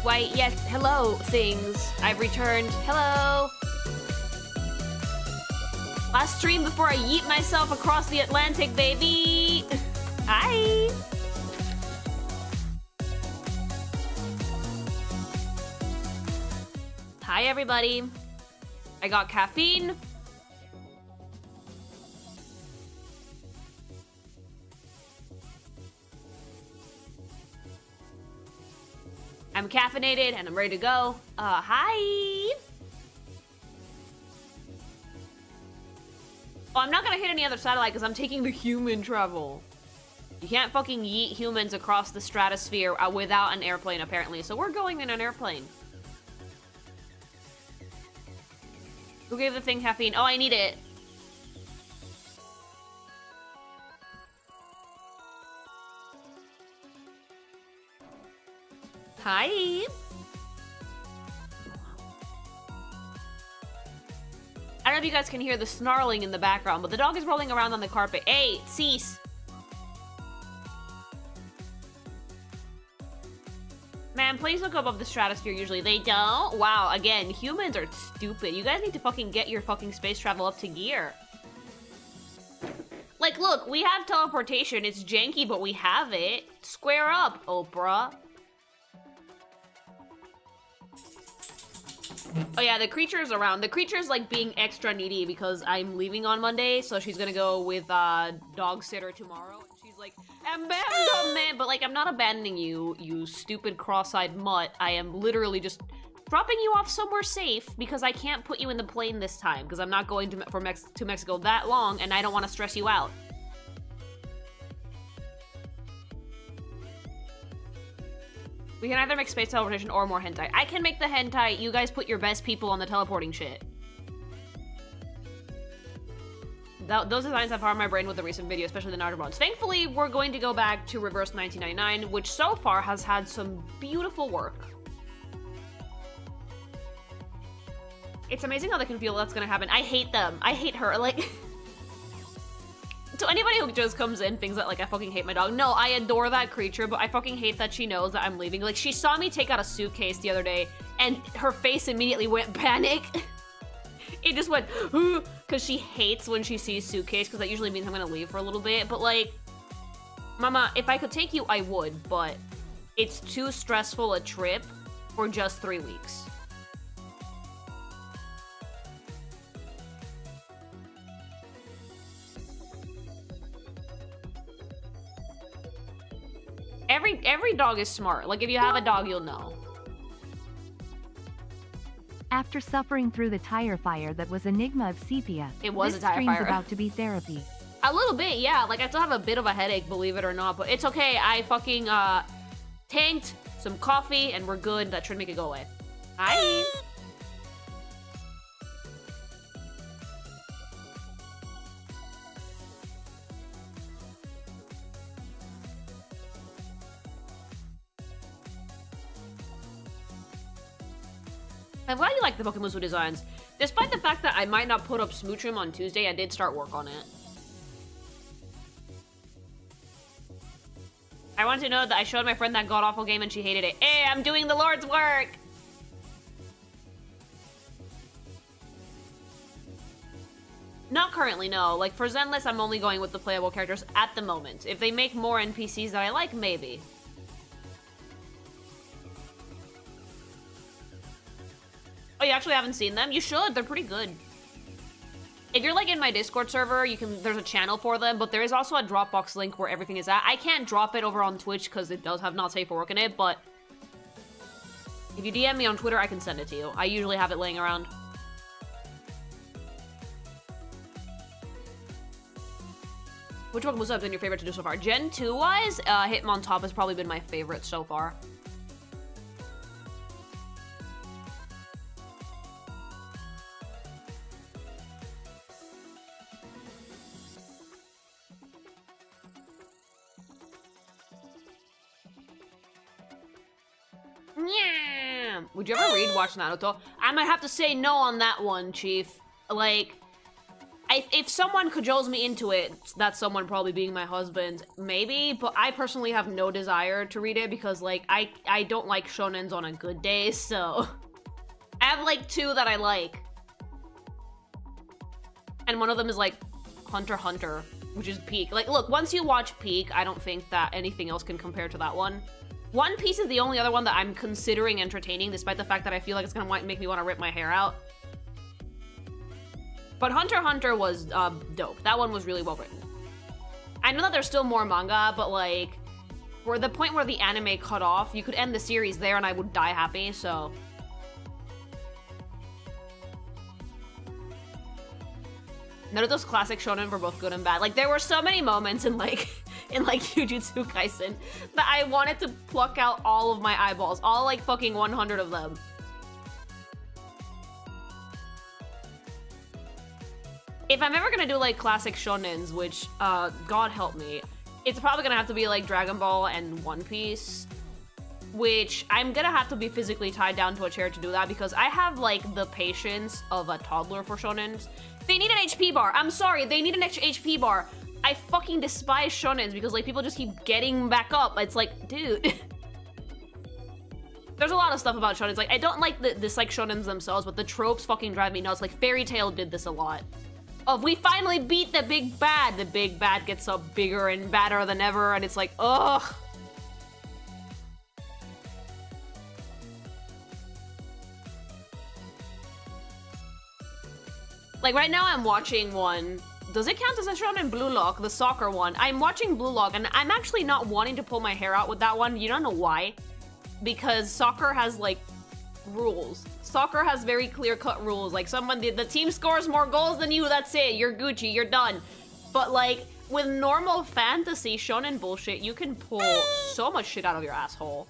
Why, yes, hello, things. I've returned. Hello. Last stream before I yeet myself across the Atlantic, baby. Hi. Hi, everybody. I got caffeine. I'm caffeinated and I'm ready to go. Hi. Oh, I'm not gonna hit any other satellite because I'm taking the human travel. You can't fucking yeet humans across the stratosphere without an airplane, apparently. So we're going in an airplane. Who gave the thing caffeine? Oh, I need it. Hi. I don't know if you guys can hear the snarling in the background, but the dog is rolling around on the carpet. Hey, cease. Man, please look above the stratosphere usually. They don't? Wow, again, humans are stupid. You guys need to fucking get your fucking space travel up to gear. Like, look, we have teleportation. It's janky, but we have it. Square up, Oprah. Oh yeah, the creature's around. The creature's like being extra needy because I'm leaving on Monday, so she's gonna go with dog sitter tomorrow. She's like, abandon me! But like, I'm not abandoning you, you stupid cross-eyed mutt. I am literally just dropping you off somewhere safe because I can't put you in the plane this time because I'm not going to Mexico that long and I don't want to stress you out. We can either make space teleportation or more hentai. I can make the hentai. You guys put your best people on the teleporting shit. Those designs have harmed my brain with the recent video, especially the Naruto ones. Thankfully, we're going to go back to Reverse 1999, which so far has had some beautiful work. It's amazing how they can feel that's gonna happen. I hate them. I hate her. Like... To anybody who just comes in thinks that, like, I fucking hate my dog. No, I adore that creature, but I fucking hate that she knows that I'm leaving. Like, she saw me take out a suitcase the other day, and her face immediately went panic. It just went, because she hates when she sees suitcase, because that usually means I'm gonna leave for a little bit. But, like, Mama, if I could take you, I would, but it's too stressful a trip for just 3 weeks. Every dog is smart. Like, if you have a dog, you'll know. After suffering through the tire fire that was Enigma of Sepia, it was this a tire stream's fire. about to be therapy. A little bit, yeah. Like, I still have a bit of a headache, believe it or not, but it's okay. I fucking, tanked some coffee, and we're good. That should make it go away. Hi! I'm glad you like the Pokemuzu designs. Despite the fact that I might not put up Smoochum on Tuesday, I did start work on it. I want to know that I showed my friend that god-awful game and she hated it. Hey, I'm doing the Lord's work! Not currently, no. Like, for Zenless, I'm only going with the playable characters at the moment. If they make more NPCs that I like, maybe. Oh, you actually haven't seen them? You should. They're pretty good. If you're like in my Discord server, there's a channel for them, but there is also a Dropbox link where everything is at. I can't drop it over on Twitch because it does have not safe for work in it, but if you DM me on Twitter, I can send it to you. I usually have it laying around. Which Pokemuzu have been your favorite to do so far? Gen 2 wise, Hitmontop has probably been my favorite so far. Yeah. Would you ever watch Naruto? I might have to say no on that one, Chief. Like, if someone cajoles me into it, that's someone probably being my husband, maybe, but I personally have no desire to read it because, like, I don't like shonens on a good day, so... I have, like, 2 that I like. And one of them is, like, Hunter x Hunter, which is peak. Like, look, once you watch Peak, I don't think that anything else can compare to that one. One Piece is the only other one that I'm considering entertaining, despite the fact that I feel like it's gonna make me want to rip my hair out. But Hunter x Hunter was dope. That one was really well written. I know that there's still more manga, but like, for the point where the anime cut off, you could end the series there and I would die happy, so... Naruto's classic shonen were both good and bad. Like, there were so many moments in like Jujutsu Kaisen that I wanted to pluck out all of my eyeballs. All like fucking 100 of them. If I'm ever gonna do like classic shonens, which, God help me, it's probably gonna have to be like Dragon Ball and One Piece, which I'm gonna have to be physically tied down to a chair to do that because I have like the patience of a toddler for shonens. They need an HP bar. I'm sorry, they need an extra HP bar. I fucking despise shonens because like people just keep getting back up. It's like, dude. There's a lot of stuff about shonens. Like, I don't like the like shonens themselves, but the tropes fucking drive me nuts. Like, Fairy Tail did this a lot. Oh, we finally beat the big bad. The big bad gets up bigger and badder than ever, and it's like, ugh. Like, right now I'm watching one. Does it count as a shonen? Blue Lock, the soccer one. I'm watching Blue Lock, and I'm actually not wanting to pull my hair out with that one. You don't know why? Because soccer has, like, rules. Soccer has very clear-cut rules. Like, the team scores more goals than you, that's it. You're Gucci, you're done. But, like, with normal fantasy shonen bullshit, you can pull so much shit out of your asshole.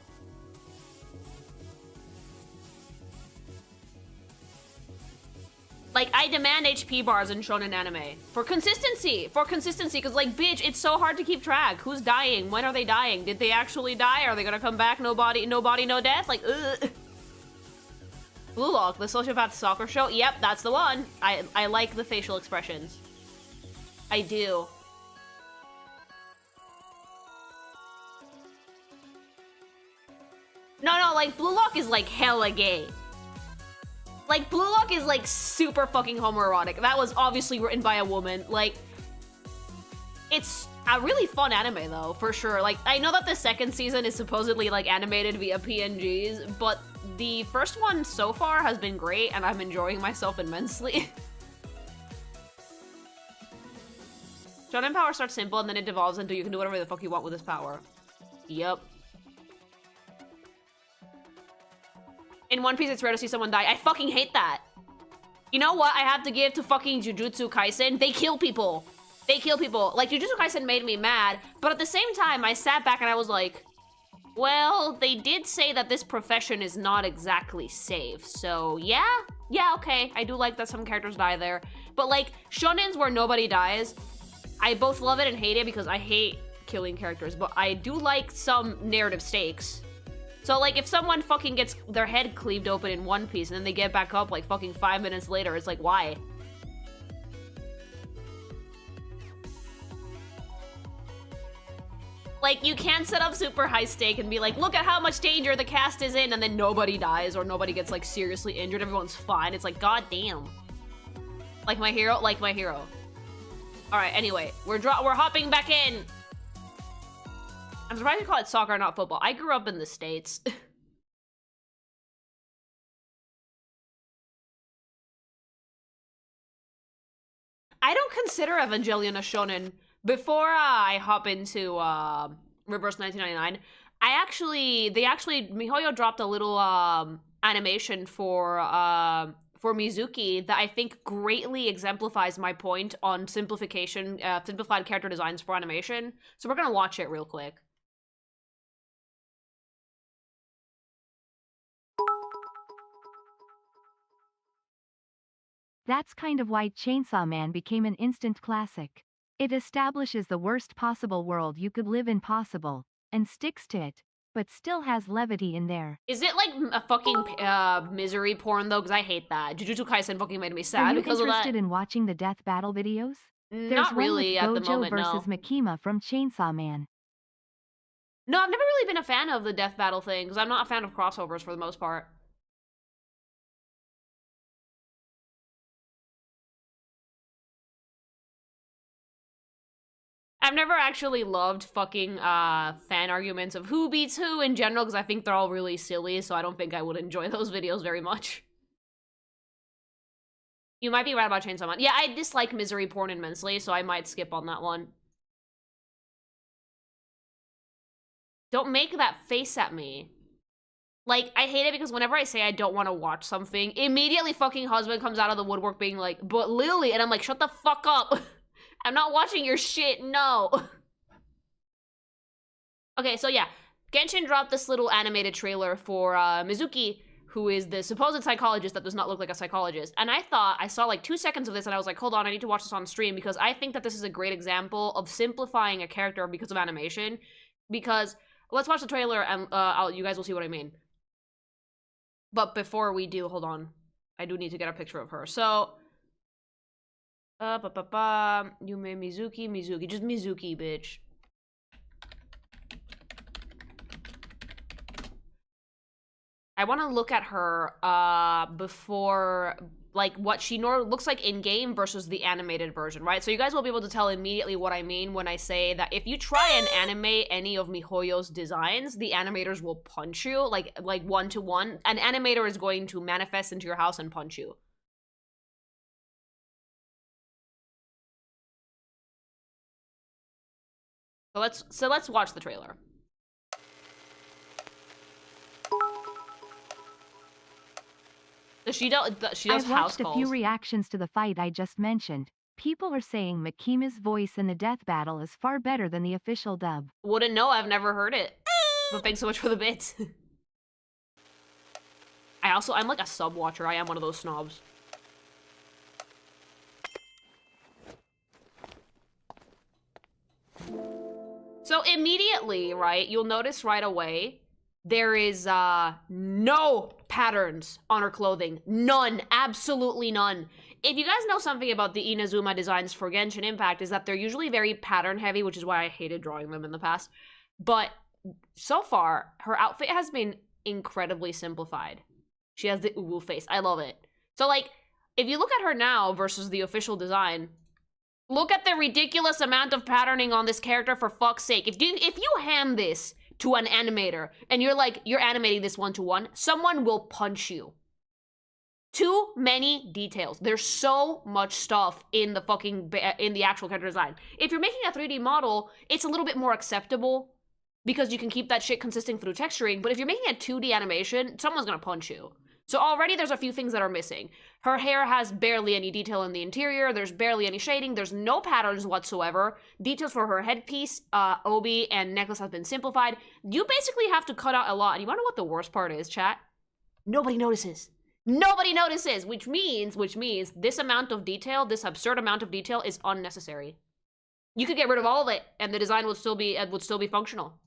Like, I demand HP bars in shonen anime. For consistency! For consistency, because, like, bitch, it's so hard to keep track. Who's dying? When are they dying? Did they actually die? Are they gonna come back? No body, no death? Like, ugh. Blue Lock, the sociopath soccer show? Yep, that's the one. I like the facial expressions. I do. No, like, Blue Lock is, like, hella gay. Like, Blue Lock is, like, super fucking homoerotic. That was obviously written by a woman. Like, it's a really fun anime, though, for sure. Like, I know that the second season is supposedly, like, animated via PNGs, but the first one so far has been great, and I'm enjoying myself immensely. Shonen power starts simple, and then it devolves into you can do whatever the fuck you want with this power. Yup. In One Piece, it's rare to see someone die. I fucking hate that. You know what I have to give to fucking Jujutsu Kaisen? They kill people. They kill people. Like, Jujutsu Kaisen made me mad, but at the same time, I sat back and I was like, well, they did say that this profession is not exactly safe, so yeah, okay. I do like that some characters die there. But, like, shonens where nobody dies, I both love it and hate it because I hate killing characters, but I do like some narrative stakes. So, like, if someone fucking gets their head cleaved open in One Piece and then they get back up, like, fucking 5 minutes later, it's like, why? Like, you can't set up super high stake and be like, look at how much danger the cast is in, and then nobody dies or nobody gets, like, seriously injured, everyone's fine. It's like, god damn. Like my hero? Like my hero. Alright, anyway, we're hopping back in! I'm surprised you call it soccer, not football. I grew up in the States. I don't consider Evangelion a shonen. Before I hop into Reverse 1999, MiHoYo dropped a little animation for Mizuki that I think greatly exemplifies my point on simplified character designs for animation. So we're gonna watch it real quick. That's kind of why Chainsaw Man became an instant classic. It establishes the worst possible world you could live in possible, and sticks to it. but still has levity in there. Is it like a fucking misery porn though? Because I hate that. Jujutsu Kaisen fucking made me Are sad you because of that. interested in watching the death battle videos? There's Not one really with at the Gojo moment, versus no. Makima from Chainsaw Man. No, I've never really been a fan of the death battle thing, because I'm not a fan of crossovers for the most part. I've never actually loved fucking fan arguments of who beats who in general, because I think they're all really silly, so I don't think I would enjoy those videos very much. You might be right about Chainsaw Man. Yeah, I dislike misery porn immensely, so I might skip on that one. Don't make that face at me. Like, I hate it because whenever I say I don't want to watch something, immediately fucking husband comes out of the woodwork being like, but Lily, and I'm like, shut the fuck up. I'm not watching your shit, no. Okay, so yeah, Genshin dropped this little animated trailer for Mizuki, who is the supposed psychologist that does not look like a psychologist. And I thought, I saw like 2 seconds of this and I was like, hold on, I need to watch this on stream because I think that this is a great example of simplifying a character because of animation. Because, let's watch the trailer and you guys will see what I mean. But before we do, hold on. I do need to get a picture of her. So, Yume Mizuki, just Mizuki, bitch. I want to look at her before, like, what she looks like in-game versus the animated version, right? So you guys will be able to tell immediately what I mean when I say that if you try and animate any of MiHoYo's designs, the animators will punch you, like one-to-one. An animator is going to manifest into your house and punch you. So let's watch the trailer. She does I've house watched a calls. few reactions to the fight I just mentioned. People are saying Makima's voice in the death battle is far better than the official dub. Wouldn't know, I've never heard it. But thanks so much for the bits. I'm like a sub watcher. I am one of those snobs. So immediately, right, you'll notice right away, there is no patterns on her clothing. None. Absolutely none. If you guys know something about the Inazuma designs for Genshin Impact, is that they're usually very pattern heavy, which is why I hated drawing them in the past. But so far, her outfit has been incredibly simplified. She has the uwu face. I love it. So, like, if you look at her now versus the official design, look at the ridiculous amount of patterning on this character, for fuck's sake. If you hand this to an animator and you're animating this one-to-one, someone will punch you. Too many details. There's so much stuff in the actual character design. If you're making a 3D model, it's a little bit more acceptable because you can keep that shit consistent through texturing. But if you're making a 2D animation, someone's gonna punch you. So already there's a few things that are missing. Her hair has barely any detail in the interior. There's barely any shading. There's no patterns whatsoever. Details for her headpiece, obi, and necklace have been simplified. You basically have to cut out a lot. And you wanna know what the worst part is, chat? Nobody notices. Nobody notices, which means this amount of detail, this absurd amount of detail is unnecessary. You could get rid of all of it and the design would still be functional.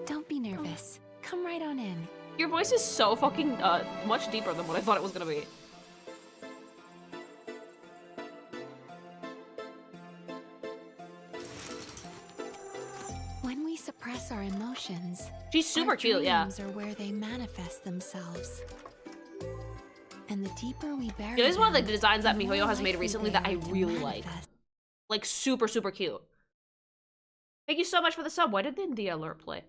Don't be nervous. Come right on in. Your voice is so fucking much deeper than what I thought it was gonna be. When we suppress our emotions, She's super cute, yeah. dreams are where they manifest themselves. And the deeper we bury Yeah, this is one of the them, designs that the MiHoYo more has made likely recently they that I are to really like. manifest. Like, super, super cute. Thank you so much for the sub. Why did the alert play?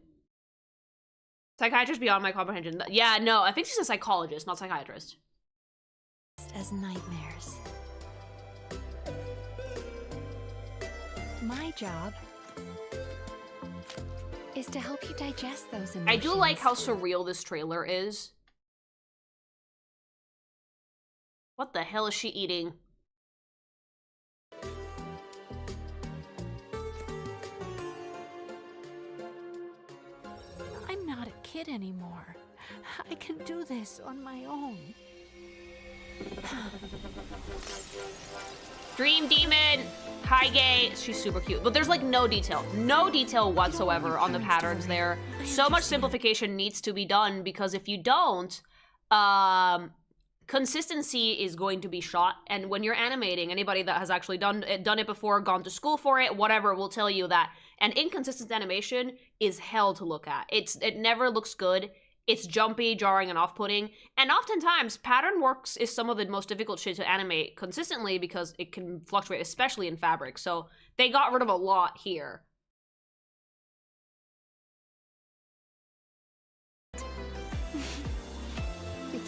Psychiatrist beyond my comprehension. Yeah, no, I think she's a psychologist, not psychiatrist. As nightmares. My job is to help you digest those emotions. I do like how surreal this trailer is. What the hell is she eating? I'm not a kid anymore. I can do this on my own. Dream Demon, Kaige, she's super cute. But there's like no detail whatsoever on the patterns there. So much simplification needs to be done because if you don't, consistency is going to be shot. And when you're animating, anybody that has actually done it before, gone to school for it, whatever, will tell you that an inconsistent animation is hell to look at. It never looks good. It's jumpy, jarring, and off-putting. And oftentimes, pattern works is some of the most difficult shit to animate consistently because it can fluctuate, especially in fabric. So they got rid of a lot here.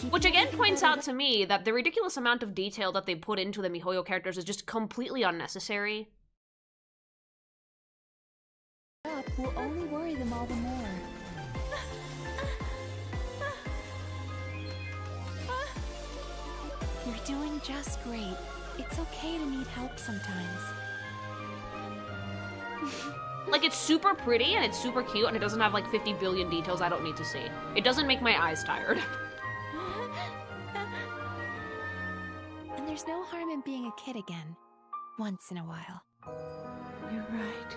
Which again points out to me that the ridiculous amount of detail that they put into the MiHoYo characters is just completely unnecessary. Will only worry them all the more. You're doing just great. It's okay to need help sometimes. Like, it's super pretty and it's super cute and it doesn't have like 50 billion details I don't need to see. It doesn't make my eyes tired. And there's no harm in being a kid again. Once in a while. You're right.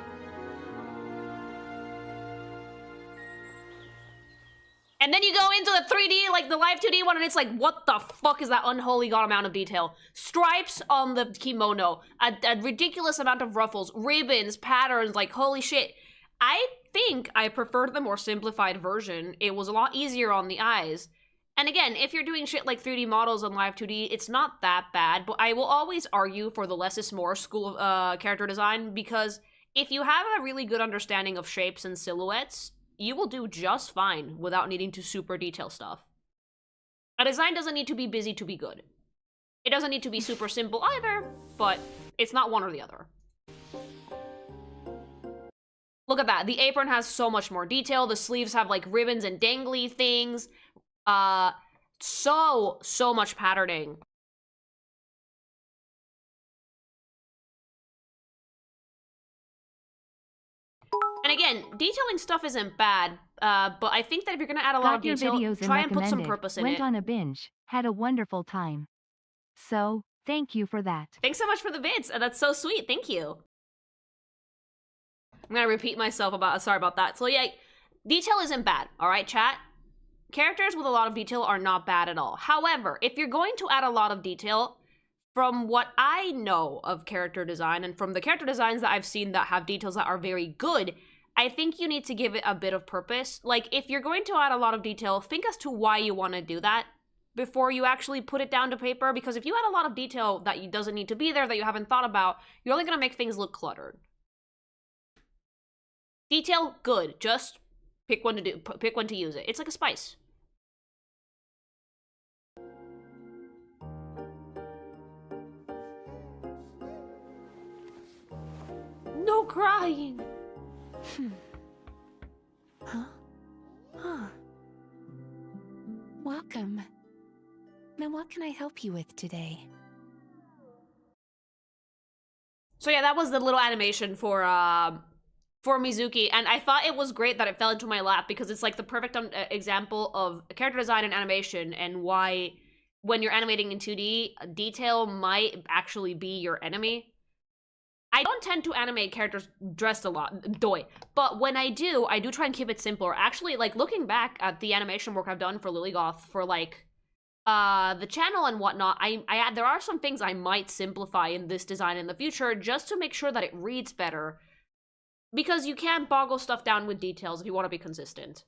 And then you go into the 3D, like the live 2D one, and it's like, what the fuck is that unholy god amount of detail? Stripes on the kimono, a ridiculous amount of ruffles, ribbons, patterns, like holy shit. I think I preferred the more simplified version. It was a lot easier on the eyes. And again, if you're doing shit like 3D models on live 2D, it's not that bad, but I will always argue for the less is more school of character design, because if you have a really good understanding of shapes and silhouettes, you will do just fine without needing to super detail stuff. A design doesn't need to be busy to be good. It doesn't need to be super simple either, but it's not one or the other. Look at that. The apron has so much more detail. The sleeves have like ribbons and dangly things. So much patterning. And again, detailing stuff isn't bad, but I think that if you're gonna add a lot of detail, try and put some purpose in it. Went on a binge, had a wonderful time. So, thank you for that. Thanks so much for the bits. That's so sweet. Thank you. I'm gonna repeat myself sorry about that. So yeah, detail isn't bad, all right, chat? Characters with a lot of detail are not bad at all. However, if you're going to add a lot of detail, from what I know of character design and from the character designs that I've seen that have details that are very good, I think you need to give it a bit of purpose. Like, if you're going to add a lot of detail, think as to why you want to do that before you actually put it down to paper, because if you add a lot of detail that doesn't need to be there, that you haven't thought about, you're only going to make things look cluttered. Detail, good. Just pick one to use it. It's like a spice. No crying. Welcome. Now what can I help you with today? So yeah, that was the little animation for Mizuki, and I thought it was great that it fell into my lap because it's like the perfect example of character design and animation and why when you're animating in 2D, detail might actually be your enemy. I don't tend to animate characters dressed a lot, but when I do try and keep it simpler. Actually, like, looking back at the animation work I've done for Lilygoth for, like, the channel and whatnot, there are some things I might simplify in this design in the future just to make sure that it reads better. Because you can't boggle stuff down with details if you want to be consistent.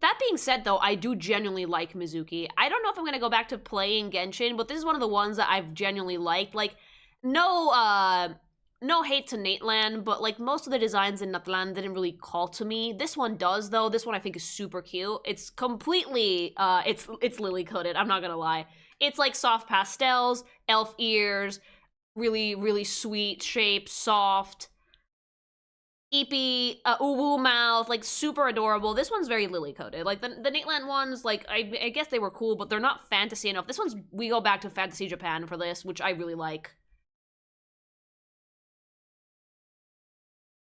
That being said, though, I do genuinely like Mizuki. I don't know if I'm gonna go back to playing Genshin, but this is one of the ones that I've genuinely liked. Like, no hate to Nateland, but like most of the designs in Nateland didn't really call to me. This one does, though. This one I think is super cute. It's completely, it's lily coated. I'm not gonna lie. It's like soft pastels, elf ears, really, really sweet shape, soft. Eepy, uwu mouth, like super adorable. This one's very lily coated. Like the Nateland ones, like I guess they were cool, but they're not fantasy enough. This one's, we go back to Fantasy Japan for this, which I really like.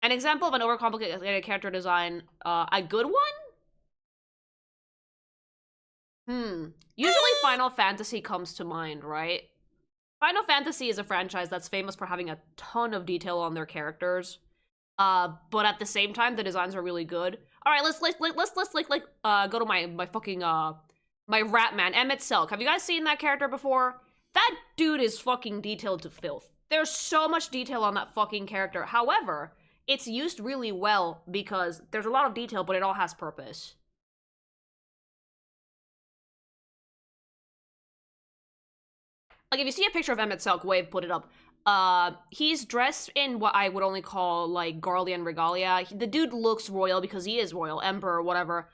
An example of an overcomplicated character design, a good one? Usually Final Fantasy comes to mind, right? Final Fantasy is a franchise that's famous for having a ton of detail on their characters. But at the same time, the designs are really good. All right, let's go to my fucking my rat man, Emmett Selk. Have you guys seen that character before? That dude is fucking detailed to filth. There's so much detail on that fucking character. However, it's used really well because there's a lot of detail, but it all has purpose. Like, if you see a picture of Emmett Selk, Wave put it up. He's dressed in what I would only call, like, Garlean regalia. The dude looks royal because he is royal, emperor, whatever.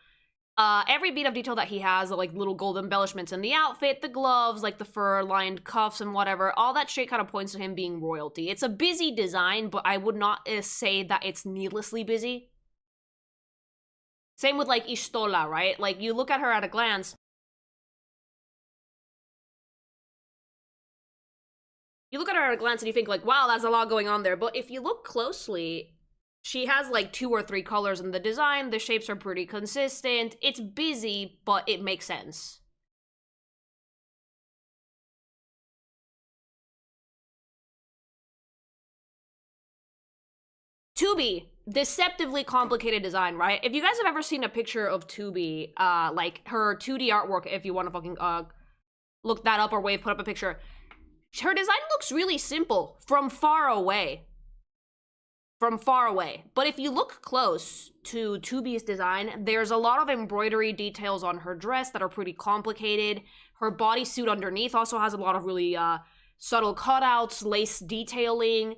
Every beat of detail that he has, the, like, little gold embellishments in the outfit, the gloves, like, the fur-lined cuffs and whatever, all that shit kind of points to him being royalty. It's a busy design, but I would not say that it's needlessly busy. Same with, like, Istola, right? Like, you look at her at a glance, and you think, like, wow, that's a lot going on there. But if you look closely, she has, like, 2 or 3 colors in the design. The shapes are pretty consistent. It's busy, but it makes sense. Tubi. Deceptively complicated design, right? If you guys have ever seen a picture of Tubi, like, her 2D artwork, if you want to fucking, look that up or Wave put up a picture, her design looks really simple from far away. But if you look close to Tubi's design, there's a lot of embroidery details on her dress that are pretty complicated. Her bodysuit underneath also has a lot of really subtle cutouts, lace detailing.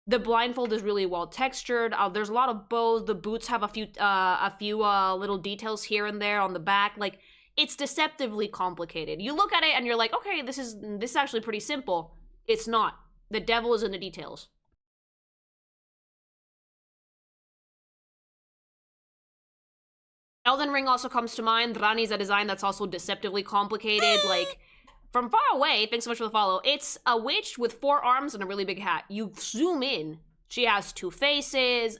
The blindfold is really well textured. There's a lot of bows. The boots have a few little details here and there on the back. Like, it's deceptively complicated. You look at it and you're like, okay, this is actually pretty simple. It's not. The devil is in the details. Elden Ring also comes to mind. Rani's a design that's also deceptively complicated. Like, from far away, thanks so much for the follow, it's a witch with 4 arms and a really big hat. You zoom in, she has 2 faces.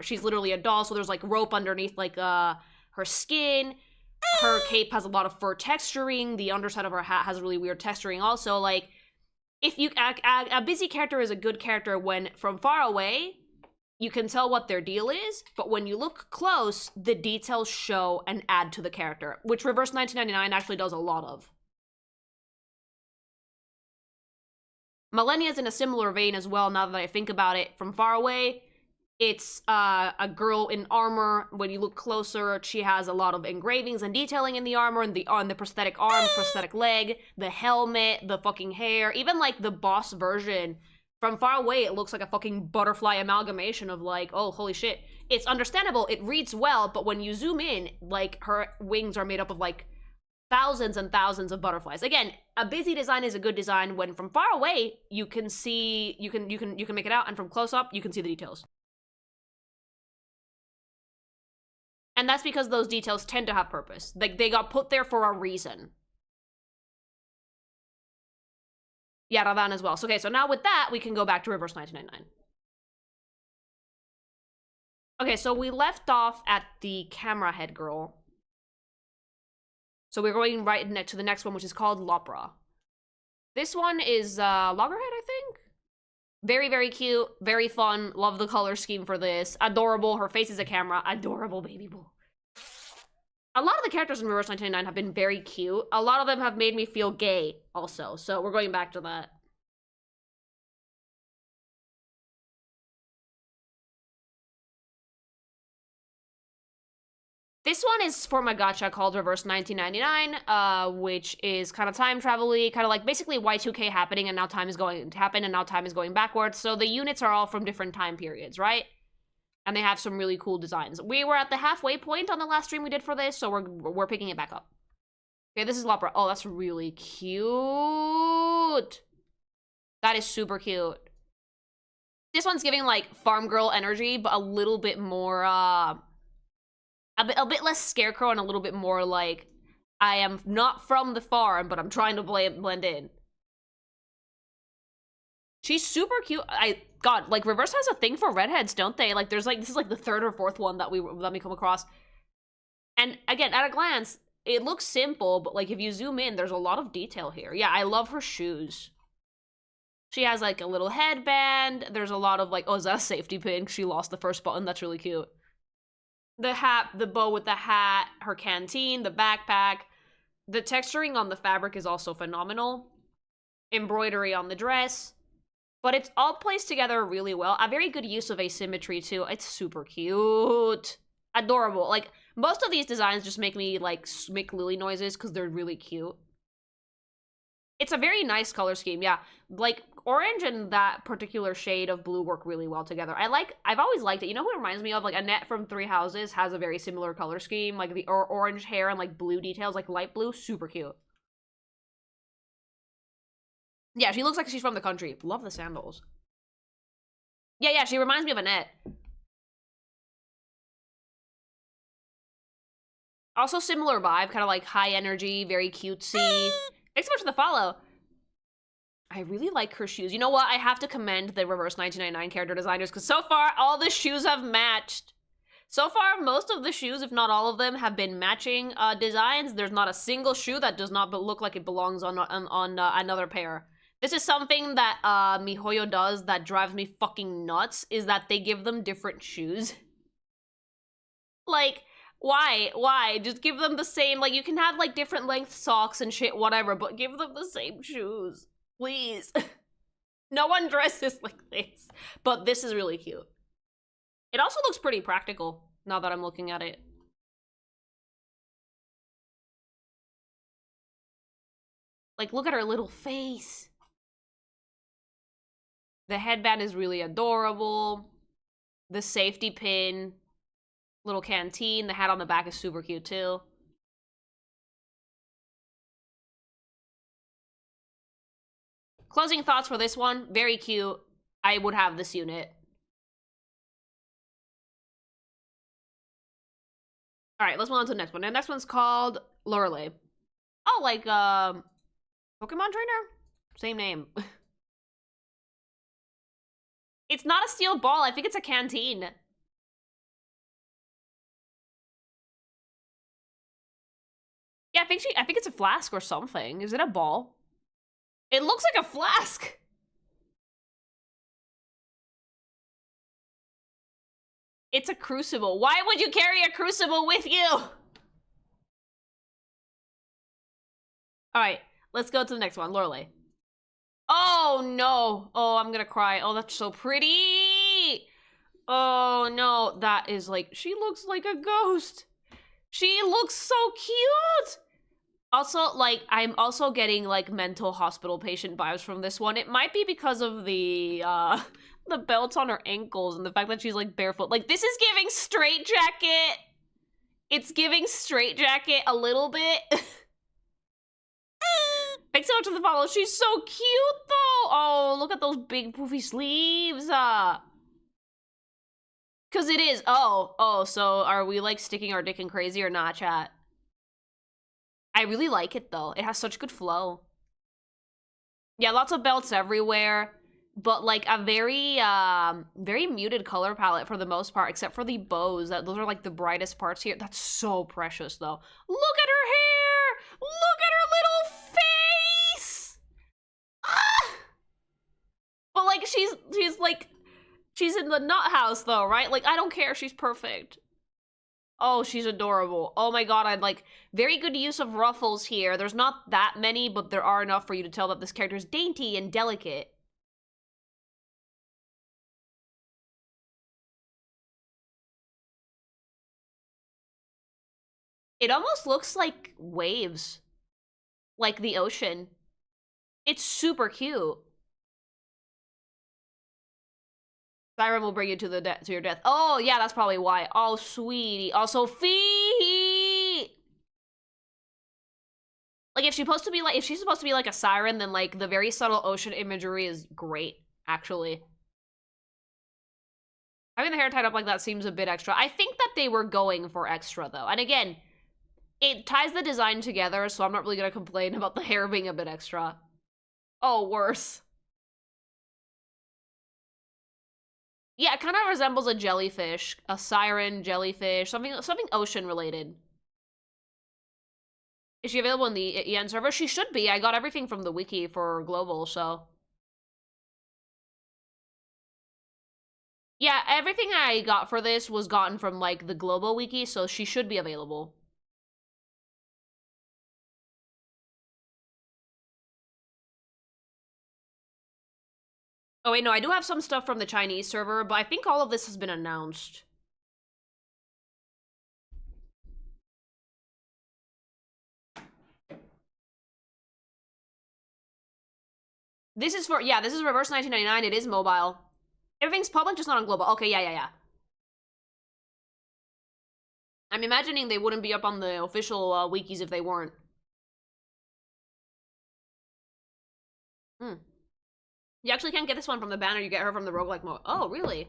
She's literally a doll, so there's, like, rope underneath, like, her skin. Her cape has a lot of fur texturing. The underside of her hat has really weird texturing also. Like, if you... A busy character is a good character when, from far away, you can tell what their deal is, but when you look close, the details show and add to the character, which Reverse 1999 actually does a lot of. Millennia's in a similar vein as well, now that I think about it. From far away, it's a girl in armor. When you look closer, she has a lot of engravings and detailing in the armor, and on the prosthetic arm, prosthetic leg, the helmet, the fucking hair, even, like, the boss version. From far away, it looks like a fucking butterfly amalgamation of, like, oh, holy shit. It's understandable, it reads well, but when you zoom in, like, her wings are made up of, like, thousands and thousands of butterflies. Again, a busy design is a good design when from far away, you can see, you can make it out, and from close up, you can see the details. And that's because those details tend to have purpose. Like, they got put there for a reason. Yeah, Radan as well. So, okay, so now with that, we can go back to Reverse 1999. Okay, so we left off at the camera head girl. So we're going right to the next one, which is called Lopra. This one is Loggerhead, I think? Very, very cute, very fun. Love the color scheme for this. Adorable. Her face is a camera. Adorable baby boo. A lot of the characters in Reverse 1999 have been very cute. A lot of them have made me feel gay also, so we're going back to that. This one is for my gacha called Reverse 1999, which is kind of time travel-y, kind of like basically Y2K happening, and now time is going to happen, and now time is going backwards. So the units are all from different time periods, right? And they have some really cool designs. We were at the halfway point on the last stream we did for this, so we're picking it back up. Okay, this is Lopra. Oh, that's really cute. That is super cute. This one's giving, like, farm girl energy, but a little bit more, a bit less scarecrow and a little bit more like, I am not from the farm, but I'm trying to blend in. She's super cute. God, like, Reverse has a thing for redheads, don't they? Like, there's, like, this is, like, the 3rd or 4th one that we come across. And, again, at a glance, it looks simple, but like if you zoom in, there's a lot of detail here. Yeah, I love her shoes. She has like a little headband. There's a lot of like, oh, is that a safety pin? She lost the first button. That's really cute. The hat, the bow with the hat, her canteen, the backpack. The texturing on the fabric is also phenomenal. Embroidery on the dress. But it's all placed together really well. A very good use of asymmetry too. It's super cute. Adorable. Like, most of these designs just make me like make Lily noises because they're really cute. It's a very nice color scheme, yeah. Like, orange and that particular shade of blue work really well together. I've always liked it. You know who it reminds me of? Like, Annette from Three Houses has a very similar color scheme. Like, the orange hair and, like, blue details, like, light blue. Super cute. Yeah, she looks like she's from the country. Love the sandals. Yeah, she reminds me of Annette. Also similar vibe, kind of like high energy, very cutesy. Thanks so much for the follow. I really like her shoes. You know what? I have to commend the Reverse 1999 character designers because so far, all the shoes have matched. So far, most of the shoes, if not all of them, have been matching designs. There's not a single shoe that does not look like it belongs on another pair. This is something that MiHoYo does that drives me fucking nuts, is that they give them different shoes. Like, why? Why? Just give them the same, like, you can have, like, different length socks and shit, whatever, but give them the same shoes. Please. No one dresses like this. But this is really cute. It also looks pretty practical, now that I'm looking at it. Like, look at her little face. The headband is really adorable. The safety pin. Little canteen. The hat on the back is super cute, too. Closing thoughts for this one. Very cute. I would have this unit. Alright, let's move on to the next one. The next one's called Lorelei. Oh, like, Pokemon trainer? Same name. It's not a steel ball. I think it's a canteen. Yeah, I think it's a flask or something. Is it a ball? It looks like a flask. It's a crucible. Why would you carry a crucible with you? All right, let's go to the next one, Lorelei. Oh no. Oh, I'm gonna cry. Oh, that's so pretty. Oh no, that is like, she looks like a ghost. She looks so cute. Also, like, I'm also getting, like, mental hospital patient vibes from this one. It might be because of the belts on her ankles and the fact that she's, like, barefoot. Like, this is giving Straight Jacket. It's giving Straight Jacket a little bit. Thanks so much for the follow. She's so cute, though. Oh, look at those big poofy sleeves. Cause it is. Oh, so are we, like, sticking our dick in crazy or not, chat? I really like it, though. It has such good flow. Yeah, lots of belts everywhere, but, like, a very, very muted color palette for the most part, except for the bows. Those are, like, the brightest parts here. That's so precious, though. Look at her hair! Look at her little face! Ah! But, like, she's in the nut house, though, right? Like, I don't care. She's perfect. Oh, she's adorable. Oh my god, I'd like very good use of ruffles here. There's not that many, but there are enough for you to tell that this character is dainty and delicate. It almost looks like waves. Like the ocean. It's super cute. Siren will bring you to your death. Oh, yeah, that's probably why. Oh, sweetie. Also, feet! Like, if she's supposed to be like a siren, then, like, the very subtle ocean imagery is great, actually. Having the hair tied up like that seems a bit extra. I think that they were going for extra, though. And again, it ties the design together, so I'm not really gonna complain about the hair being a bit extra. Oh, worse. Yeah, it kind of resembles a jellyfish, a siren jellyfish, something ocean related. Is she available in the EN server? She should be. I got everything from the wiki for global, so. Yeah, everything I got for this was gotten from, like, the global wiki, so she should be available. Oh, wait, no, I do have some stuff from the Chinese server, but I think all of this has been announced. This is for, yeah, this is Reverse 1999. It is mobile. Everything's public, just not on global. Okay, yeah. I'm imagining they wouldn't be up on the official wikis if they weren't. You actually can't get this one from the banner. You get her from the roguelike mode. Oh, really?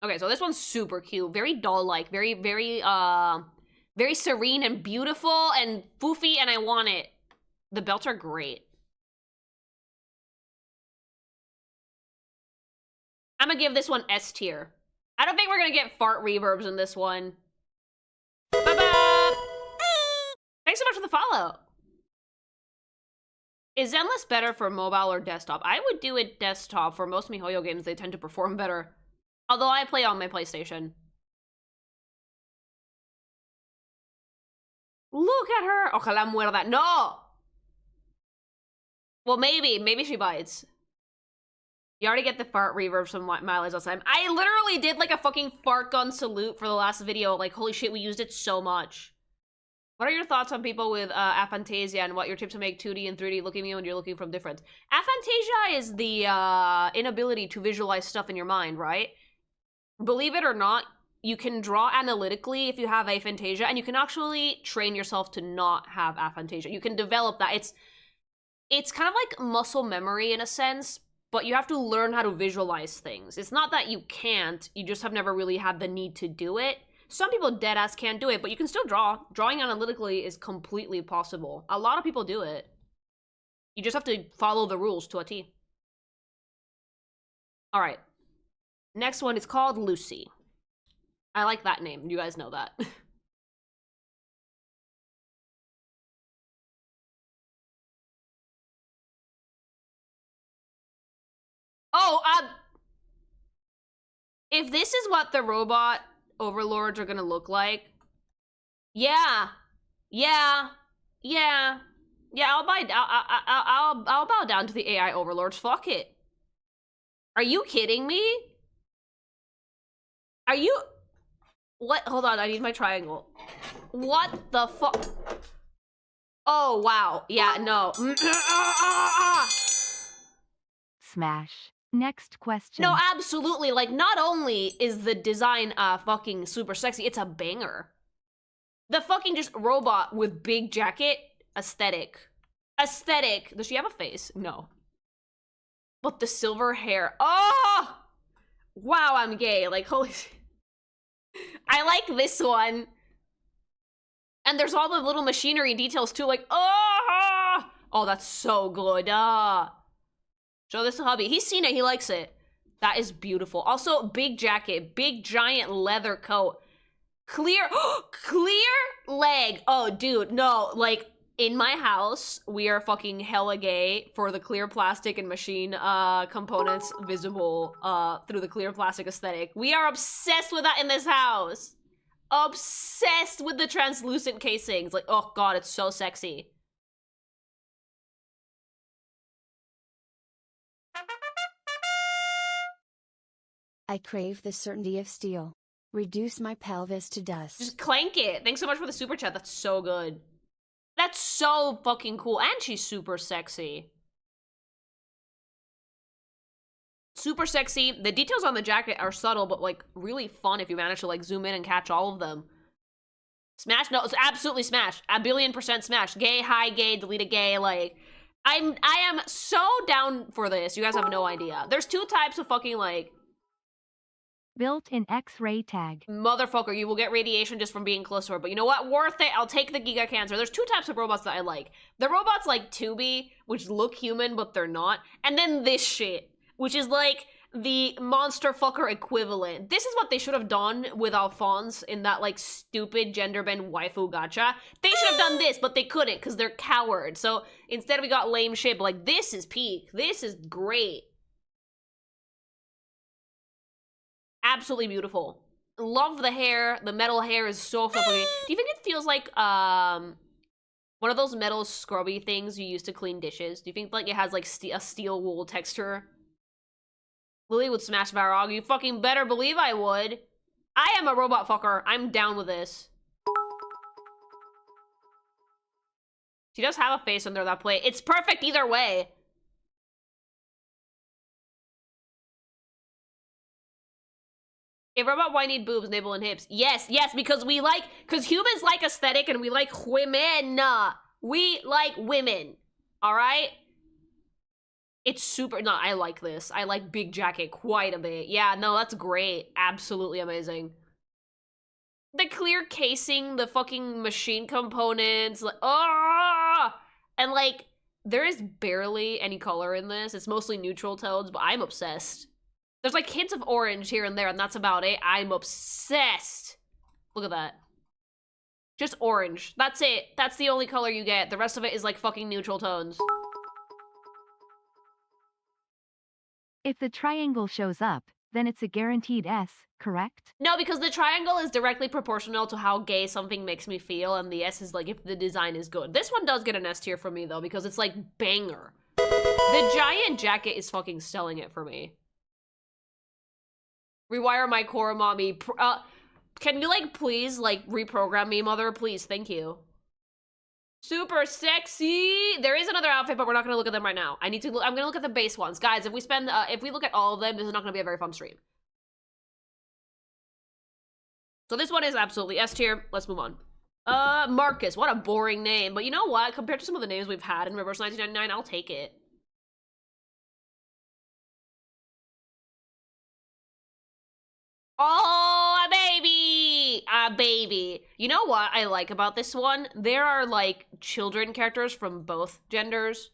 Okay, so this one's super cute. Very doll-like. Very serene and beautiful and foofy, and I want it. The belts are great. I'm gonna give this one S tier. I don't think we're gonna get fart reverbs in this one. Bye-bye! Thanks so much for the follow. Is Zenless better for mobile or desktop? I would do it desktop. For most MiHoYo games, they tend to perform better. Although I play on my PlayStation. Look at her! Ojalá muerda. No! Well, maybe she bites. You already get the fart reverb from mileage last time. I literally did like a fucking fart gun salute for the last video. Like, holy shit, we used it so much. What are your thoughts on people with aphantasia and what your tips to make 2D and 3D look at me when you're looking from different? Aphantasia is the inability to visualize stuff in your mind, right? Believe it or not, you can draw analytically if you have aphantasia, and you can actually train yourself to not have aphantasia. You can develop that. It's kind of like muscle memory in a sense, but you have to learn how to visualize things. It's not that you can't, you just have never really had the need to do it. Some people deadass can't do it, but you can still draw. Drawing analytically is completely possible. A lot of people do it. You just have to follow the rules to a T. All right. Next one is called Lucy. I like that name. You guys know that. Oh, if this is what the robot overlords are gonna look like, yeah, I'll bow down to the AI overlords. Fuck it. Are you kidding me? Are you? What? Hold on, I need my triangle. What the fuck? Oh wow, yeah, no. Smash. Next question. No, absolutely. Like, not only is the design fucking super sexy, it's a banger. The fucking just robot with big jacket, aesthetic. Aesthetic. Does she have a face? No. But the silver hair. Oh! Wow, I'm gay. Like, holy shit. I like this one. And there's all the little machinery details too, like, oh! Oh, that's so good. Show this to hubby. He's seen it. He likes it. That is beautiful. Also, big jacket. Big, giant leather coat. Clear leg. Oh, dude. No, like, in my house, we are fucking hella gay for the clear plastic and machine components visible through the clear plastic aesthetic. We are obsessed with that in this house. Obsessed with the translucent casings. Like, oh god, it's so sexy. I crave the certainty of steel. Reduce my pelvis to dust. Just clank it. Thanks so much for the super chat. That's so good. That's so fucking cool. And she's super sexy. Super sexy. The details on the jacket are subtle, but like really fun if you manage to like zoom in and catch all of them. Smash? No, it's absolutely smash. 1,000,000,000% smash. Gay, high gay, delete a gay, like... I am so down for this. You guys have no idea. There's two types of fucking like... Built-in X-ray tag. Motherfucker, you will get radiation just from being close to her. But you know what? Worth it. I'll take the Giga Cancer. There's two types of robots that I like. The robots like Tubi, which look human, but they're not. And then this shit, which is like the monster fucker equivalent. This is what they should have done with Alphonse in that, like, stupid gender bend waifu gacha. They should have done this, but they couldn't because they're cowards. So instead we got lame shit, but, like, this is peak. This is great. Absolutely beautiful. Love the hair. The metal hair is so pretty. Do you think it feels like, one of those metal scrubby things you use to clean dishes? Do you think, like, it has, like, a steel wool texture? Lily would smash Varog. You fucking better believe I would. I am a robot fucker. I'm down with this. She does have a face under that plate. It's perfect either way. If robot, why need boobs, navel, and hips? Yes, yes, because humans like aesthetic and we like women. We like women. All right? It's super, no, I like this. I like Big Jacket quite a bit. Yeah, no, that's great. Absolutely amazing. The clear casing, the fucking machine components, like, and like, there is barely any color in this. It's mostly neutral tones, but I'm obsessed. There's like hints of orange here and there, and that's about it. I'm obsessed. Look at that. Just orange. That's it. That's the only color you get. The rest of it is like fucking neutral tones. If the triangle shows up, then it's a guaranteed S, correct? No, because the triangle is directly proportional to how gay something makes me feel, and the S is like if the design is good. This one does get an S tier for me, though, because it's like banger. The giant jacket is fucking selling it for me. Rewire my core, mommy. Can you, like, please, like, reprogram me, mother? Please, thank you. Super sexy. There is another outfit, but we're not gonna look at them right now. I'm gonna look at the base ones. Guys, if we look at all of them, this is not gonna be a very fun stream. So this one is absolutely S tier. Let's move on. Marcus. What a boring name. But you know what? Compared to some of the names we've had in Reverse 1999, I'll take it. Oh, a baby! A baby. You know what I like about this one? There are, like, children characters from both genders.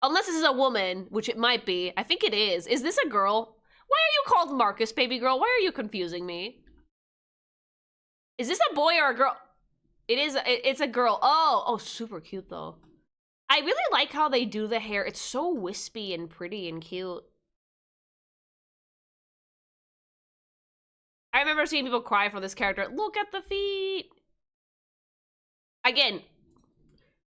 Unless this is a woman, which it might be. I think it is. Is this a girl? Why are you called Marcus, baby girl? Why are you confusing me? Is this a boy or a girl? It is. It's a girl. Oh, super cute, though. I really like how they do the hair. It's so wispy and pretty and cute. I remember seeing people cry for this character. Look at the feet. Again,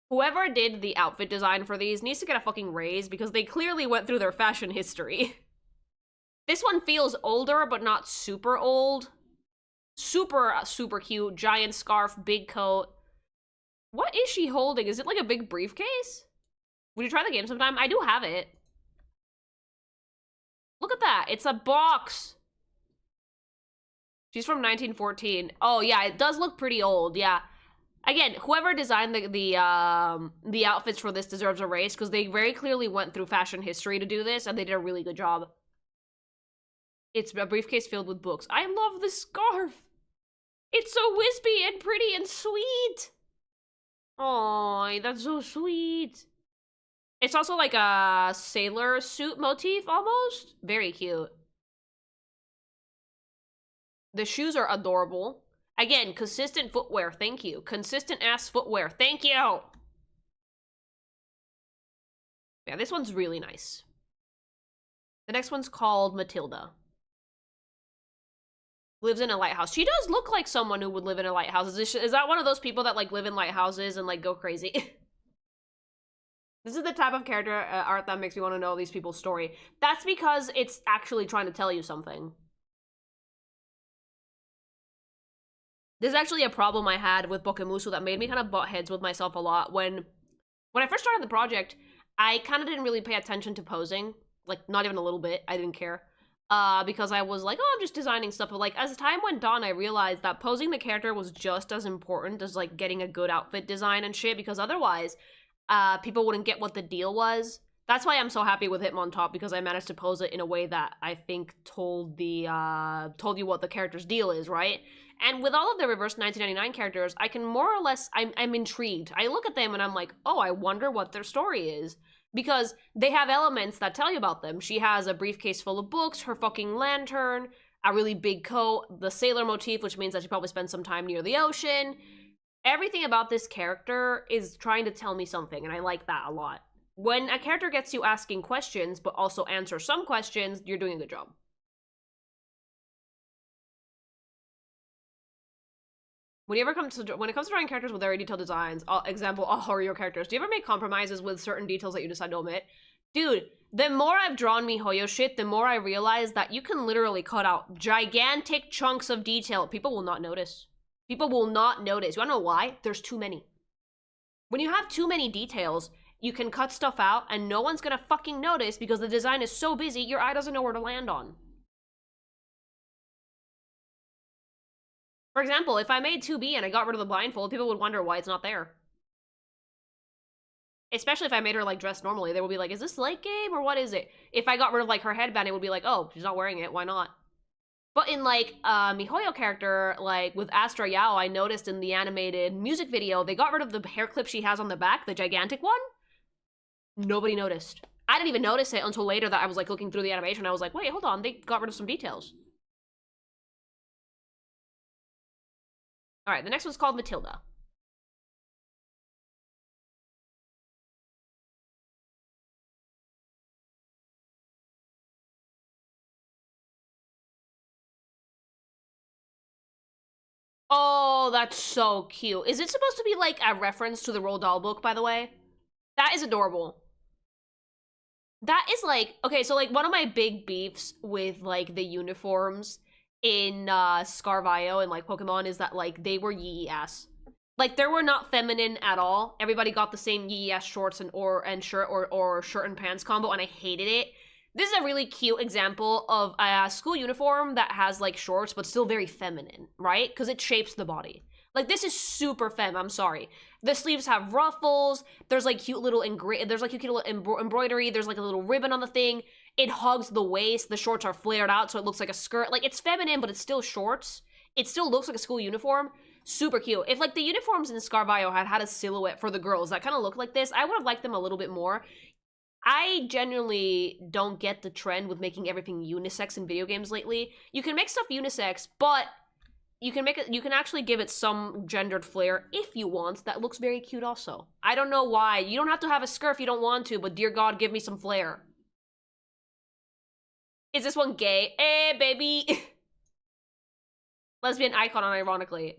whoever did the outfit design for these needs to get a fucking raise because they clearly went through their fashion history. This one feels older, but not super old. Super cute. Giant scarf, big coat. What is she holding? Is it like a big briefcase? Would you try the game sometime? I do have it. Look at that. It's a box. She's from 1914. Oh, yeah, it does look pretty old, yeah. Again, whoever designed the outfits for this deserves a raise, because they very clearly went through fashion history to do this, and they did a really good job. It's a briefcase filled with books. I love the scarf! It's so wispy and pretty and sweet! Aw, that's so sweet. It's also like a sailor suit motif, almost. Very cute. The shoes are adorable. Again, consistent footwear, thank you. Consistent ass footwear, thank you! Yeah, this one's really nice. The next one's called Matilda. Lives in a lighthouse. She does look like someone who would live in a lighthouse. Is that one of those people that, like, live in lighthouses and, like, go crazy? This is the type of character art that makes me want to know these people's story. That's because it's actually trying to tell you something. This is actually a problem I had with Bokemusu that made me kind of butt heads with myself a lot. When I first started the project, I kind of didn't really pay attention to posing. Like, not even a little bit. I didn't care. Because I was like, oh, I'm just designing stuff. But, like, as time went on, I realized that posing the character was just as important as, like, getting a good outfit design and shit. Because otherwise, people wouldn't get what the deal was. That's why I'm so happy with Hitmontop, because I managed to pose it in a way that I think told you what the character's deal is, right? And with all of the Reverse 1999 characters, I can more or less, I'm intrigued. I look at them and I'm like, oh, I wonder what their story is. because they have elements that tell you about them. She has a briefcase full of books, her fucking lantern, a really big coat, the sailor motif, which means that she probably spent some time near the ocean. Everything about this character is trying to tell me something, and I like that a lot. When a character gets you asking questions, but also answer some questions, you're doing a good job. When it comes to drawing characters with very detailed designs, example, all Hoyo characters, do you ever make compromises with certain details that you decide to omit? Dude, the more I've drawn MiHoYo shit, the more I realize that you can literally cut out gigantic chunks of detail. People will not notice. People will not notice. You wanna know why? There's too many. When you have too many details, you can cut stuff out and no one's gonna fucking notice because the design is so busy, your eye doesn't know where to land on. For example, if I made 2B and I got rid of the blindfold, people would wonder why it's not there. Especially if I made her, like, dressed normally. They would be like, is this late game or what is it? If I got rid of, like, her headband, it would be like, oh, she's not wearing it, why not? But in, like, MiHoYo character, like, with Astra Yao, I noticed in the animated music video, they got rid of the hair clip she has on the back, the gigantic one. Nobody noticed. I didn't even notice it until later that I was, like, looking through the animation. I was like, wait, hold on, they got rid of some details. Alright, the next one's called Matilda. Oh, that's so cute. Is it supposed to be, like, a reference to the Roald Dahl book, by the way? That is adorable. That is, like... Okay, so, like, one of my big beefs with, like, the uniforms in Scarvio and, like, Pokemon is that, like, they were yee-ass. Like, they were not feminine at all. Everybody got the same yee-ass shorts and shirt or shirt and pants combo, and I hated it. This is a really cute example of a school uniform that has, like, shorts, but still very feminine, right? Because it shapes the body. Like, this is super femme, I'm sorry. The sleeves have ruffles, there's, like, cute little embroidery, there's, like, a little ribbon on the thing. It hugs the waist, the shorts are flared out, so it looks like a skirt. Like, it's feminine, but it's still shorts. It still looks like a school uniform. Super cute. If, like, the uniforms in Scarvio had a silhouette for the girls that kind of looked like this, I would have liked them a little bit more. I genuinely don't get the trend with making everything unisex in video games lately. You can make stuff unisex, but you can actually give it some gendered flair if you want. That looks very cute also. I don't know why. You don't have to have a skirt if you don't want to, but dear God, give me some flair. Is this one gay? Eh, baby. Lesbian icon, unironically.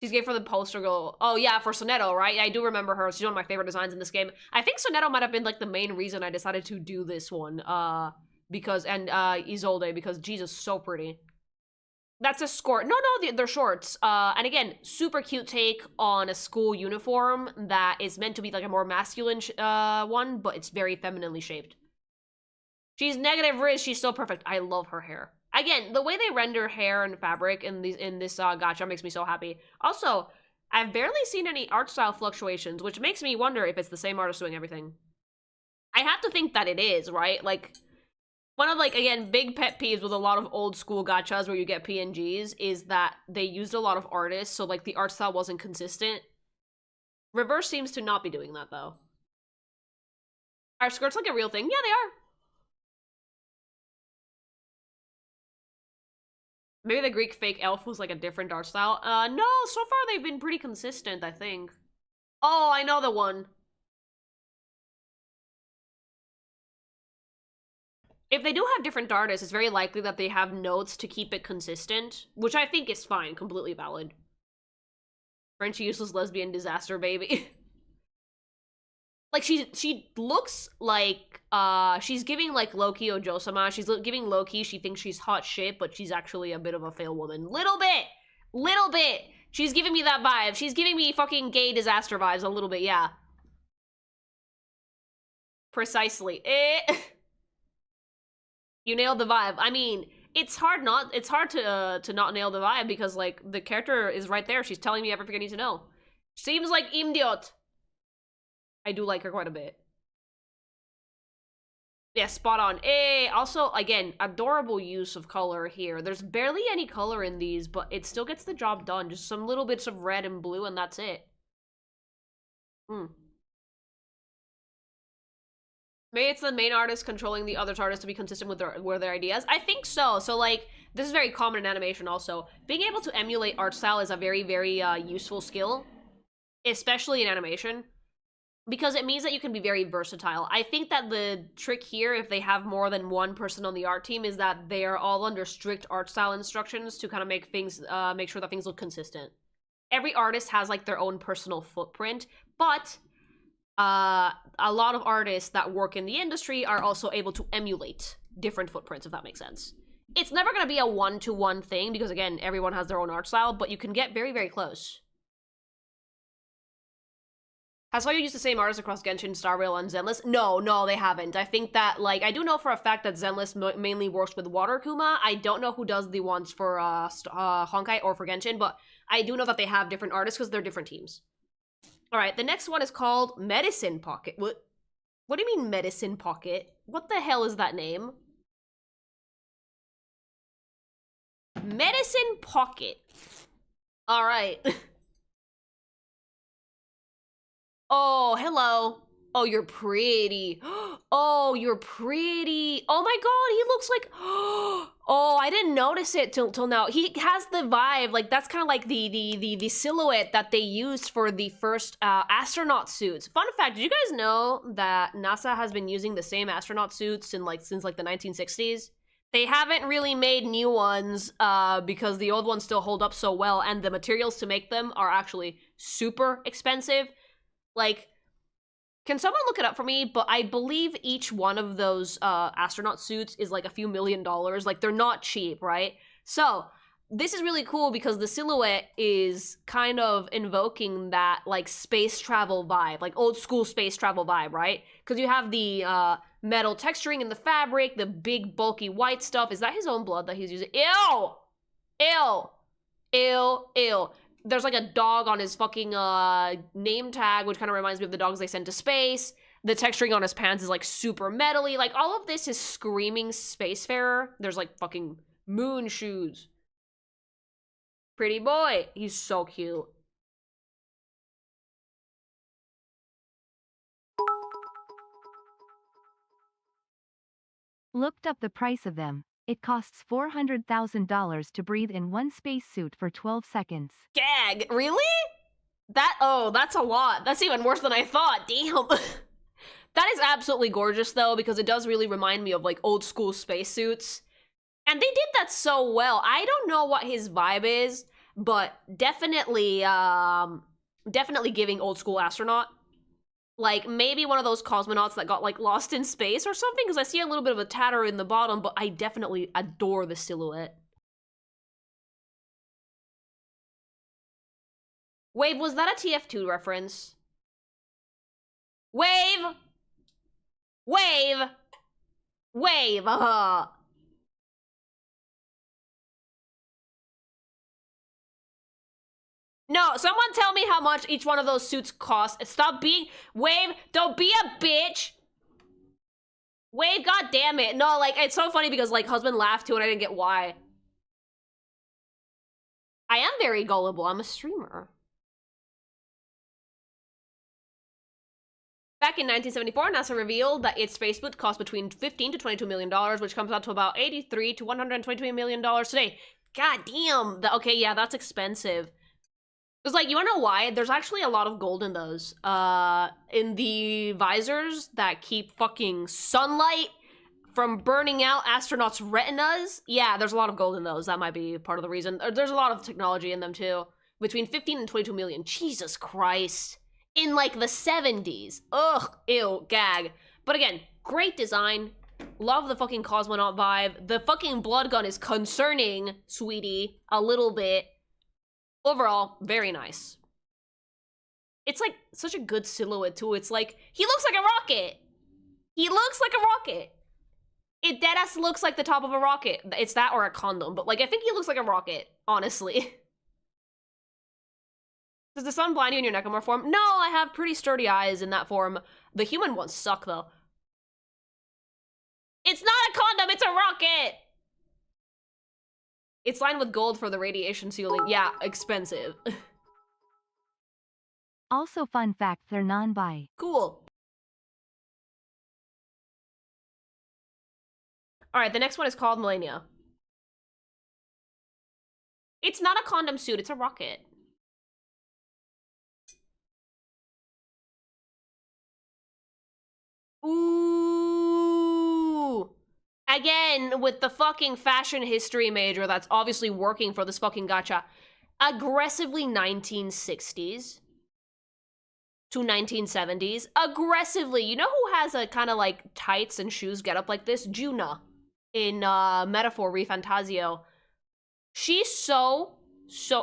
She's gay for the poster girl. Oh, yeah, for Sonetto, right? I do remember her. She's one of my favorite designs in this game. I think Sonetto might have been, like, the main reason I decided to do this one. Isolde, because Jesus, so pretty. That's a skirt. No, they're shorts. And again, super cute take on a school uniform that is meant to be, like, a more masculine one, but it's very femininely shaped. She's negative Riz. She's so perfect. I love her hair. Again, the way they render hair and fabric in this gacha makes me so happy. Also, I've barely seen any art style fluctuations, which makes me wonder if it's the same artist doing everything. I have to think that it is, right? Like, one of, like, again, big pet peeves with a lot of old school gachas where you get PNGs is that they used a lot of artists, so, like, the art style wasn't consistent. Reverse seems to not be doing that, though. Are skirts, like, a real thing? Yeah, they are. Maybe the Greek fake elf was, like, a different art style. No, so far they've been pretty consistent, I think. Oh, I know the one. If they do have different artists, it's very likely that they have notes to keep it consistent, which I think is fine, completely valid. French useless lesbian disaster baby. Like, she looks like, she's giving, like, Loki Ojo-sama. She's giving Loki, she thinks she's hot shit, but she's actually a bit of a fail woman. Little bit! She's giving me that vibe. She's giving me fucking gay disaster vibes a little bit, yeah. Precisely. You nailed the vibe. I mean, it's hard to not nail the vibe because, like, the character is right there. She's telling me everything I need to know. Seems like Imdiot. I do like her quite a bit. Yeah, spot on. Also, again, adorable use of color here. There's barely any color in these, but it still gets the job done. Just some little bits of red and blue, and that's it. Maybe it's the main artist controlling the other artists to be consistent with their ideas. I think so. So like, this is very common in animation also. Being able to emulate art style is a very, very useful skill, especially in animation, because it means that you can be very versatile. I think that the trick here, if they have more than one person on the art team, is that they are all under strict art style instructions to kind of make things, make sure that things look consistent. Every artist has like their own personal footprint, but a lot of artists that work in the industry are also able to emulate different footprints, if that makes sense. It's never going to be a one-to-one thing, because again, everyone has their own art style, but you can get very, very close. Has Hoyo used the same artist across Genshin, Star Rail, and Zenless? No, they haven't. I think that, like, I do know for a fact that Zenless mainly works with Water Kuma. I don't know who does the ones for Honkai or for Genshin, but I do know that they have different artists because they're different teams. All right, the next one is called Medicine Pocket. What do you mean Medicine Pocket? What the hell is that name? Medicine Pocket. All right. Oh, hello. Oh, you're pretty. Oh, you're pretty. Oh my god, he looks like... Oh, I didn't notice it till now. He has the vibe, like that's kind of like the silhouette that they used for the first astronaut suits. Fun fact, did you guys know that NASA has been using the same astronaut suits since like the 1960s? They haven't really made new ones because the old ones still hold up so well, and the materials to make them are actually super expensive. Like, can someone look it up for me? But I believe each one of those astronaut suits is like a few $1,000,000. Like, they're not cheap, right? So, this is really cool because the silhouette is kind of invoking that, like, space travel vibe. Like, old school space travel vibe, right? Because you have the metal texturing in the fabric, the big, bulky white stuff. Is that his own blood that he's using? Ew! Ew! Ew! Ew! There's like a dog on his fucking name tag, which kind of reminds me of the dogs they sent to space. The texturing on his pants is like super metally. Like, all of this is screaming spacefarer. There's like fucking moon shoes. Pretty boy. He's so cute. Looked up the price of them. It costs $400,000 to breathe in one spacesuit for 12 seconds. Gag, really? That's a lot. That's even worse than I thought, damn. That is absolutely gorgeous though, because it does really remind me of like old school spacesuits. And they did that so well. I don't know what his vibe is, but definitely giving old school astronaut. Like, maybe one of those cosmonauts that got, like, lost in space or something, because I see a little bit of a tatter in the bottom, but I definitely adore the silhouette. Wave, was that a TF2 reference? Wave! Wave! Wave! No, someone tell me how much each one of those suits cost. Stop being... Wave, don't be a bitch! Wave, god damn it. No, like, it's so funny because, like, husband laughed too and I didn't get why. I am very gullible. I'm a streamer. Back in 1974, NASA revealed that its spacesuit cost between $15 to $22 million, which comes out to about $83 to $122 million today. God damn. Okay, yeah, that's expensive. Because, like, you wanna know why? There's actually a lot of gold in those. In the visors that keep fucking sunlight from burning out astronauts' retinas. Yeah, there's a lot of gold in those. That might be part of the reason. There's a lot of technology in them, too. Between 15 and 22 million. Jesus Christ. In, like, the 70s. Ugh, ew, gag. But again, great design. Love the fucking cosmonaut vibe. The fucking blood gun is concerning, sweetie. A little bit. Overall, very nice. It's like such a good silhouette too. It's like, he looks like a rocket. He looks like a rocket. It deadass looks like the top of a rocket. It's that or a condom, but like I think he looks like a rocket, honestly. Does the sun blind you in your Necromorph form? No, I have pretty sturdy eyes in that form. The human ones suck though. It's not a condom, it's a rocket! It's lined with gold for the radiation shielding. Yeah, expensive. Also fun fact, they're non-bi. Cool. All right, the next one is called Millennia. It's not a condom suit, it's a rocket. Ooh. Again, with the fucking fashion history major that's obviously working for this fucking gacha. Aggressively 1960s to 1970s. Aggressively. You know who has a kind of like tights and shoes get up like this? Juna in Metaphor Refantasio. She's so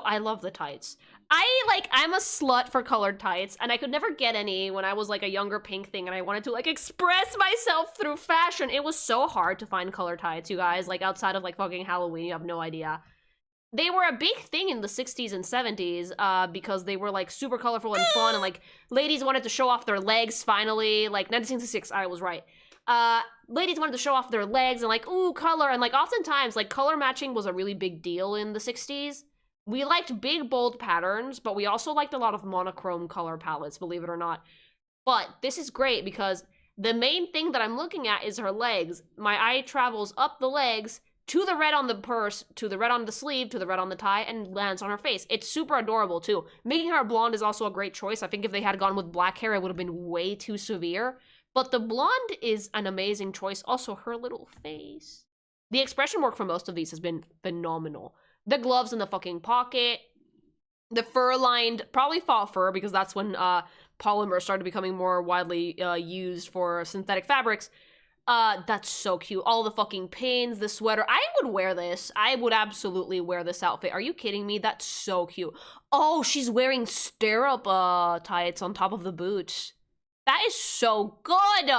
I love the tights. I'm a slut for colored tights, and I could never get any when I was like a younger pink thing and I wanted to like express myself through fashion. It was so hard to find colored tights, you guys, like outside of like fucking Halloween. You have no idea. They were a big thing in the 60s and 70s because they were like super colorful and fun, and like ladies wanted to show off their legs finally. Like 1966, I was right. Ladies wanted to show off their legs and like, ooh, color. And like oftentimes like color matching was a really big deal in the 60s. We liked big, bold patterns, but we also liked a lot of monochrome color palettes, believe it or not. But this is great because the main thing that I'm looking at is her legs. My eye travels up the legs to the red on the purse, to the red on the sleeve, to the red on the tie, and lands on her face. It's super adorable, too. Making her blonde is also a great choice. I think if they had gone with black hair, it would have been way too severe. But the blonde is an amazing choice. Also, her little face. The expression work for most of these has been phenomenal. The gloves in the fucking pocket. The fur-lined, probably faux fur, because that's when polymer started becoming more widely used for synthetic fabrics. That's so cute. All the fucking pins, the sweater. I would wear this. I would absolutely wear this outfit. Are you kidding me? That's so cute. Oh, she's wearing stirrup tights on top of the boots. That is so good!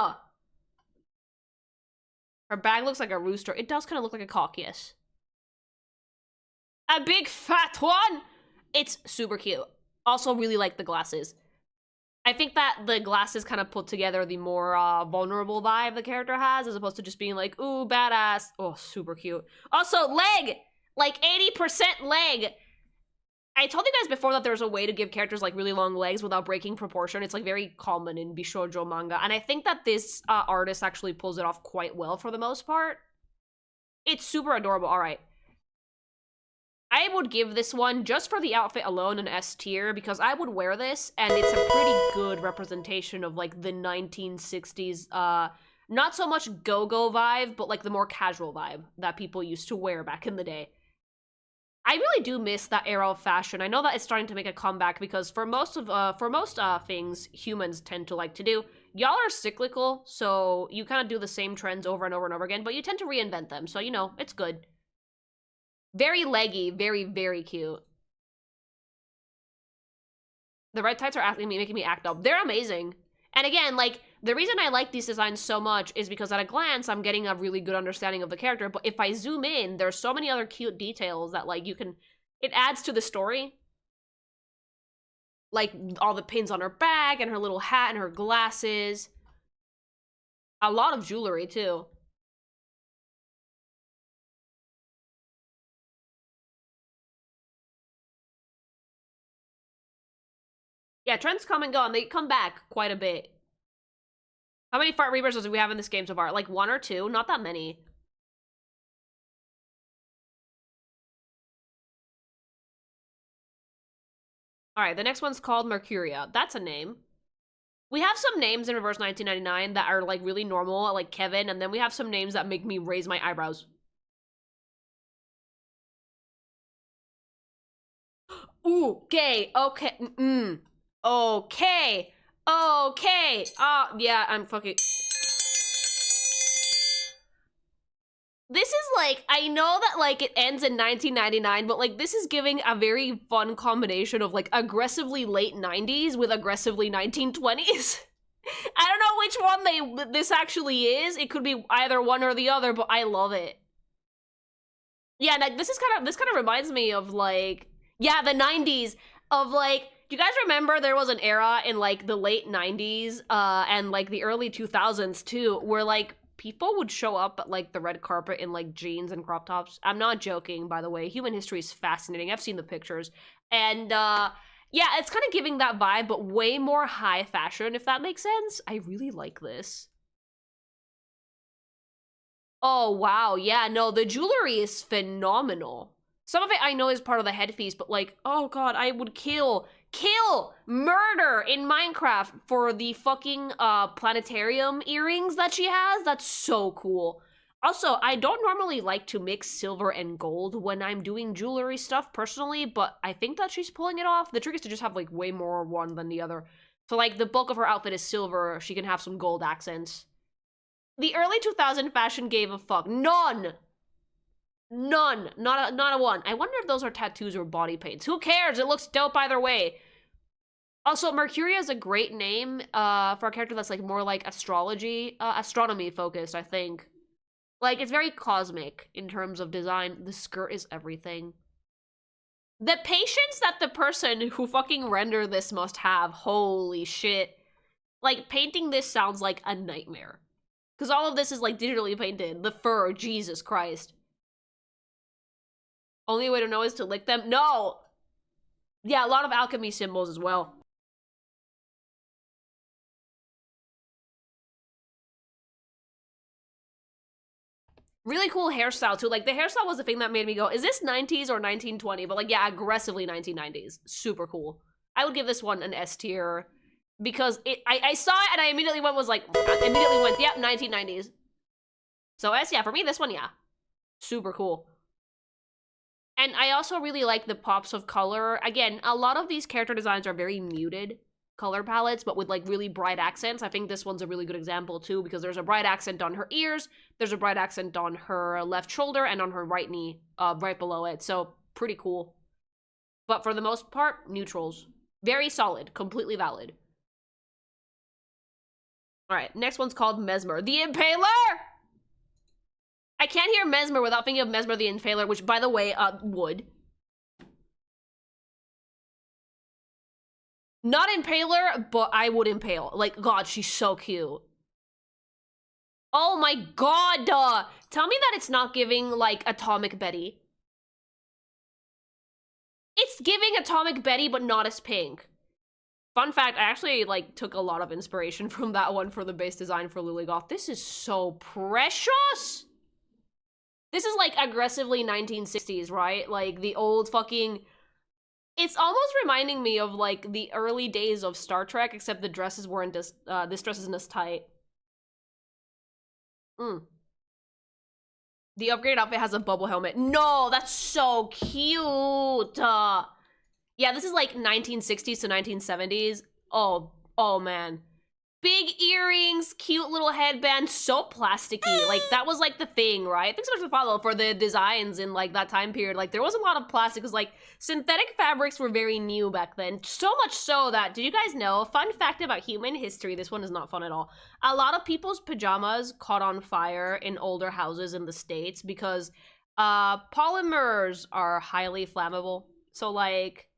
Her bag looks like a rooster. It does kind of look like a cock, yes. A big fat one! It's super cute. Also really like the glasses. I think that the glasses kind of put together the more vulnerable vibe the character has, as opposed to just being like, ooh, badass. Oh, super cute. Also, leg! Like 80% leg! I told you guys before that there's a way to give characters like really long legs without breaking proportion. It's like very common in Bishoujo manga. And I think that this artist actually pulls it off quite well for the most part. It's super adorable. All right. I would give this one, just for the outfit alone, an S tier, because I would wear this, and it's a pretty good representation of, like, the 1960s, not so much go-go vibe, but, like, the more casual vibe that people used to wear back in the day. I really do miss that era of fashion. I know that it's starting to make a comeback, because for most things humans tend to like to do, y'all are cyclical, so you kind of do the same trends over and over and over again, but you tend to reinvent them, so, you know, it's good. Very leggy, very, very cute. The red tights are making me act up. They're amazing. And again, like, the reason I like these designs so much is because at a glance, I'm getting a really good understanding of the character, but if I zoom in, there's so many other cute details that, like, it adds to the story. Like, all the pins on her bag, and her little hat, and her glasses. A lot of jewelry, too. Yeah, trends come and go, and they come back quite a bit. How many fart rebirths do we have in this game so far? Like 1 or 2? Not that many. Alright, the next one's called Mercuria. That's a name. We have some names in Reverse 1999 that are, like, really normal, like Kevin, and then we have some names that make me raise my eyebrows. Ooh, gay, okay, okay, okay, yeah, I'm fucking... This is, like, I know that, like, it ends in 1999, but, like, this is giving a very fun combination of, like, aggressively late 90s with aggressively 1920s. I don't know which one this actually is. It could be either one or the other, but I love it. Yeah, like, this kind of reminds me of, like, yeah, the 90s, of, like, do you guys remember there was an era in, like, the late 90s, and, like, the early 2000s, too, where, like, people would show up at, like, the red carpet in, like, jeans and crop tops? I'm not joking, by the way. Human history is fascinating. I've seen the pictures. And, yeah, it's kind of giving that vibe, but way more high fashion, if that makes sense. I really like this. Oh, wow. Yeah, no, the jewelry is phenomenal. Some of it I know is part of the headpiece, but like, oh god, I would kill, murder in Minecraft for the fucking planetarium earrings that she has. That's so cool. Also, I don't normally like to mix silver and gold when I'm doing jewelry stuff personally, but I think that she's pulling it off. The trick is to just have like way more one than the other. So like the bulk of her outfit is silver, she can have some gold accents. The early 2000 fashion gave a fuck. None. None. Not a one. I wonder if those are tattoos or body paints. Who cares? It looks dope either way. Also, Mercuria is a great name for a character that's like more like astronomy focused, I think. Like, it's very cosmic in terms of design. The skirt is everything. The patience that the person who fucking rendered this must have, holy shit. Like, painting this sounds like a nightmare. Because all of this is, like, digitally painted. The fur, Jesus Christ. Only way to know is to lick them? No! Yeah, a lot of alchemy symbols as well. Really cool hairstyle, too. Like, the hairstyle was the thing that made me go, is this 90s or 1920? But, like, yeah, aggressively 1990s. Super cool. I would give this one an S tier. Because I saw it and I immediately went, yep, 1990s. So S, yeah, for me, this one, yeah. Super cool. And I also really like the pops of color. Again, a lot of these character designs are very muted color palettes, but with like really bright accents. I think this one's a really good example too, because there's a bright accent on her ears, there's a bright accent on her left shoulder, and on her right knee, right below it. So pretty cool. But for the most part, neutrals. Very solid, completely valid. All right, next one's called Mesmer. The Impaler! I can't hear Mesmer without thinking of Mesmer the Impaler, which, by the way, would. Not Impaler, but I would impale. Like, God, she's so cute. Oh my god! Tell me that it's not giving, like, Atomic Betty. It's giving Atomic Betty, but not as pink. Fun fact, I actually, like, took a lot of inspiration from that one for the base design for Liligoth. This is so precious! This is, like, aggressively 1960s, right? Like, the old fucking... It's almost reminding me of, like, the early days of Star Trek, except the dresses weren't as, this dress isn't as tight. The upgraded outfit has a bubble helmet. No, that's so cute! Yeah, this is like 1960s to 1970s. Oh man. Big earrings, cute little headband, so plasticky. Like, that was like the thing, right? Thanks so much for the follow for the designs in like that time period. Like, there was a lot of plastic, because like synthetic fabrics were very new back then. So much so that, did you guys know, fun fact about human history, this one is not fun at all. A lot of people's pajamas caught on fire in older houses in the States because polymers are highly flammable. So like,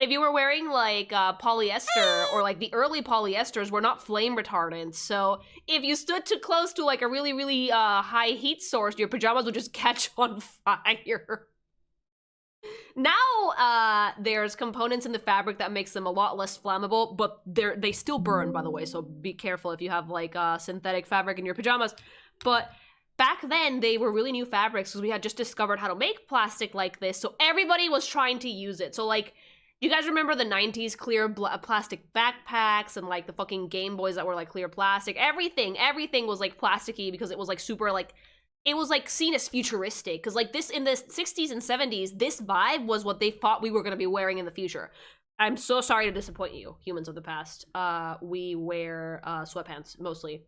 if you were wearing, like, polyester, or, like, the early polyesters were not flame retardants, so if you stood too close to, like, a really, really, high heat source, your pajamas would just catch on fire. Now, there's components in the fabric that makes them a lot less flammable, but they still burn, by the way, so be careful if you have, like, synthetic fabric in your pajamas. But back then, they were really new fabrics, because we had just discovered how to make plastic like this, so everybody was trying to use it. So, like, you guys remember the 90s clear plastic backpacks and like the fucking Game Boys that were like clear plastic? Everything was like plasticky because it was like super like, it was like seen as futuristic. Because like this in the 60s and 70s, this vibe was what they thought we were going to be wearing in the future. I'm so sorry to disappoint you, humans of the past. We wear sweatpants mostly.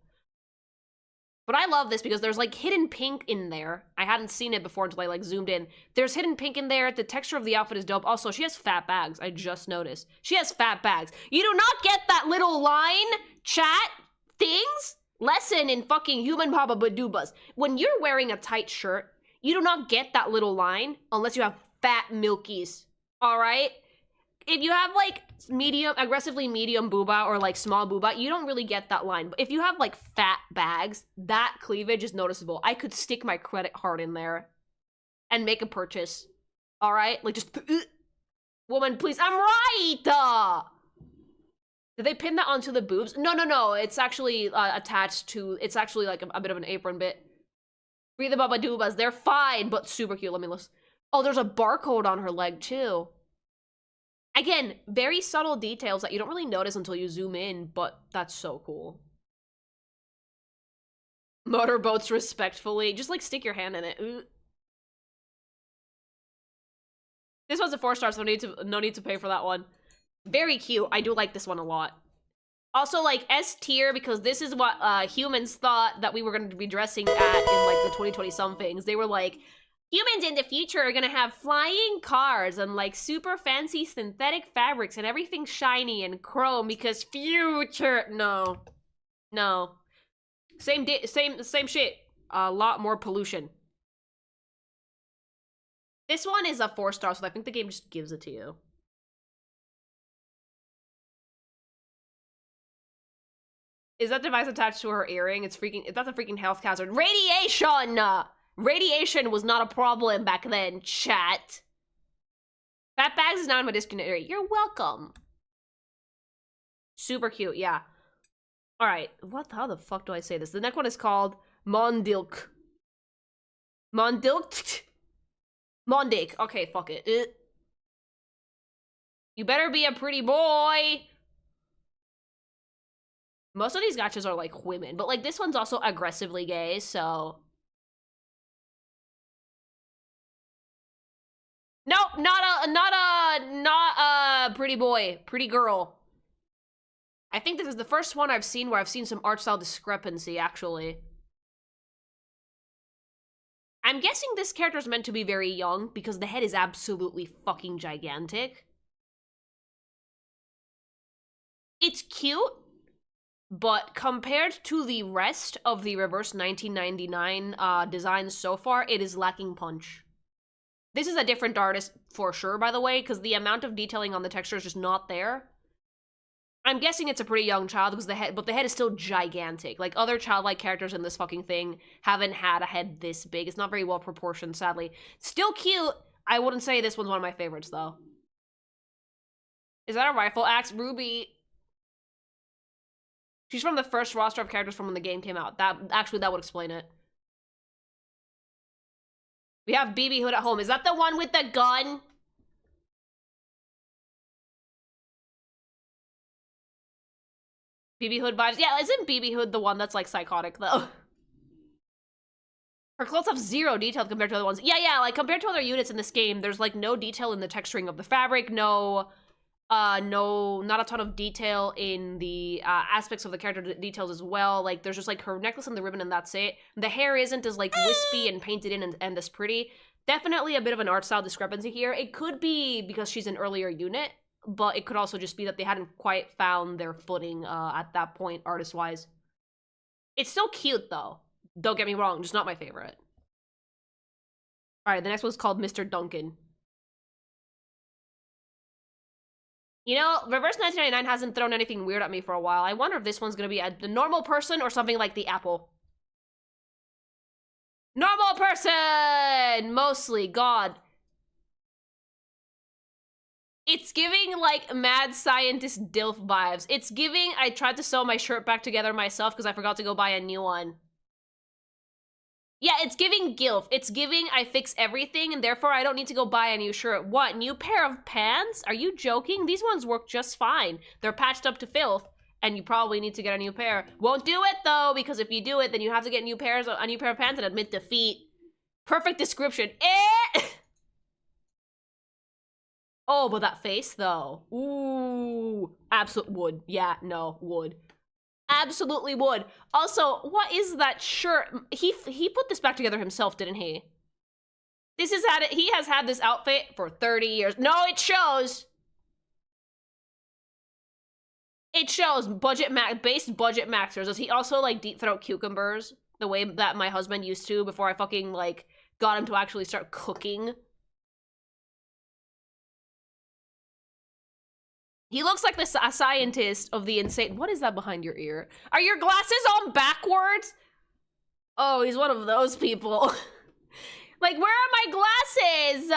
But I love this because there's like hidden pink in there. I hadn't seen it before until I like zoomed in. There's hidden pink in there. The texture of the outfit is dope. Also, she has fat bags. I just noticed. She has fat bags. You do not get that little line, chat, things, lesson in fucking human Baba Badubas. When you're wearing a tight shirt, you do not get that little line unless you have fat milkies. All right? If you have like aggressively medium booba or like small booba, you don't really get that line. But if you have like fat bags, that cleavage is noticeable. I could stick my credit card in there and make a purchase. All right? Like just, woman, please, I'm right! Did they pin that onto the boobs? No. It's actually attached to, it's actually like a bit of an apron bit. Free the Babadubas. They're fine, but super cute. Let me look. Oh, there's a barcode on her leg, too. Again, very subtle details that you don't really notice until you zoom in, but that's so cool. Motorboats respectfully. Just, like, stick your hand in it. Ooh. This one's a 4 stars, so no need to pay for that one. Very cute. I do like this one a lot. Also, like, S tier, because this is what humans thought that we were going to be dressing at in, like, the 2020-somethings. They were like, humans in the future are going to have flying cars and, like, super fancy synthetic fabrics and everything shiny and chrome because future... No. No. Same shit. A lot more pollution. This one is a 4 star, so I think the game just gives it to you. Is that device attached to her earring? That's a freaking health hazard. Radiation! Radiation was not a problem back then, chat. Fat Bags is not in my dictionary. You're welcome. Super cute, yeah. Alright, how the fuck do I say this? The next one is called Mondilk. Mondilk? Mondik. Okay, fuck it. You better be a pretty boy. Most of these gachas are like women, but like this one's also aggressively gay, so. Nope, not a pretty boy, pretty girl. I think this is the first one I've seen where I've seen some art style discrepancy, actually. I'm guessing this character is meant to be very young because the head is absolutely fucking gigantic. It's cute, but compared to the rest of the reverse 1999 designs so far, it is lacking punch. This is a different artist for sure, by the way, because the amount of detailing on the texture is just not there. I'm guessing it's a pretty young child because the head is still gigantic. Like other childlike characters in this fucking thing haven't had a head this big. It's not very well proportioned, sadly. Still cute. I wouldn't say this one's one of my favorites though. Is that a rifle axe? Ruby. She's from the first roster of characters from when the game came out. That would explain it. We have BB Hood at home. Is that the one with the gun? BB Hood vibes. Yeah, isn't BB Hood the one that's like psychotic though? Her clothes have zero detail compared to other ones. Yeah, like compared to other units in this game, there's like no detail in the texturing of the fabric, not a ton of detail in the aspects of the character details as well. Like there's just like her necklace and the ribbon and that's it. The hair isn't as like wispy and painted in and as pretty. Definitely a bit of an art style discrepancy here. It could be because she's an earlier unit, but it could also just be that they hadn't quite found their footing at that point, artist-wise. It's still cute, though. Don't get me wrong, just not my favorite. Alright, the next one's called Mr. Duncan. You know, Reverse 1999 hasn't thrown anything weird at me for a while. I wonder if this one's gonna be a normal person or something like the apple. Normal person! Mostly, God. It's giving, like, mad scientist DILF vibes. It's giving, I tried to sew my shirt back together myself because I forgot to go buy a new one. Yeah, it's giving GILF. It's giving I fix everything and therefore I don't need to go buy a new shirt. What, new pair of pants? Are you joking? These ones work just fine. They're patched up to filth and you probably need to get a new pair. Won't do it though, because if you do it, then you have to get a new pair of pants and admit defeat. Perfect description. Oh, but that face, though. Ooh. Absolute would. Yeah, no, would. Absolutely would. Also, what is that shirt? He put this back together himself, didn't he? He has had this outfit for 30 years. No, it shows. It shows based budget maxers. Does he also, like, deep throat cucumbers? The way that my husband used to before I fucking, like, got him to actually start cooking? He looks like a scientist of the insane... What is that behind your ear? Are your glasses on backwards? Oh, he's one of those people. Like, where are my glasses?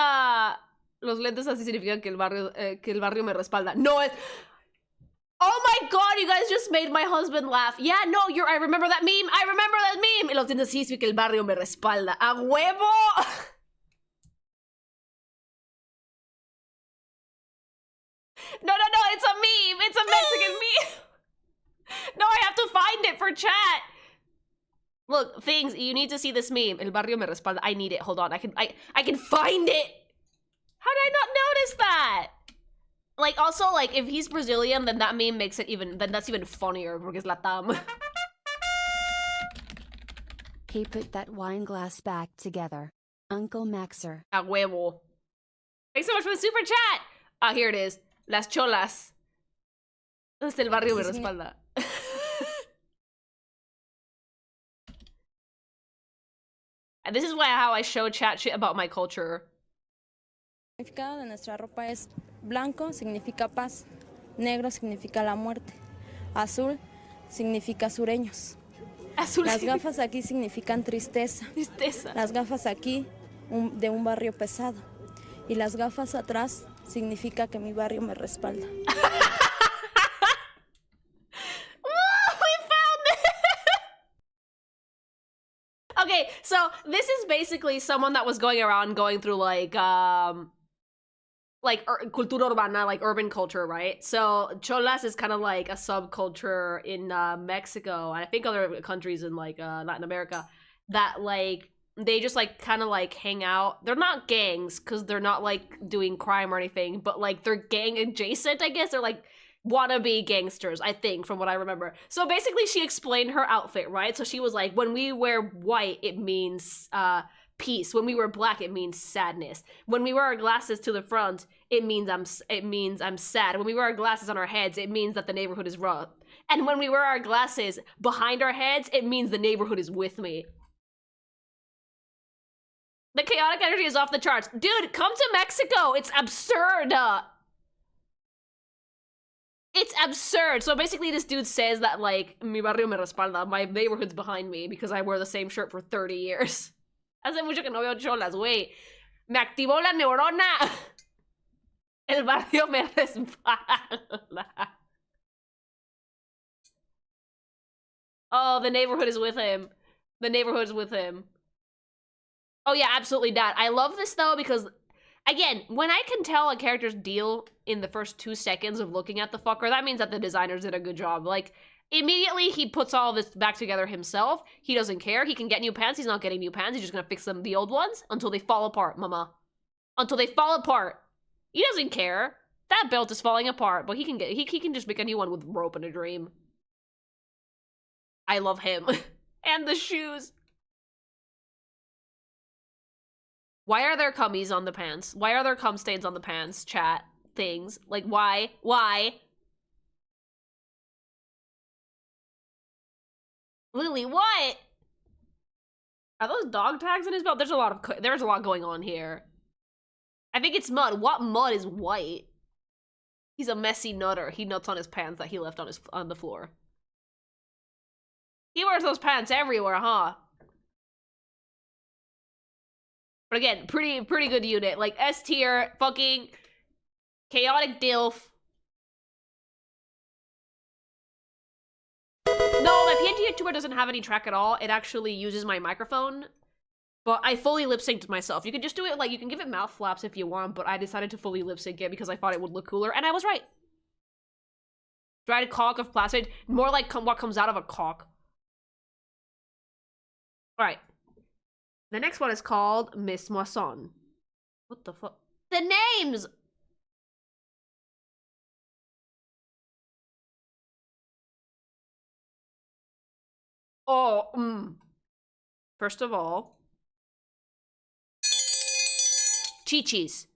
Los lentes así significan que el barrio me respalda. No, Oh my god, you guys just made my husband laugh. Yeah, no, I remember that meme. I remember that meme. Y lo tienes así, que el barrio me respalda. ¡A huevo! No, it's a meme. It's a Mexican meme. No, I have to find it for chat. Look, things, you need to see this meme. El barrio me respalda. I need it. Hold on. I can find it. How did I not notice that? Like, also, like, if he's Brazilian, then that meme makes it then that's even funnier, porque es Latam. He put that wine glass back together. Uncle Maxer. A huevo. Thanks so much for the super chat. Ah, here it is. Las cholas. Desde el barrio me respalda. And this is how I show chat shit about my culture. El significado de nuestra ropa es blanco significa paz, negro significa la muerte, azul significa sureños. Las gafas aquí significan tristeza. Las gafas aquí de un barrio pesado. Y las gafas atrás significa que mi barrio me respalda. Okay, so this is basically someone that was going around going through like cultura urbana, like urban culture, right? So cholas is kind of like a subculture in Mexico, and I think other countries in like Latin America, that like they just like kind of like hang out. They're not gangs because they're not like doing crime or anything, but like they're gang adjacent, I guess. They're like wannabe gangsters, I think, from what I remember. So basically she explained her outfit, right? So she was like, when we wear white, it means peace. When we wear black, it means sadness. When we wear our glasses to the front, it means I'm sad. When we wear our glasses on our heads, it means that the neighborhood is rough. And when we wear our glasses behind our heads, it means the neighborhood is with me. The chaotic energy is off the charts. Dude, come to Mexico. It's absurd. It's absurd. So basically this dude says that like, mi barrio me respalda, my neighborhood's behind me because I wear the same shirt for 30 years. Hace mucho que no veo cholas, güey. Me activó la neurona. El barrio me respalda. Oh, the neighborhood is with him. The neighborhood is with him. Oh yeah, absolutely, Dad. I love this though because, again, when I can tell a character's deal in the first 2 seconds of looking at the fucker, that means that the designers did a good job. Like, immediately he puts all this back together himself. He doesn't care. He can get new pants. He's not getting new pants. He's just gonna fix them, the old ones, until they fall apart, mama. Until they fall apart. He doesn't care. That belt is falling apart, but he can just make a new one with rope and a dream. I love him. And the shoes. Why are there cummies on the pants? Why are there cum stains on the pants, chat? Things. Like, why? Why? Lily, what? Are those dog tags in his belt? There's a lot going on here. I think it's mud. What mud is white? He's a messy nutter. He nuts on his pants that he left on the floor. He wears those pants everywhere, huh? But again, pretty good unit. Like, S tier, fucking chaotic DILF. No, my PNG YouTuber doesn't have any track at all. It actually uses my microphone. But I fully lip-synced myself. You can just do it, like, you can give it mouth flaps if you want, but I decided to fully lip-sync it because I thought it would look cooler, and I was right. Dried cock of plastic. More like what comes out of a cock. Alright. The next one is called Miss Moisson. What the fuck? The names! Oh, First of all, Chi-Chi's.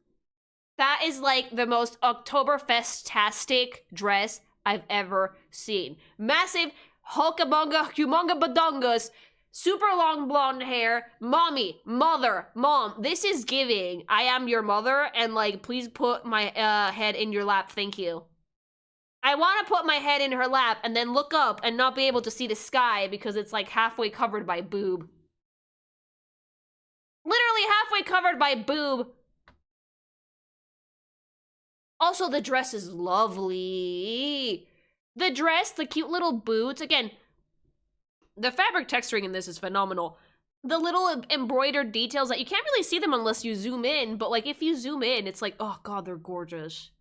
That is like the most Oktoberfest-tastic dress I've ever seen. Massive, hulkamunga, humunga badungas, super long blonde hair, mommy, mother, mom. This is giving. I am your mother, and like, please put my head in your lap, thank you. I want to put my head in her lap and then look up and not be able to see the sky because it's like halfway covered by boob. Literally halfway covered by boob. Also, the dress is lovely. The dress, the cute little boots. Again, the fabric texturing in this is phenomenal. The little embroidered details that you can't really see them unless you zoom in, but like if you zoom in, it's like, oh god, they're gorgeous.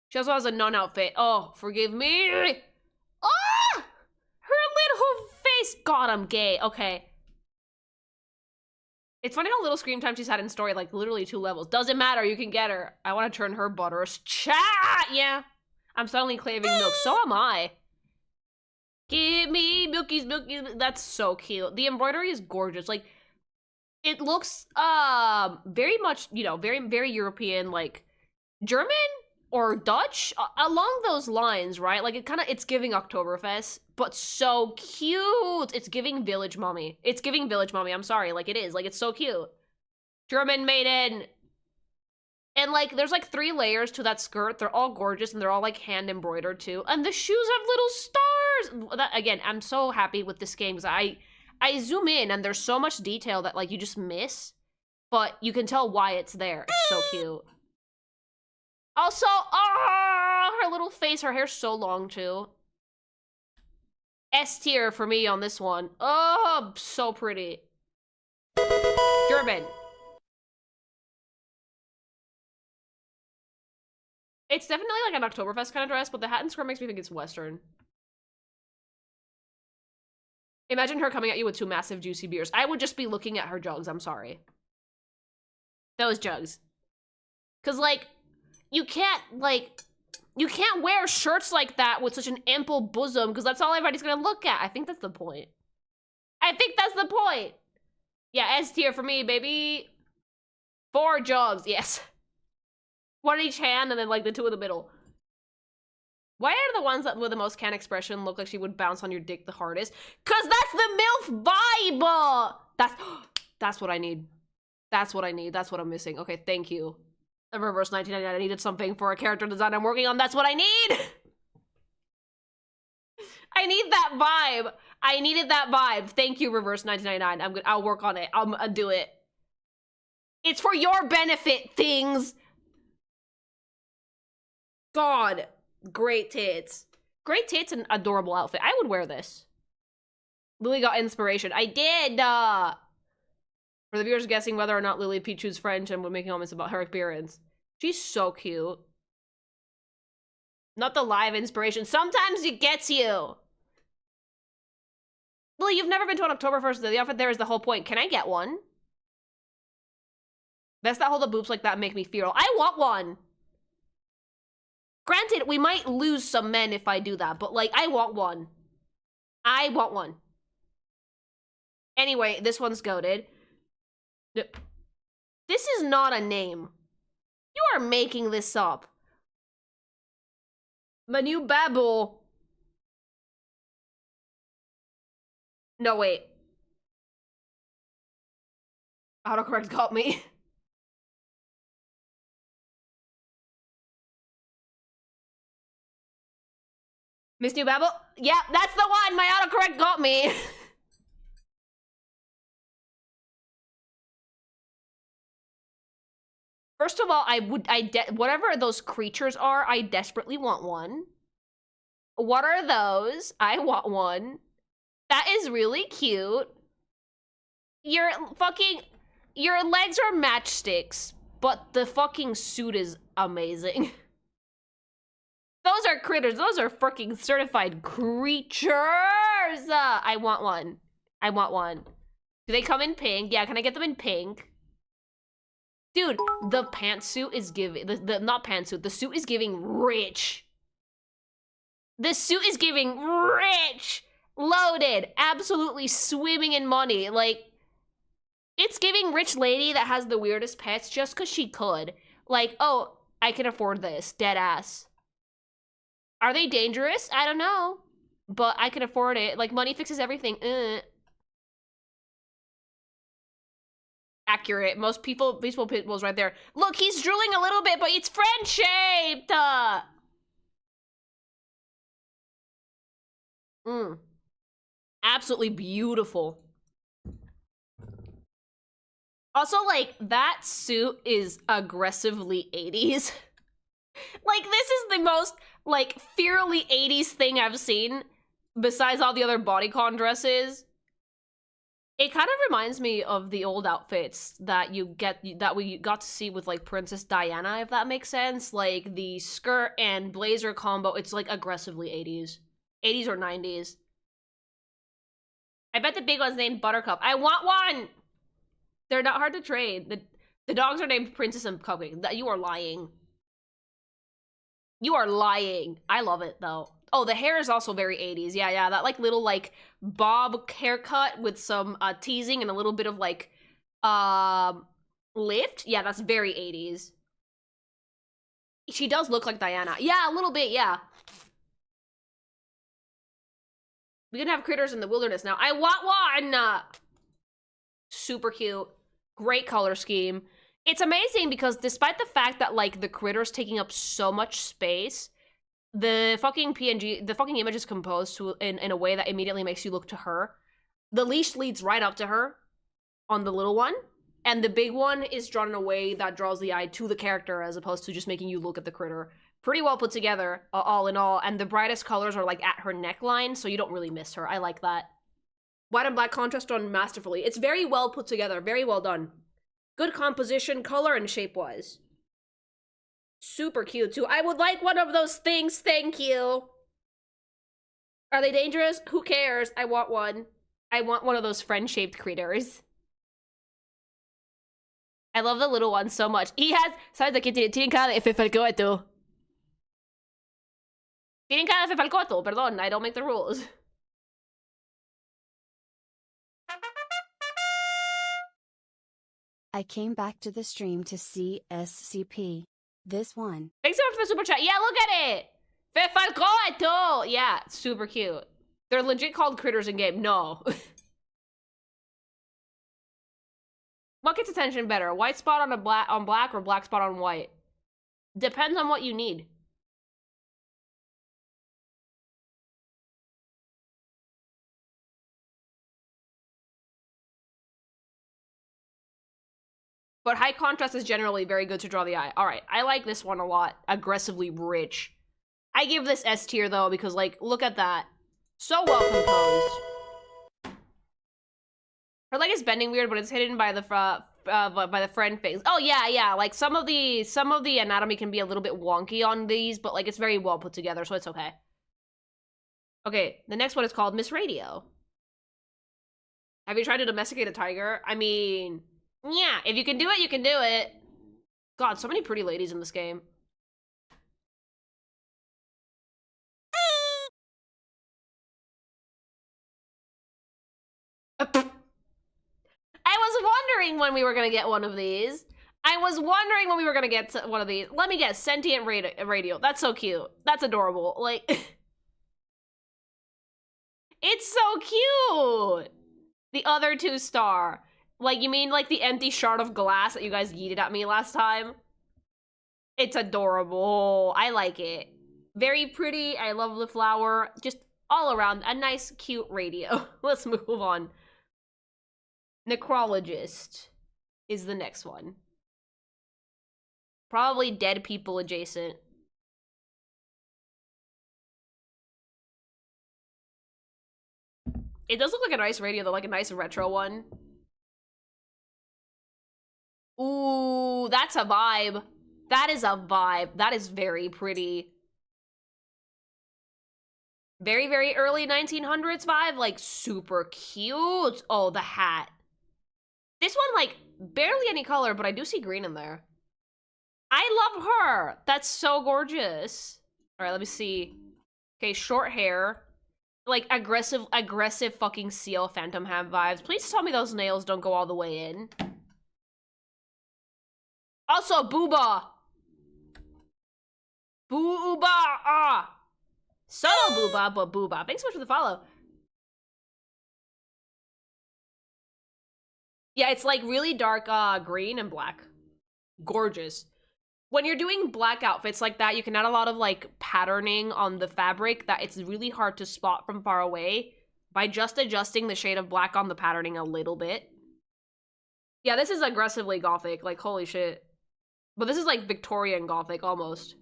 She also has a nun outfit. Oh, forgive me. Ah! Her little face. God, I'm gay. Okay. It's funny how little screen time she's had in story, like literally 2 levels. Doesn't matter, you can get her. I want to turn her butter. Chat! Yeah. I'm suddenly craving milk. So am I. Give me milkies, milkies. That's so cute. The embroidery is gorgeous. Like, it looks very much, you know, very, very European, like German or Dutch along those lines, right? Like it's giving Oktoberfest, but so cute. It's giving Village Mommy. It's giving Village Mommy. I'm sorry, like it is. Like it's so cute. German maiden. And like there's like 3 layers to that skirt. They're all gorgeous and they're all like hand embroidered too. And the shoes have little stars. That, again, I'm so happy with this game because I zoom in and there's so much detail that like you just miss, but you can tell why it's there. It's so cute. Also, oh, her little face, her hair's so long too. S tier for me on this one. Oh, so pretty. German. It's definitely like an Oktoberfest kind of dress, but the hat and skirt makes me think it's Western. Imagine her coming at you with 2 massive juicy beers. I would just be looking at her jugs, I'm sorry. Those jugs. Cause like, you can't wear shirts like that with such an ample bosom because that's all everybody's gonna look at. I think that's the point. I think that's the point. Yeah, S tier for me, baby. 4 jugs, yes. 1 in each hand and then like the 2 in the middle. Why are the ones that with the most can expression look like she would bounce on your dick the hardest? Cause that's the MILF vibe! That's what I need. That's what I need. That's what I'm missing. Okay, thank you. A reverse 1999. I needed something for a character design I'm working on. That's what I need! I need that vibe. I needed that vibe. Thank you, reverse 1999. I'll work on it. I'll do it. It's for your benefit, things. God. Great tits. Great tits and adorable outfit. I would wear this. Lily got inspiration. I did! For the viewers guessing whether or not Lily Pichu's French and would make comments about her appearance. She's so cute. Not the live inspiration. Sometimes it gets you. Lily, you've never been to an Oktoberfest. The outfit there is the whole point. Can I get one? Best that hold the boobs like that make me feral. I want one! Granted, we might lose some men if I do that, but like, I want one. I want one. Anyway, this one's goated. This is not a name. You are making this up. Manu Babble. No, wait. Autocorrect got me. Miss New Babble? Yeah, that's the one! My autocorrect got me! First of all, whatever those creatures are, I desperately want one. What are those? I want one. That is really cute. Your legs are matchsticks, but the fucking suit is amazing. Those are critters. Those are freaking certified creatures. I want one. I want one. Do they come in pink? Yeah, can I get them in pink? Dude, the pantsuit is giving... not pantsuit. The suit is giving rich. The suit is giving rich. Loaded. Absolutely swimming in money. Like, it's giving rich lady that has the weirdest pets just because she could. Like, oh, I can afford this. Dead ass. Are they dangerous? I don't know. But I can afford it. Like, money fixes everything. Accurate. Most people, baseball pitbulls right there. Look, he's drooling a little bit, but it's friend-shaped! Absolutely beautiful. Also, like, that suit is aggressively 80s. Like, this is the most like, fairly 80s thing I've seen, besides all the other bodycon dresses. It kind of reminds me of the old outfits that we got to see with, like, Princess Diana, if that makes sense. Like, the skirt and blazer combo, it's, like, aggressively 80s. 80s or 90s. I bet the big one's named Buttercup. I want one! They're not hard to trade. The dogs are named Princess and Cupcake. You are lying. You are lying. I love it, though. Oh, the hair is also very 80s. Yeah, that, like, little, like, bob haircut with some teasing and a little bit of, like, lift. Yeah, that's very 80s. She does look like Diana. Yeah, a little bit, yeah. We can have critters in the wilderness now. I want one! Super cute. Great color scheme. It's amazing because despite the fact that, like, the critter's taking up so much space, the fucking PNG, the fucking image is composed in a way that immediately makes you look to her. The leash leads right up to her on the little one, and the big one is drawn in a way that draws the eye to the character as opposed to just making you look at the critter. Pretty well put together, all in all, and the brightest colors are, like, at her neckline, so you don't really miss her. I like that. White and black contrast done masterfully. It's very well put together, very well done. Good composition, color, and shape-wise. Super cute, too. I would like one of those things, thank you. Are they dangerous? Who cares? I want one. I want one of those friend-shaped critters. I love the little one so much. He has... ¿Sabes de qué tiene cara de Fefalcoeto? Tienen cara de Fefalcoeto, perdón, I don't make the rules. I came back to the stream to see SCP. This one. Thanks so much for the super chat. Yeah, look at it! Fefalcoeto! Yeah, super cute. They're legit called critters in game. No. What gets attention better? White spot on black or black spot on white? Depends on what you need. But high contrast is generally very good to draw the eye. Alright, I like this one a lot. Aggressively rich. I give this S tier though, because, like, look at that. So well composed. Her leg is bending weird, but it's hidden by the friend face. Oh yeah, like some of the anatomy can be a little bit wonky on these, but, like, it's very well put together, so it's okay. Okay, the next one is called Miss Radio. Have you tried to domesticate a tiger? I mean, yeah, if you can do it, you can do it. God, so many pretty ladies in this game. I was wondering when we were gonna get one of these. I was wondering when we were gonna get one of these. Let me guess, sentient radio. That's so cute. That's adorable. Like, it's so cute. The other 2-star. Like, you mean, like, the empty shard of glass that you guys yeeted at me last time? It's adorable. I like it. Very pretty. I love the flower. Just all around, a nice, cute radio. Let's move on. Necrologist is the next one. Probably dead people adjacent. It does look like a nice radio, though, like a nice retro one. Ooh, that's a vibe. That is a vibe. That is very pretty. Very, very early 1900s vibe. Like, super cute. Oh, the hat. This one, like, barely any color, but I do see green in there. I love her. That's so gorgeous. All right, let me see. Okay, short hair. Like, aggressive fucking seal Phantom Ham vibes. Please tell me those nails don't go all the way in. Also, booba. Booba. Ah. Subtle booba, but booba. Thanks so much for the follow. Yeah, it's like really dark green and black. Gorgeous. When you're doing black outfits like that, you can add a lot of, like, patterning on the fabric that it's really hard to spot from far away by just adjusting the shade of black on the patterning a little bit. Yeah, this is aggressively gothic, like, holy shit. But this is, like, Victorian gothic, almost.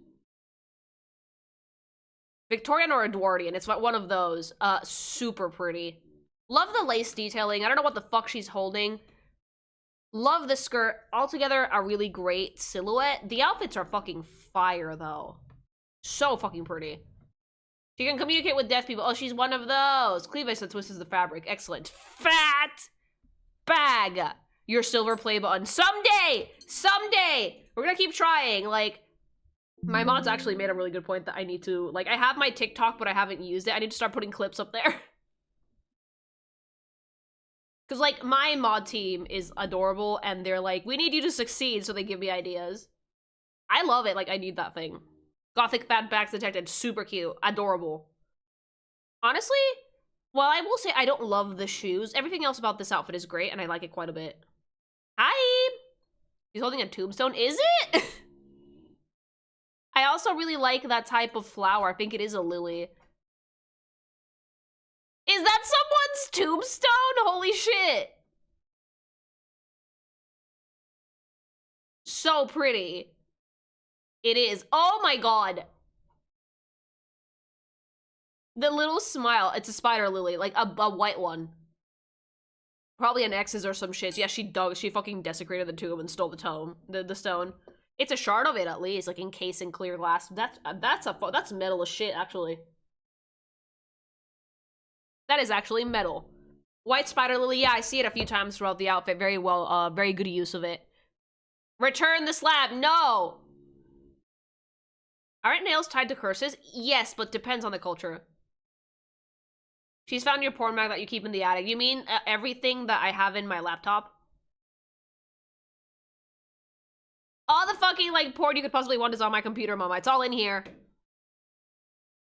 Victorian or Edwardian. It's one of those. Super pretty. Love the lace detailing. I don't know what the fuck she's holding. Love the skirt. Altogether, a really great silhouette. The outfits are fucking fire, though. So fucking pretty. She can communicate with deaf people. Oh, she's one of those. Cleavage that twists the fabric. Excellent. Fat bag. Your silver play button. Someday! Someday! We're gonna keep trying. Like, my mods actually made a really good point that I need to... Like, I have my TikTok, but I haven't used it. I need to start putting clips up there. Because, like, my mod team is adorable, and they're like, we need you to succeed, so they give me ideas. I love it. Like, I need that thing. Gothic fat bags detected. Super cute. Adorable. Honestly, well, I will say I don't love the shoes. Everything else about this outfit is great, and I like it quite a bit. Hi! He's holding a tombstone. Is it? I also really like that type of flower. I think it is a lily. Is that someone's tombstone? Holy shit. So pretty. It is. Oh my god. The little smile. It's a spider lily. Like a white one. Probably an X's or some shit. Yeah, she fucking desecrated the tomb and stole the stone. It's a shard of it at least, like encased in clear glass. That's metal as shit, actually. That is actually metal. White spider lily, yeah, I see it a few times throughout the outfit. Very well, very good use of it. Return the slab, no! Aren't nails tied to curses? Yes, but depends on the culture. She's found your porn mag that you keep in the attic. You mean everything that I have in my laptop? All the fucking, like, porn you could possibly want is on my computer, mama. It's all in here.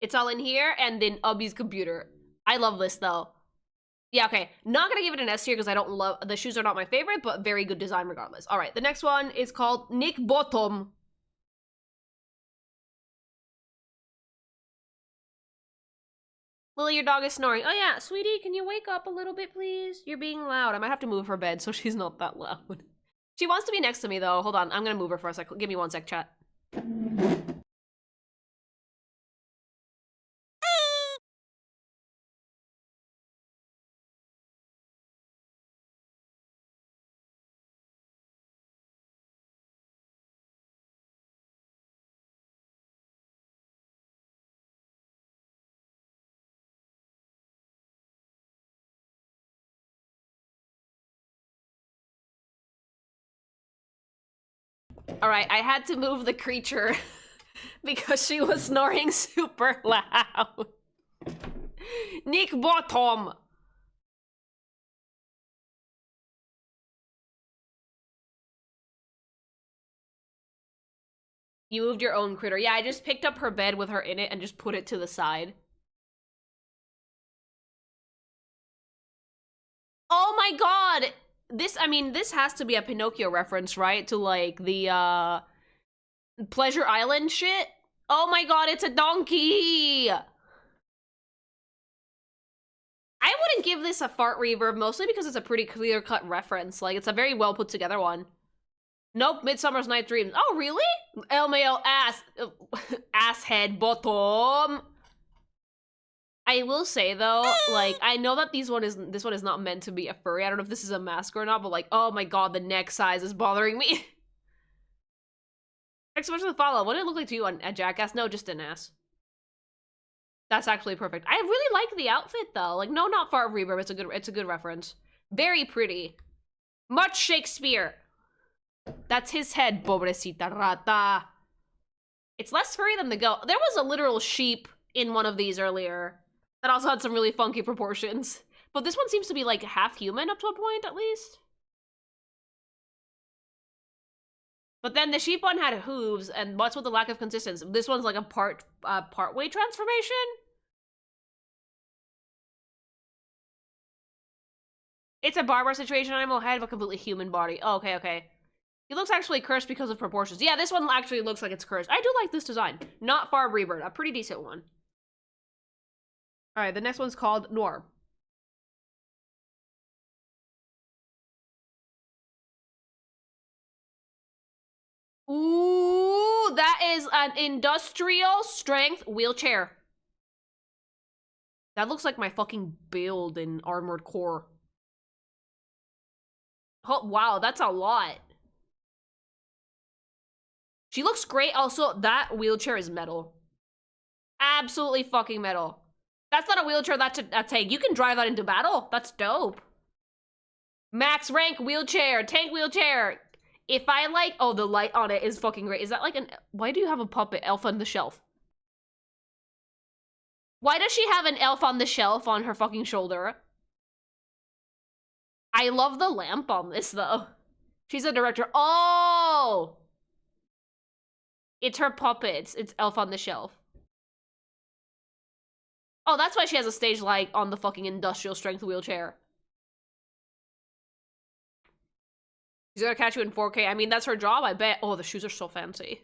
It's all in here and in Ubby's computer. I love this, though. Yeah, okay. Not gonna give it an S here because I don't love... The shoes are not my favorite, but very good design regardless. All right, the next one is called Nick Bottom. Lily, your dog is snoring. Oh yeah, sweetie, can you wake up a little bit, please? You're being loud. I might have to move her bed so she's not that loud. She wants to be next to me, though. Hold on, I'm gonna move her for a sec. Give me one sec, chat. All right, I had to move the creature because she was snoring super loud. Nick Bottom. You moved your own critter. Yeah, I just picked up her bed with her in it and just put it to the side. Oh my god! This has to be a Pinocchio reference, right? To, like, the, Pleasure Island shit? Oh my god, it's a donkey! I wouldn't give this a fart reverb, mostly because it's a pretty clear-cut reference. Like, it's a very well put together one. Nope, Midsummer's Night Dreams. Oh, really? LMAO ass... asshead bottom. I will say, though, like, I know that this one is not meant to be a furry. I don't know if this is a mask or not, but, like, oh my god, the neck size is bothering me. Thanks so much for the follow. What did it look like to you on a jackass? No, just an ass. That's actually perfect. I really like the outfit, though. Like, no, not fart reverb. It's a good reference. Very pretty. Much Shakespeare. That's his head, pobrecita rata. It's less furry than the goat. There was a literal sheep in one of these earlier that also had some really funky proportions. But this one seems to be, like, half human up to a point, at least. But then the sheep one had hooves, and what's with the lack of consistency? This one's like a part-way transformation? It's a barber situation, animal head, but completely human body. Oh, okay, okay. He looks actually cursed because of proportions. Yeah, this one actually looks like it's cursed. I do like this design. Not far rebirth, a pretty decent one. All right, the next one's called Noir. Ooh, that is an industrial strength wheelchair. That looks like my fucking build in Armored Core. Oh, wow, that's a lot. She looks great. Also, that wheelchair is metal. Absolutely fucking metal. That's not a wheelchair, that's a tank. You can drive that into battle. That's dope. Max rank wheelchair, tank wheelchair. If I like, oh, the light on it is fucking great. Is that like an, why do you have a puppet elf on the shelf? Why does she have an elf on the shelf on her fucking shoulder? I love the lamp on this though. She's a director. Oh! It's her puppets. It's elf on the shelf. Oh, that's why she has a stage light on the fucking industrial strength wheelchair. She's gonna catch you in 4K. I mean, that's her job, I bet. Oh, the shoes are so fancy.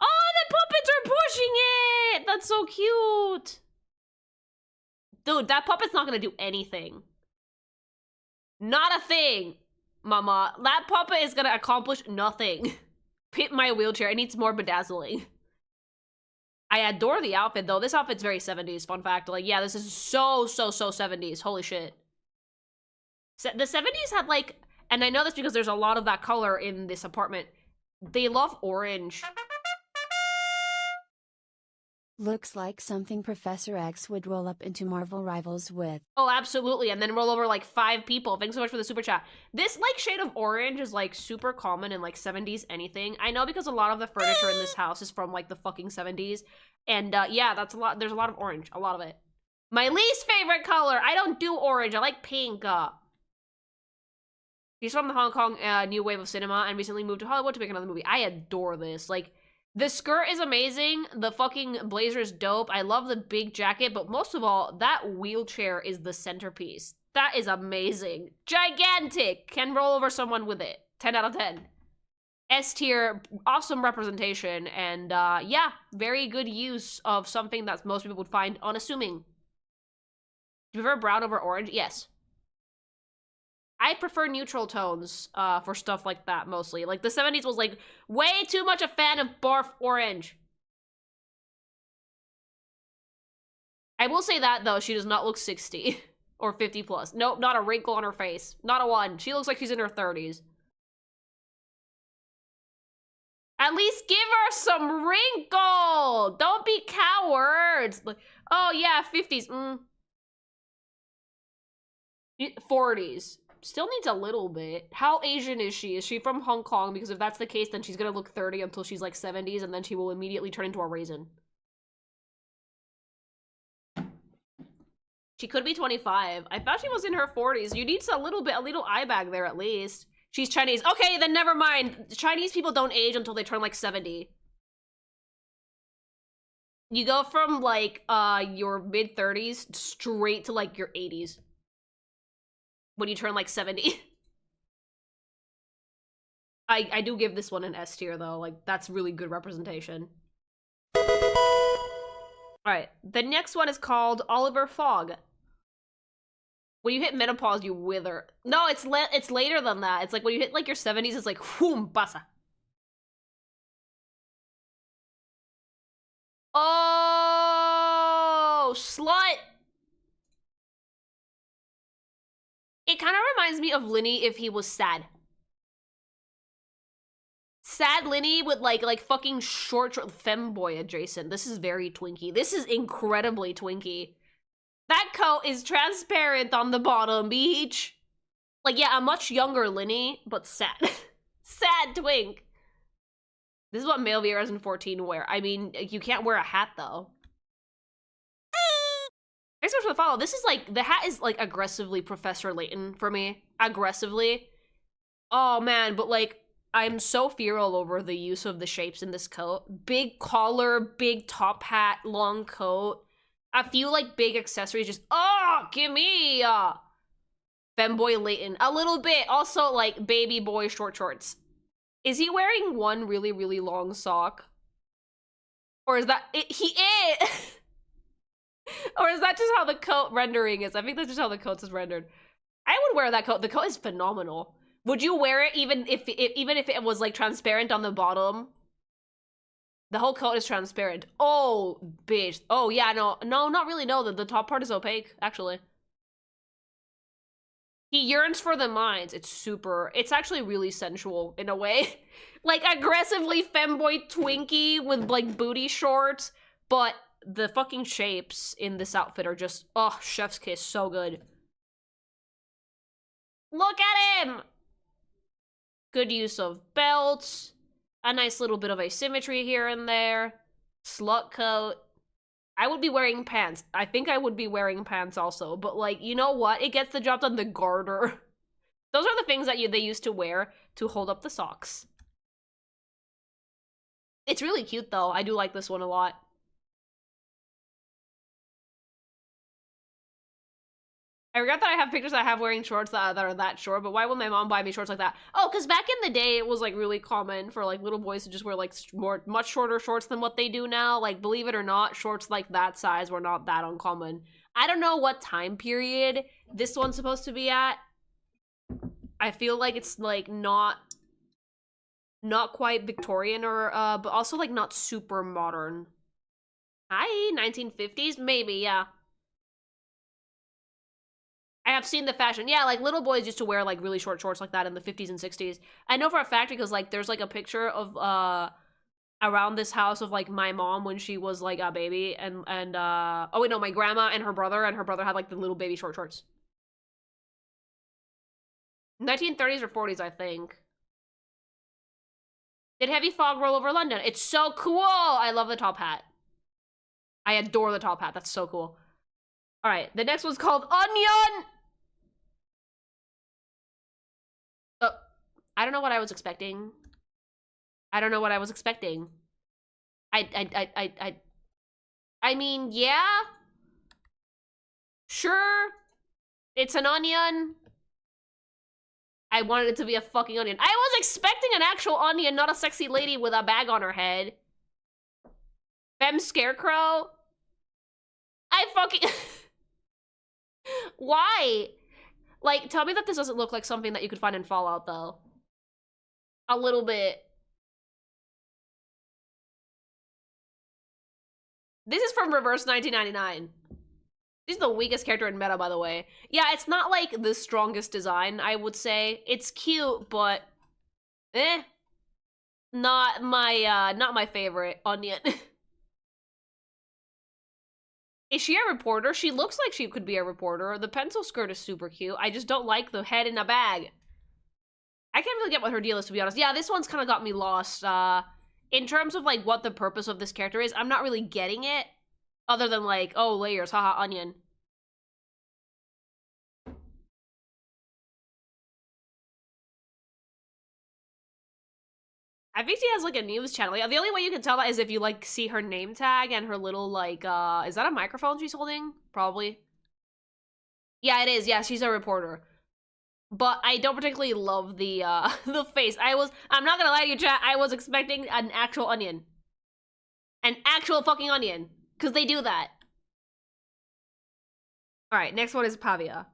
Oh, the puppets are pushing it! That's so cute! Dude, that puppet's not gonna do anything. Not a thing, mama. That puppet is gonna accomplish nothing. Pit my wheelchair. It needs more bedazzling. I adore the outfit, though. This outfit's very 70s, fun fact. Like, yeah, this is so 70s. Holy shit. The 70s had, like... And I know this because there's a lot of that color in this apartment. They love orange. Looks like something Professor X would roll up into Marvel Rivals with. Oh, absolutely. And then roll over, like, 5 people. Thanks so much for the super chat. This, like, shade of orange is, like, super common in, like, 70s anything. I know because a lot of the furniture in this house is from, like, the fucking 70s. And, yeah, that's a lot. There's a lot of orange. A lot of it. My least favorite color. I don't do orange. I like pink. He's from the Hong Kong new wave of cinema and recently moved to Hollywood to make another movie. I adore this. Like, the skirt is amazing. The fucking blazer is dope. I love the big jacket, but most of all, that wheelchair is the centerpiece. That is amazing. Gigantic! Can roll over someone with it. 10 out of 10. S tier, awesome representation, and yeah, very good use of something that most people would find unassuming. Do you prefer brown over orange? Yes. I prefer neutral tones for stuff like that, mostly. Like, the 70s was, like, way too much a fan of barf orange. I will say that, though, she does not look 60 or 50 plus. Nope, not a wrinkle on her face. Not a one. She looks like she's in her 30s. At least give her some wrinkle! Don't be cowards! Like, oh, yeah, 50s. 40s. Still needs a little bit. How Asian is she? Is she from Hong Kong? Because if that's the case, then she's gonna look 30 until she's like 70s, and then she will immediately turn into a raisin. She could be 25. I thought she was in her 40s. You need a little eye bag there at least. She's Chinese. Okay, then never mind. Chinese people don't age until they turn like 70. You go from like your mid-30s straight to like your 80s. When you turn like 70. I do give this one an S tier though, like that's really good representation. Alright, the next one is called Oliver Fogg. When you hit menopause, you wither. No, it's later than that. It's like when you hit like your 70s, it's like whoom, basa. Oh, slut! It kind of reminds me of Linny if he was sad. Sad Linny with like fucking short femboy adjacent. This is very twinky. This is incredibly twinky. That coat is transparent on the bottom, beach. Like, yeah, a much younger Linny, but sad. Sad twink. This is what male viewers in 14 wear. I mean, you can't wear a hat, though. Thanks so much for the follow. This is like, the hat is like aggressively Professor Layton for me. Aggressively. Oh man, but like, I'm so feral over the use of the shapes in this coat. Big collar, big top hat, long coat. A few like big accessories just, oh, give me femboy Layton. A little bit. Also like baby boy short shorts. Is he wearing one really, really long sock? Or is that, he is! Or is that just how the coat rendering is? I think that's just how the coat is rendered. I would wear that coat. The coat is phenomenal. Would you wear it even if it was like transparent on the bottom? The whole coat is transparent. Oh, bitch. Oh, yeah, no, not really, no. The top part is opaque, actually. He yearns for the mines. It's actually really sensual in a way. Like, aggressively femboy Twinkie with, like, booty shorts. But the fucking shapes in this outfit are just, oh, chef's kiss, so good. Look at him! Good use of belts. A nice little bit of asymmetry here and there. Slut coat. I would be wearing pants. I think I would be wearing pants also. But, like, you know what? It gets the job done. The garter. Those are the things that they used to wear to hold up the socks. It's really cute, though. I do like this one a lot. I regret that I have pictures that I have wearing shorts that are that short, but why would my mom buy me shorts like that? Oh, because back in the day, it was, like, really common for, like, little boys to just wear, like, much shorter shorts than what they do now. Like, believe it or not, shorts like that size were not that uncommon. I don't know what time period this one's supposed to be at. I feel like it's, like, not quite Victorian or, but also, like, not super modern. Hi, 1950s? Maybe, yeah. I have seen the fashion. Yeah, like, little boys used to wear, like, really short shorts like that in the 50s and 60s. I know for a fact because, like, there's, like, a picture of, around this house of, like, my mom when she was, like, a baby. And oh, wait, no, my grandma and her brother had, like, the little baby short shorts. 1930s or 40s, I think. Did heavy fog roll over London? It's so cool! I love the top hat. I adore the top hat. That's so cool. Alright, the next one's called Onion! I don't know what I was expecting. I don't know what I was expecting. I mean, yeah? Sure. It's an onion. I wanted it to be a fucking onion. I was expecting an actual onion, not a sexy lady with a bag on her head. Femme Scarecrow? I fucking... Why? Like, tell me that this doesn't look like something that you could find in Fallout, though. A little bit. This is from Reverse 1999. She's the weakest character in meta, by the way. Yeah, it's not, like, the strongest design, I would say. It's cute, but... Not my favorite onion. Is she a reporter? She looks like she could be a reporter. The pencil skirt is super cute. I just don't like the head in a bag. I can't really get what her deal is, to be honest. Yeah, this one's kind of got me lost. In terms of, like, what the purpose of this character is, I'm not really getting it. Other than, like, oh, layers, haha, onion. I think she has, like, a news channel. Yeah, the only way you can tell that is if you, like, see her name tag and her little, like, is that a microphone she's holding? Probably. Yeah, it is. Yeah, she's a reporter. But I don't particularly love the, the face. I'm not gonna lie to you, chat, I was expecting an actual onion. An actual fucking onion. Because they do that. Alright, next one is Pavia.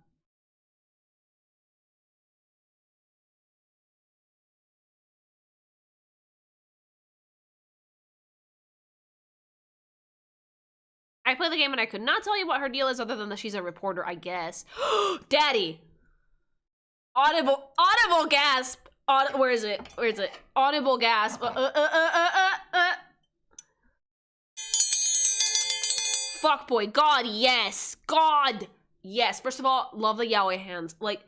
I played the game and I could not tell you what her deal is other than that she's a reporter, I guess. Daddy! Audible gasp! Where is it? Where is it? Audible gasp. Fuckboy. God, yes. God, yes. First of all, love the yaoi hands. Like,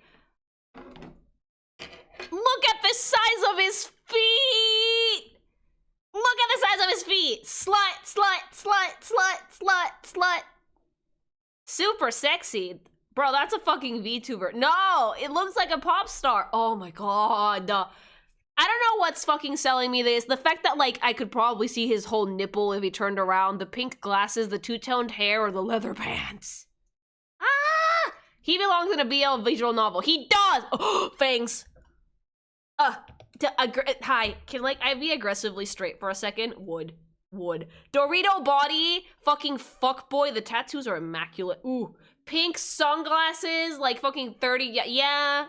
look at the size of his feet! Look at the size of his feet! Slut, slut, slut, slut, slut, slut. Super sexy. Bro, that's a fucking VTuber. No, it looks like a pop star. Oh my god. I don't know what's fucking selling me this. The fact that, like, I could probably see his whole nipple if he turned around. The pink glasses, the two-toned hair, or the leather pants. Ah! He belongs in a BL visual novel. He does! Oh, fangs. Hi. Can, like, I be aggressively straight for a second? Would. Dorito body, fucking fuckboy. The tattoos are immaculate. Ooh. Pink sunglasses, like fucking 30, yeah.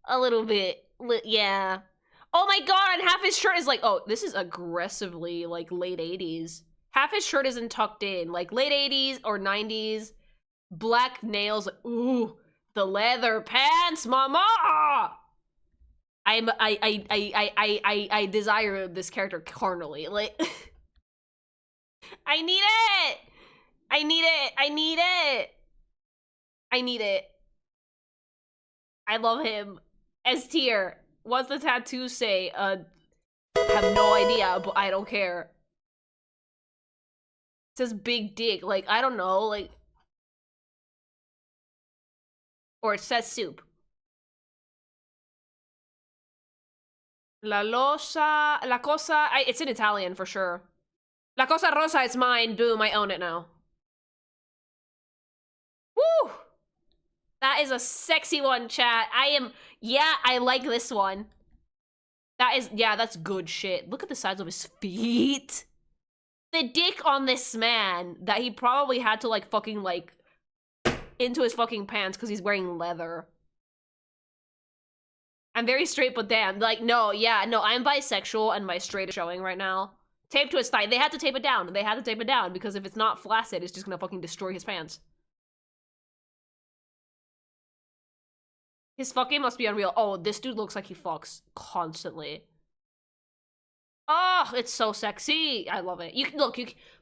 A little bit, yeah. Oh my god, and half his shirt is like, oh, this is aggressively like late 80s. Half his shirt isn't tucked in, like late 80s or 90s. Black nails, like, ooh, the leather pants, mama! I desire this character carnally. Like, I need it! I need it! I need it! I need it. I love him. S tier. What's the tattoo say? I have no idea, but I don't care. It says big dick. Like, I don't know, like... Or it says soup. La cosa... it's in Italian for sure. La cosa rosa is mine. Boom, I own it now. Woo! That is a sexy one, chat. Yeah, I like this one. Yeah, that's good shit. Look at the size of his feet. The dick on this man that he probably had to, like, fucking, like, into his fucking pants because he's wearing leather. I'm very straight, but damn. Like, no, yeah, no, I'm bisexual and my straight is showing right now. Tape to his thigh. They had to tape it down. They had to tape it down because if it's not flaccid, it's just gonna fucking destroy his pants. His fucking must be unreal. Oh, this dude looks like he fucks constantly. Oh, it's so sexy. I love it.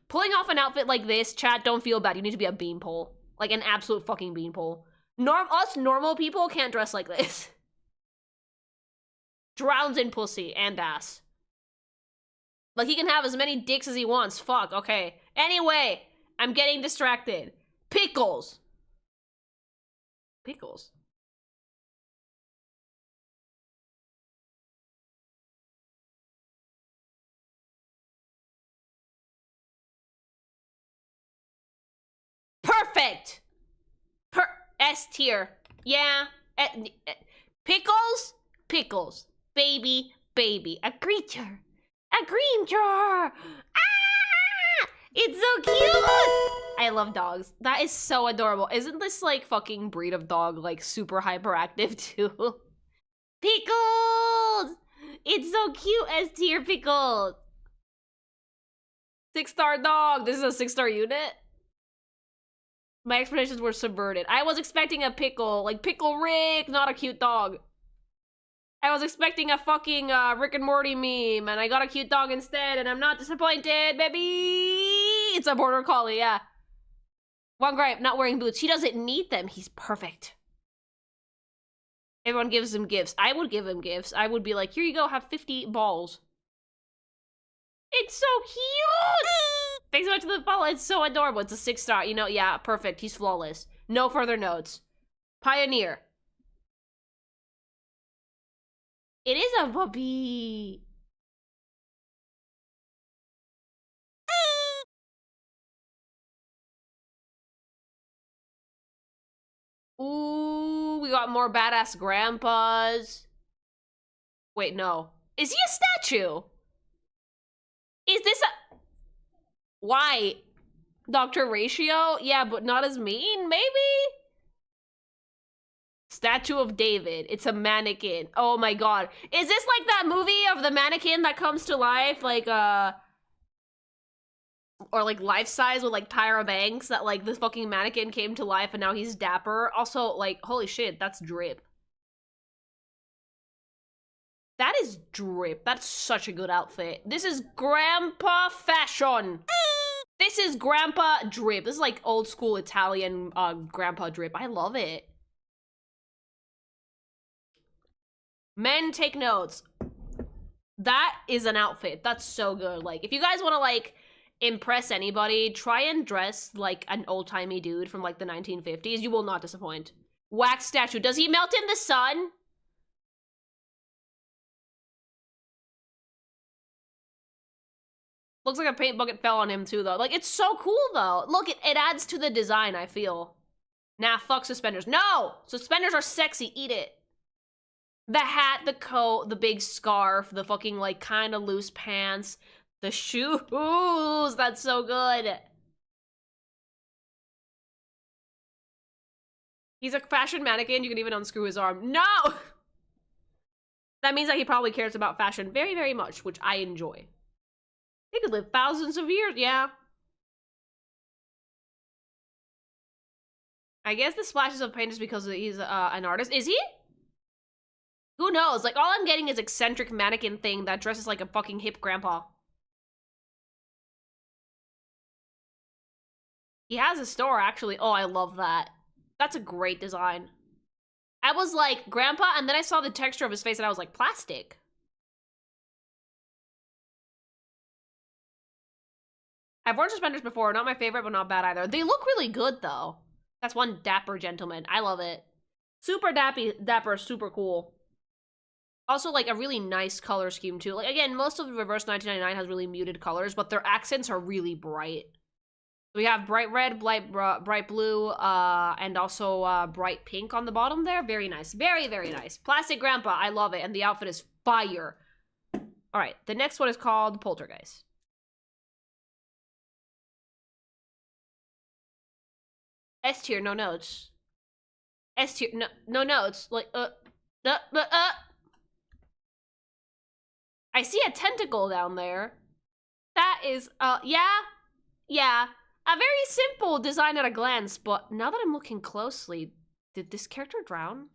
Pulling off an outfit like this, chat, don't feel bad. You need to be a beanpole. Like an absolute fucking beanpole. Us normal people can't dress like this. Drowns in pussy and ass. Like, he can have as many dicks as he wants. Fuck, okay. Anyway, I'm getting distracted. Pickles. Pickles. Perfect! S tier. Yeah. Pickles? Pickles. Baby, baby. A creature. A creature! Ah! It's so cute! I love dogs. That is so adorable. Isn't this, like, fucking breed of dog, like, super hyperactive, too? Pickles! It's so cute, S tier Pickles! 6-star dog! This is a 6-star unit? My expectations were subverted. I was expecting a pickle, like Pickle Rick, not a cute dog. I was expecting a fucking Rick and Morty meme, and I got a cute dog instead, and I'm not disappointed, baby! It's a border collie, yeah. One gripe, not wearing boots. He doesn't need them. He's perfect. Everyone gives him gifts. I would give him gifts. I would be like, here you go, have 50 balls. It's so cute! Thanks so much for the follow. It's so adorable. It's a 6-star. You know, yeah, perfect. He's flawless. No further notes. Pioneer. It is a puppy. Ooh, we got more badass grandpas. Wait, no. Is he a statue? Is this a... Why? Dr. Ratio? Yeah, but not as mean, maybe? Statue of David. It's a mannequin. Oh my god. Is this like that movie of the mannequin that comes to life? Like, or like life size with like Tyra Banks, that like this fucking mannequin came to life and now he's dapper. Also, like, holy shit, that's drip. That is drip. That's such a good outfit. This is grandpa fashion. This is grandpa drip. This is like old school Italian grandpa drip. I love it. Men, take notes. That is an outfit. That's so good. Like, if you guys want to, like, impress anybody, try and dress like an old-timey dude from, like, the 1950s. You will not disappoint. Wax statue. Does he melt in the sun? Looks like a paint bucket fell on him, too, though. Like, it's so cool, though. Look, it adds to the design, I feel. Nah, fuck suspenders. No! Suspenders are sexy. Eat it. The hat, the coat, the big scarf, the fucking, like, kind of loose pants, the shoes. That's so good. He's a fashion mannequin. You can even unscrew his arm. No! That means that he probably cares about fashion very, very much, which I enjoy. He could live thousands of years, yeah. I guess the splashes of paint is because he's an artist. Is he? Who knows? Like, all I'm getting is eccentric mannequin thing that dresses like a fucking hip grandpa. He has a store, actually. Oh, I love that. That's a great design. I was like, grandpa, and then I saw the texture of his face and I was like, plastic. I've worn suspenders before. Not my favorite, but not bad either. They look really good, though. That's one dapper gentleman. I love it. Super dapper, super cool. Also, like, a really nice color scheme, too. Like, again, most of the Reverse 1999 has really muted colors, but their accents are really bright. We have bright red, bright blue, and also bright pink on the bottom there. Very nice. Very, very nice. Plastic Grandpa. I love it. And the outfit is fire. All right. The next one is called Poltergeist. S tier, no notes. S tier, no notes. Like, I see a tentacle down there. That is, yeah. A very simple design at a glance, but now that I'm looking closely, did this character drown?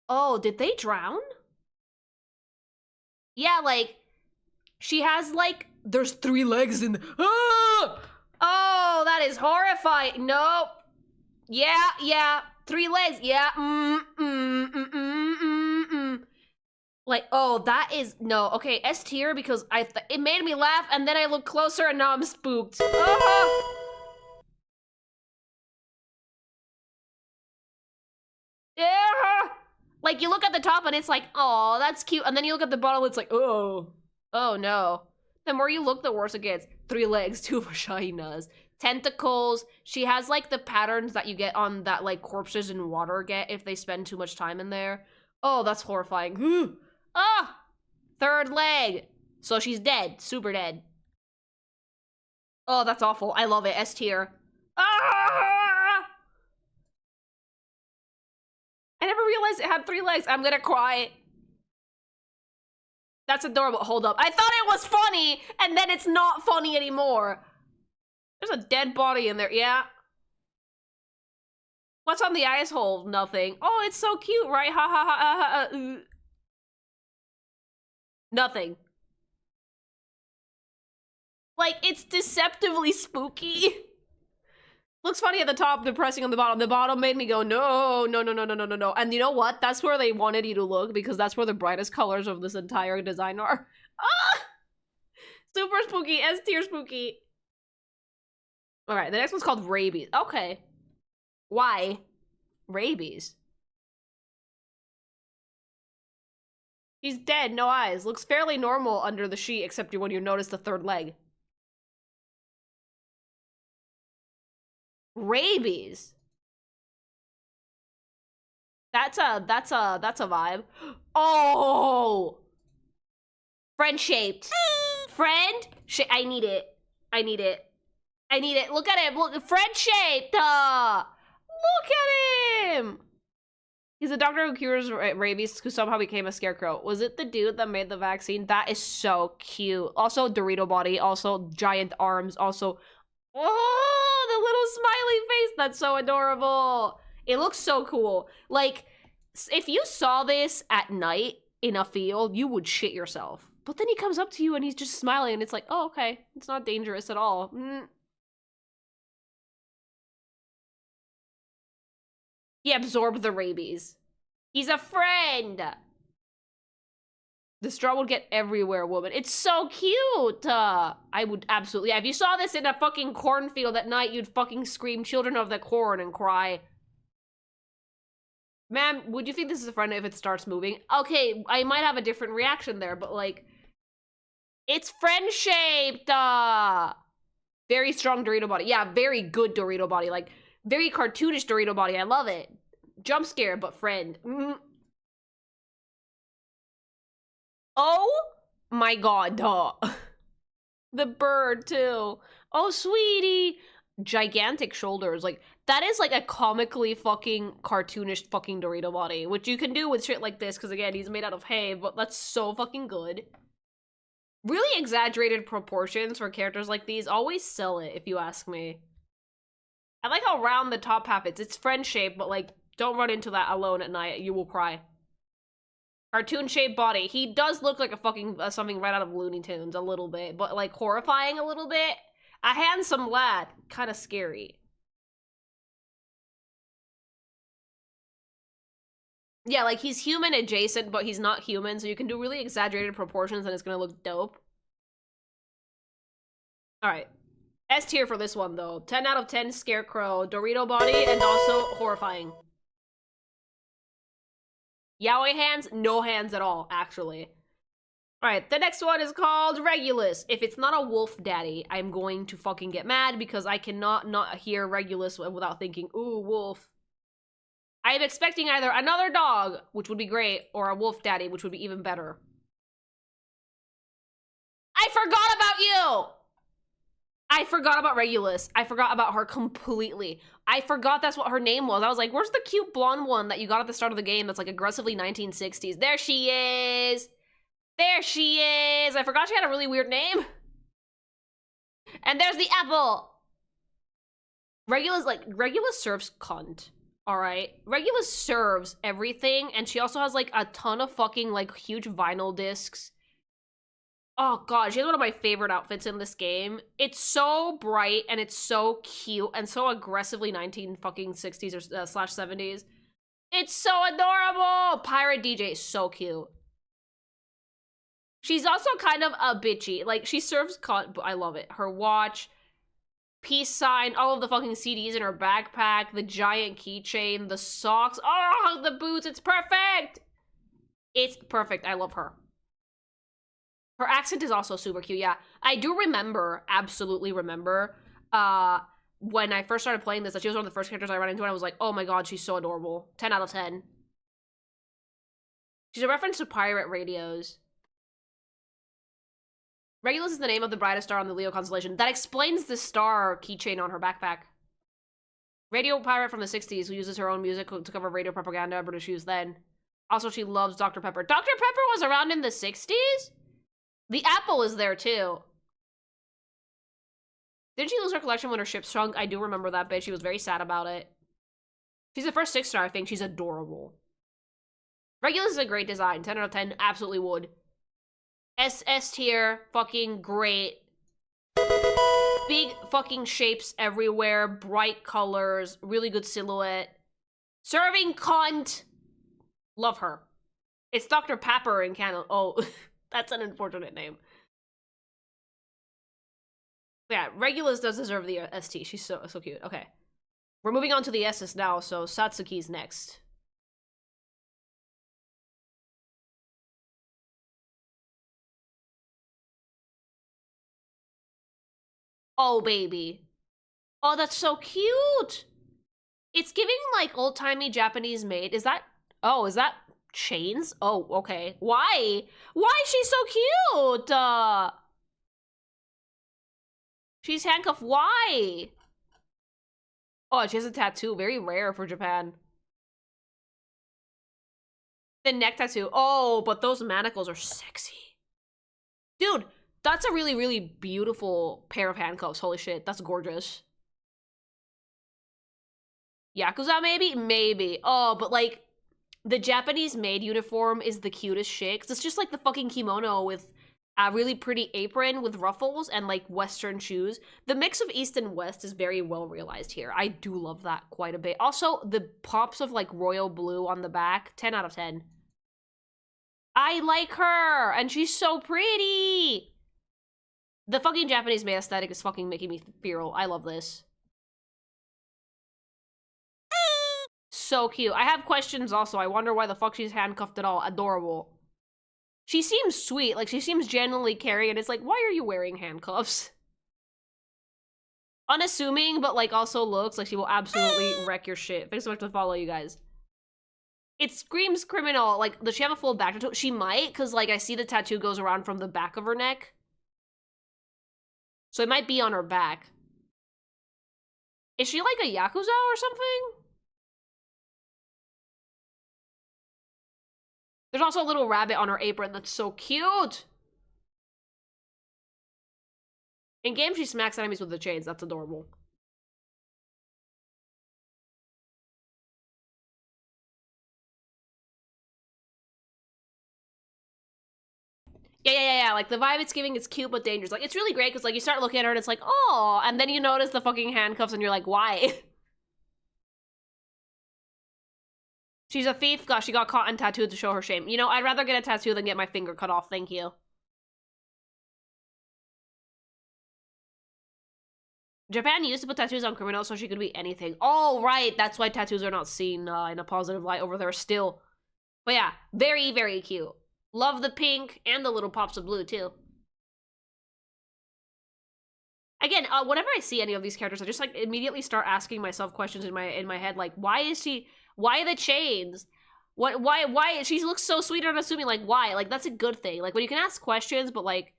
Oh, did they drown? Yeah, like, she has, like, there's 3 legs in ah! Oh, that is horrifying. Nope. Yeah. 3 legs. Yeah. Like, oh, that is no. Okay, S tier because it made me laugh, and then I look closer, and now I'm spooked. Ah! Yeah. Like, you look at the top, and it's like, oh, that's cute, and then you look at the bottom, it's like, oh no. The more you look, the worse it gets. 3 legs, 2 vaginas, tentacles. She has, like, the patterns that you get on that, like, corpses in water get if they spend too much time in there. Oh, that's horrifying. Ah! 3rd leg. So she's dead. Super dead. Oh, that's awful. I love it. S tier. Ah! I never realized it had 3 legs. I'm gonna cry. That's adorable. Hold up. I thought it was funny, and then it's not funny anymore. There's a dead body in there. Yeah. What's on the ice hole? Nothing. Oh, it's so cute, right? Ha ha ha ha ha. Nothing. Like, it's deceptively spooky. Looks funny at the top, depressing on the bottom. The bottom made me go, no. And you know what? That's where they wanted you to look, because that's where the brightest colors of this entire design are. Ah! Super spooky. S tier spooky. Alright, the next one's called Rabies. Okay. Why? Rabies. She's dead, no eyes. Looks fairly normal under the sheet, except when you notice the 3rd leg. Rabies. That's a vibe. Oh! Friend-shaped. I need it. Look at him. Look, friend-shaped. Look at him. He's a doctor who cures rabies who somehow became a scarecrow. Was it the dude that made the vaccine? That is so cute. Also Dorito body. Also giant arms. Also, oh, the little smiley face. That's so adorable. It looks so cool. Like, if you saw this at night in a field, you would shit yourself. But then he comes up to you and he's just smiling, and it's like, oh, okay. It's not dangerous at all. He absorbed the rabies. He's a friend. The straw would get everywhere, woman. It's so cute. I would absolutely. Yeah, if you saw this in a fucking cornfield at night, you'd fucking scream "Children of the Corn" and cry. Ma'am, would you think this is a friend if it starts moving? Okay, I might have a different reaction there, but like, it's friend-shaped. Very strong Dorito body. Yeah, very good Dorito body. Like, very cartoonish Dorito body. I love it. Jump scare, but friend. Oh my god, the bird too. Oh, sweetie. gigantic shoulders. Like, that is like a comically fucking cartoonish fucking Dorito body, which you can do with shit like this, because again, he's made out of hay, but that's so fucking good. Really exaggerated proportions for characters like these always sell it, if you ask me. I like how round the top half is. It's friend shaped, but like, don't run into that alone at night. You will cry. Cartoon shaped body. He does look like a fucking something right out of Looney Tunes a little bit, but like horrifying a little bit. A handsome lad, kind of scary. Yeah, like he's human adjacent, but he's not human, so you can do really exaggerated proportions and it's gonna look dope. Alright. S tier for this one, though. 10 out of 10 Scarecrow, Dorito body, and also horrifying. Yaoi hands? No hands at all, actually. Alright, the next one is called Regulus. If it's not a wolf daddy, I'm going to fucking get mad because I cannot not hear Regulus without thinking, ooh, wolf. I am expecting either another dog, which would be great, or a wolf daddy, which would be even better. I forgot about you! I forgot about Regulus. I forgot about her completely. I forgot that's what her name was. I was like, where's the cute blonde one that you got at the start of the game that's like aggressively 1960s? There she is! There she is! I forgot she had a really weird name. And there's the apple! Regulus serves cunt. Alright? Regulus serves everything, and she also has like a ton of fucking like huge vinyl discs. Oh god, she has one of my favorite outfits in this game. It's so bright and it's so cute and so aggressively 1960s or slash 70s. It's so adorable! Pirate DJ is so cute. She's also kind of a bitchy. Like, she serves cunt, but I love it. Her watch, peace sign, all of the fucking CDs in her backpack, the giant keychain, the socks. Oh, the boots, it's perfect! It's perfect, I love her. Her accent is also super cute, yeah. I do remember, absolutely remember, when I first started playing this, that she was one of the first characters I ran into, and I was like, oh my god, she's so adorable. 10 out of 10. She's a reference to pirate radios. Regulus is the name of the brightest star on the Leo constellation. That explains the star keychain on her backpack. Radio pirate from the 60s who uses her own music to cover radio propaganda British used then. Also, she loves Dr. Pepper. Dr. Pepper was around in the 60s? The apple is there, too. Didn't she lose her collection when her ship shrunk? I do remember that bit. She was very sad about it. She's the first 6-star, I think. She's adorable. Regulus is a great design. 10 out of 10. Absolutely would. S tier. Fucking great. Big fucking shapes everywhere. Bright colors. Really good silhouette. Serving cunt. Love her. It's Dr. Pepper in canon. Oh, that's an unfortunate name. Yeah, Regulus does deserve the ST. She's so cute. Okay. We're moving on to the S's now, so Satsuki's next. Oh, baby. Oh, that's so cute! It's giving, like, old-timey Japanese maid. Is that... Oh, is that chains? Oh, okay. Why? Why is she so cute? She's handcuffed. Why? Oh, she has a tattoo. Very rare for Japan. The neck tattoo. Oh, but those manacles are sexy. Dude, that's a really, really beautiful pair of handcuffs. Holy shit, that's gorgeous. Yakuza, maybe? Maybe. Oh, but like, the Japanese maid uniform is the cutest shit. 'Cause it's just like the fucking kimono with a really pretty apron with ruffles and like Western shoes. The mix of East and West is very well realized here. I do love that quite a bit. Also, the pops of like royal blue on the back, 10 out of 10. I like her, and she's so pretty. The fucking Japanese maid aesthetic is fucking making me feral. I love this. So cute. I have questions also. I wonder why the fuck she's handcuffed at all. Adorable. She seems sweet. Like, she seems genuinely caring, and it's like, why are you wearing handcuffs? Unassuming, but, like, also looks like she will absolutely wreck your shit. Thanks so much for the follow, you guys. It screams criminal. Like, does she have a full back tattoo? She might, because, like, I see the tattoo goes around from the back of her neck. So it might be on her back. Is she like a Yakuza or something? There's also a little rabbit on her apron that's so cute. In game, she smacks enemies with the chains. That's adorable. Yeah. Like, the vibe it's giving is cute but dangerous. Like, it's really great because, like, you start looking at her and it's like, oh, and then you notice the fucking handcuffs and you're like, why? She's a thief. Gosh, she got caught and tattooed to show her shame. You know, I'd rather get a tattoo than get my finger cut off. Thank you. Japan used to put tattoos on criminals so she could be anything. Oh, right. That's why tattoos are not seen in a positive light over there still. But yeah, very, very cute. Love the pink and the little pops of blue, too. Again, whenever I see any of these characters, I just, like, immediately start asking myself questions in my head, like, why is she... Why the chains? Why? She looks so sweet and unassuming, like, why? Like, that's a good thing. Like, when you can ask questions, but, like,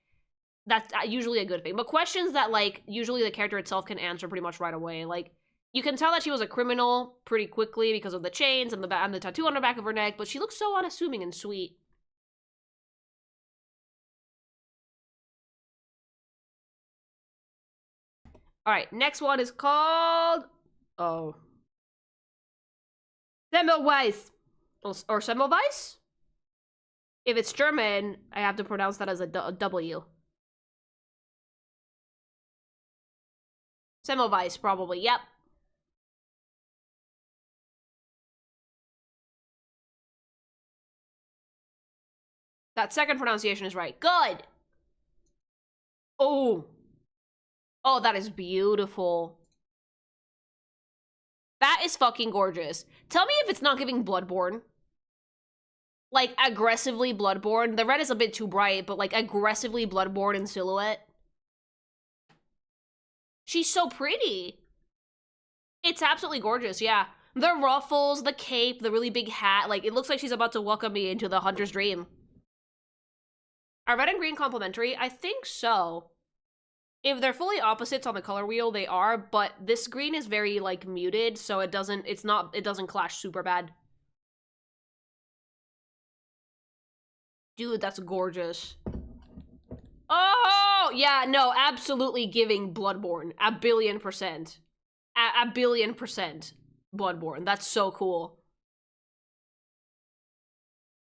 that's usually a good thing. But questions that, like, usually the character itself can answer pretty much right away. Like, you can tell that she was a criminal pretty quickly because of the chains and the tattoo on the back of her neck, but she looks so unassuming and sweet. Alright, next one is called... Oh. Semmelweis. Or Semmelweis? If it's German, I have to pronounce that as a W. Semmelweis, probably. Yep. That second pronunciation is right. Good! Oh. Oh, that is beautiful. That is fucking gorgeous. Tell me if it's not giving Bloodborne. Like, aggressively Bloodborne. The red is a bit too bright, but, like, aggressively Bloodborne in silhouette. She's so pretty. It's absolutely gorgeous, yeah. The ruffles, the cape, the really big hat. Like, it looks like she's about to welcome me into the hunter's dream. Are red and green complementary? I think so. If they're fully opposites on the color wheel, they are, but this green is very, like, muted, so it doesn't clash super bad. Dude, that's gorgeous. Oh, yeah, no, absolutely giving Bloodborne. A billion %. A billion % Bloodborne. That's so cool.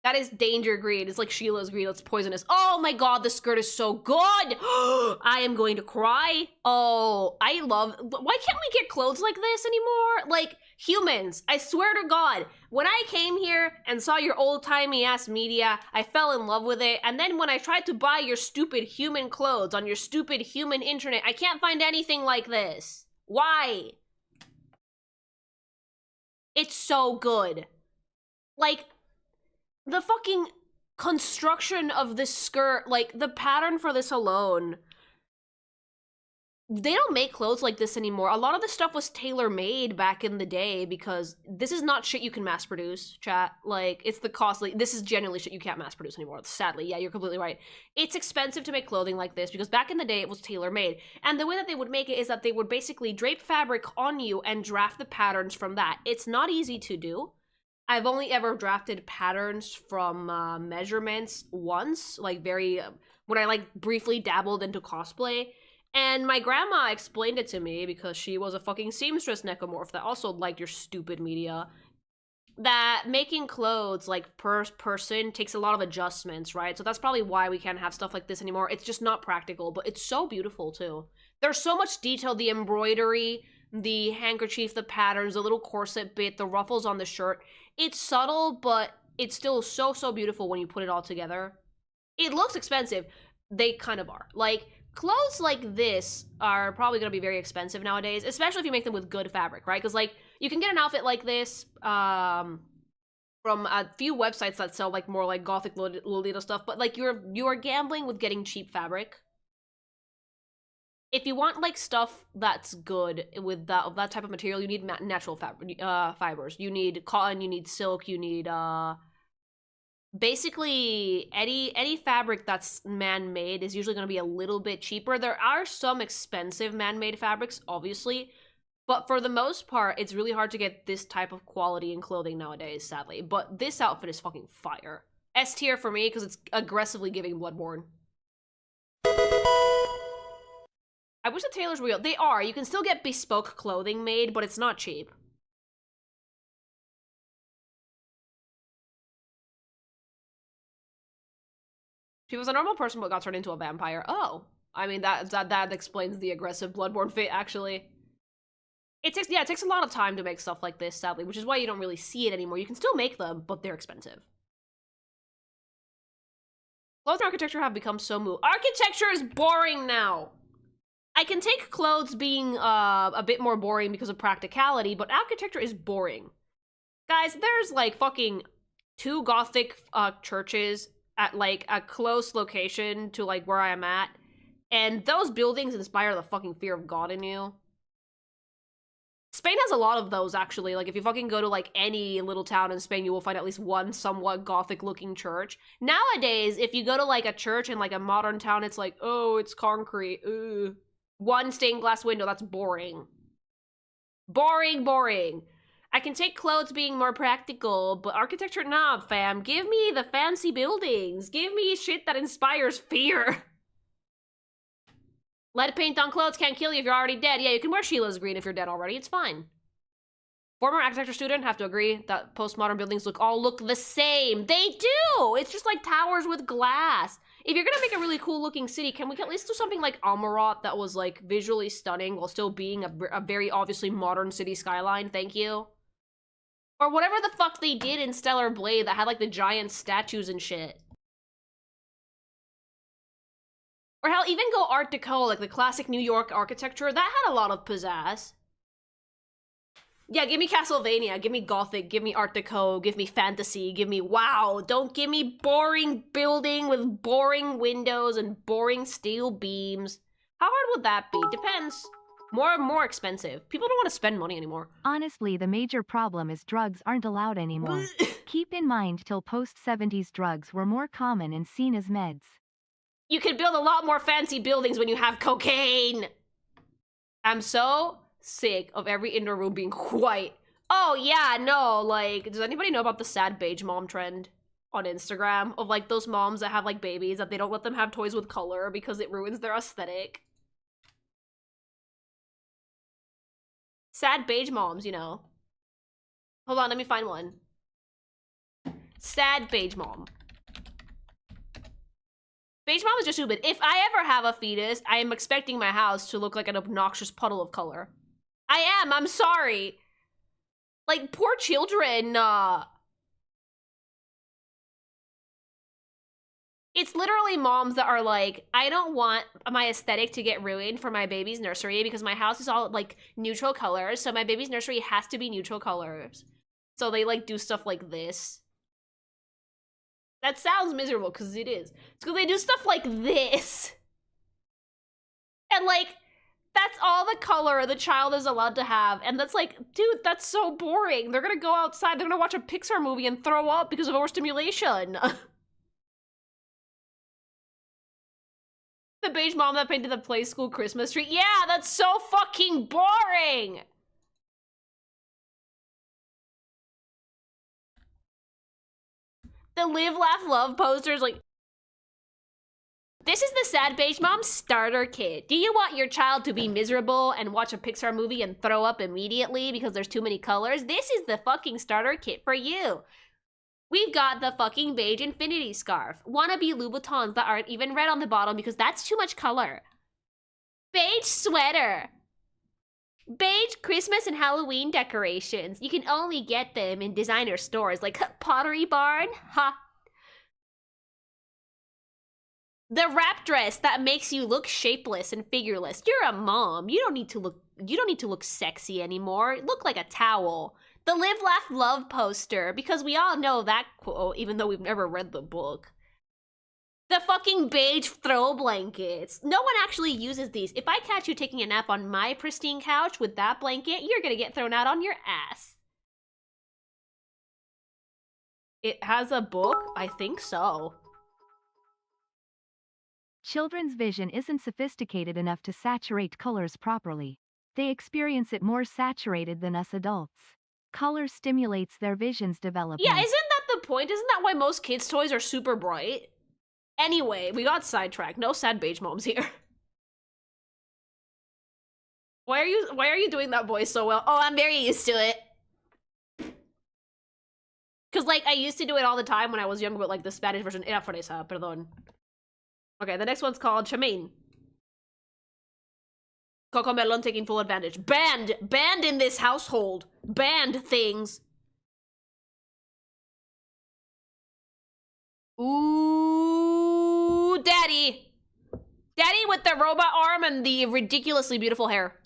That is danger green. It's like Sheila's green. That's poisonous. Oh my god, the skirt is so good! I am going to cry. Oh, I love... Why can't we get clothes like this anymore? Like, humans, I swear to god, when I came here and saw your old-timey-ass media, I fell in love with it, and then when I tried to buy your stupid human clothes on your stupid human internet, I can't find anything like this. Why? It's so good. Like... The fucking construction of this skirt, like, the pattern for this alone. They don't make clothes like this anymore. A lot of this stuff was tailor-made back in the day because this is not shit you can mass-produce, chat. Like, it's the costly... This is genuinely shit you can't mass-produce anymore, sadly. Yeah, you're completely right. It's expensive to make clothing like this because back in the day, it was tailor-made. And the way that they would make it is that they would basically drape fabric on you and draft the patterns from that. It's not easy to do. I've only ever drafted patterns from measurements once, like when I like briefly dabbled into cosplay. And my grandma explained it to me because she was a fucking seamstress necromorph that also liked your stupid media. That making clothes like per person takes a lot of adjustments, right? So that's probably why we can't have stuff like this anymore. It's just not practical, but it's so beautiful too. There's so much detail, the embroidery, the handkerchief, the patterns, the little corset bit, the ruffles on the shirt. It's subtle, but it's still so, so beautiful when you put it all together. It looks expensive. They kind of are. Like, clothes like this are probably going to be very expensive nowadays, especially if you make them with good fabric, right? Because, like, you can get an outfit like this from a few websites that sell, like, more, like, gothic Lolita stuff, but, like, you are gambling with getting cheap fabric. If you want, like, stuff that's good with that type of material, you need natural fibers. You need cotton, you need silk, you need, basically, any fabric that's man-made is usually going to be a little bit cheaper. There are some expensive man-made fabrics, obviously, But for the most part, it's really hard to get this type of quality in clothing nowadays, sadly. But this outfit is fucking fire. S tier for me, because it's aggressively giving Bloodborne. I wish the tailors were real. They are. You can still get bespoke clothing made, but it's not cheap. She was a normal person but got turned into a vampire. Oh. I mean, that explains the aggressive Bloodborne fit, actually. It takes a lot of time to make stuff like this, sadly, which is why you don't really see it anymore. You can still make them, but they're expensive. Clothes and architecture have become so Architecture is boring now! I can take clothes being a bit more boring because of practicality, but architecture is boring. Guys, there's like fucking 2 Gothic churches at like a close location to like where I am at, and those buildings inspire the fucking fear of God in you. Spain has a lot of those, actually. Like, if you fucking go to, like, any little town in Spain, you will find at least one somewhat Gothic-looking church. Nowadays, if you go to, like, a church in, like, a modern town, it's like, oh, it's concrete. Ugh. One stained glass window, that's boring. Boring, boring. I can take clothes being more practical, but architecture, nah, fam. Give me the fancy buildings. Give me shit that inspires fear. Lead paint on clothes can't kill you if you're already dead. Yeah, you can wear Sheila's green if you're dead already. It's fine. Former architecture student, have to agree that postmodern buildings all look the same. They do! It's just like towers with glass. If you're gonna make a really cool looking city, can we at least do something like Amarat that was like visually stunning while still being a very obviously modern city skyline? Thank you. Or whatever the fuck they did in Stellar Blade that had like the giant statues and shit. Or hell, even go Art Deco, like the classic New York architecture, that had a lot of pizzazz. Yeah, give me Castlevania, give me Gothic, give me Art Deco, give me fantasy, give me wow. Don't give me boring building with boring windows and boring steel beams. How hard would that be? Depends. More expensive. People don't want to spend money anymore. Honestly, the major problem is drugs aren't allowed anymore. Keep in mind till post-70s drugs were more common and seen as meds. You can build a lot more fancy buildings when you have cocaine. I'm so sick of every indoor room being white. Oh yeah, no, like, does anybody know about the sad beige mom trend on Instagram? Of like those moms that have like babies that they don't let them have toys with color because it ruins their aesthetic. Sad beige moms, you know. Hold on, let me find one. Sad beige mom. Beige mom is just stupid. If I ever have a fetus, I am expecting my house to look like an obnoxious puddle of color. I am, I'm sorry. Like, poor children, It's literally moms that are like, I don't want my aesthetic to get ruined for my baby's nursery because my house is all, like, neutral colors, so my baby's nursery has to be neutral colors. So they, like, do stuff like this. That sounds miserable, because it is. It's because they do stuff like this. And, like, that's all the color the child is allowed to have. And that's like, dude, that's so boring. They're gonna go outside, they're gonna watch a Pixar movie and throw up because of overstimulation. The beige mom that painted the play school Christmas tree. Yeah, that's so fucking boring! The live, laugh, love posters, like... This is the sad beige mom starter kit. Do you want your child to be miserable and watch a Pixar movie and throw up immediately because there's too many colors? This is the fucking starter kit for you. We've got the fucking beige infinity scarf. Wannabe Louboutins that aren't even red on the bottom because that's too much color. Beige sweater. Beige Christmas and Halloween decorations. You can only get them in designer stores like Pottery Barn. Ha. The wrap dress that makes you look shapeless and figureless. You're a mom. You don't need to look sexy anymore. Look like a towel. The live, laugh, love poster, because we all know that quote, even though we've never read the book. The fucking beige throw blankets. No one actually uses these. If I catch you taking a nap on my pristine couch with that blanket, you're gonna get thrown out on your ass. It has a book? I think so. Children's vision isn't sophisticated enough to saturate colors properly. They experience it more saturated than us adults. Color stimulates their vision's development. Yeah, isn't that the point? Isn't that why most kids' toys are super bright? Anyway, we got sidetracked. No sad beige moms here. Why are you doing that voice so well? Oh, I'm very used to it. Cause like I used to do it all the time when I was younger, but like the Spanish version era fresa, perdón. Okay, the next one's called Chamin. Coco Melon taking full advantage. Banned! Banned in this household. Banned things. Ooh, daddy. Daddy with the robot arm and the ridiculously beautiful hair.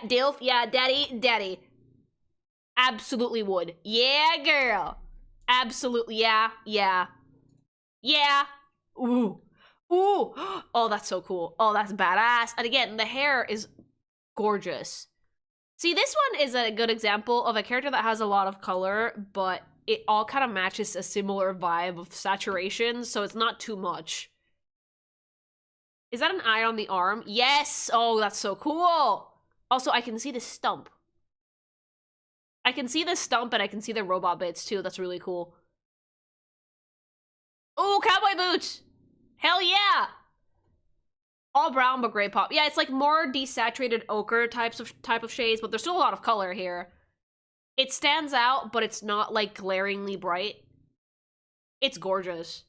Dilf, yeah, daddy. Absolutely would. Yeah, girl. Absolutely, yeah. Ooh. Oh, that's so cool. Oh, that's badass. And again, the hair is gorgeous. See, this one is a good example of a character that has a lot of color, but it all kind of matches a similar vibe of saturation, so it's not too much. Is that an eye on the arm? Yes! Oh, that's so cool! Also, I can see the stump. I can see the stump and I can see the robot bits too. That's really cool. Oh, cowboy boots! Hell yeah! All brown but gray pop. Yeah, it's like more desaturated ochre type of shades, but there's still a lot of color here. It stands out, but it's not like glaringly bright. It's gorgeous.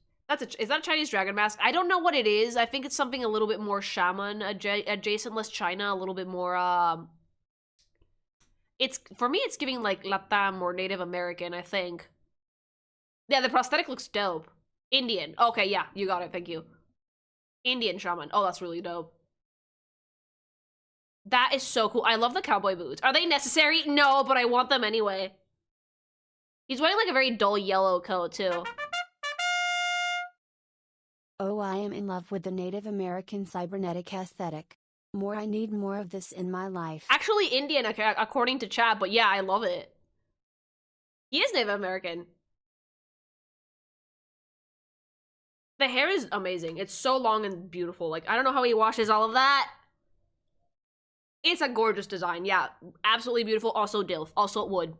Is that a Chinese dragon mask? I don't know what it is. I think it's something a little bit more shaman adjacent, less China, a little bit more for me it's giving like Latam or Native American, I think. Yeah, the prosthetic looks dope. Indian. Okay, yeah, you got it, thank you. Indian shaman. Oh, that's really dope. That is so cool. I love the cowboy boots. Are they necessary? No, but I want them anyway. He's wearing like a very dull yellow coat too. Oh, I am in love with the Native American cybernetic aesthetic. I need more of this in my life. Actually Indian, according to chat, but yeah, I love it. He is Native American. The hair is amazing. It's so long and beautiful. Like, I don't know how he washes all of that. It's a gorgeous design. Yeah, absolutely beautiful. Also Dilf. Also wood.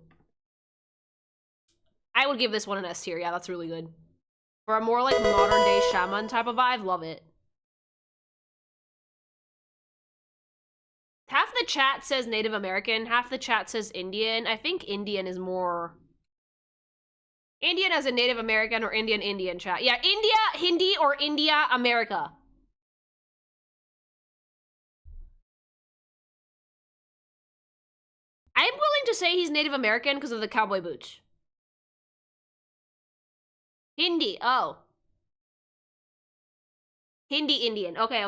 I would give this one an S tier. Yeah, that's really good. For a more like modern day shaman type of vibe, love it. Half the chat says Native American, half the chat says Indian. I think Indian is more... Indian as a Native American or Indian chat. Yeah, India, Hindi, or India, America. I'm willing to say he's Native American because of the cowboy boots. Hindi, oh. Hindi, Indian. Okay.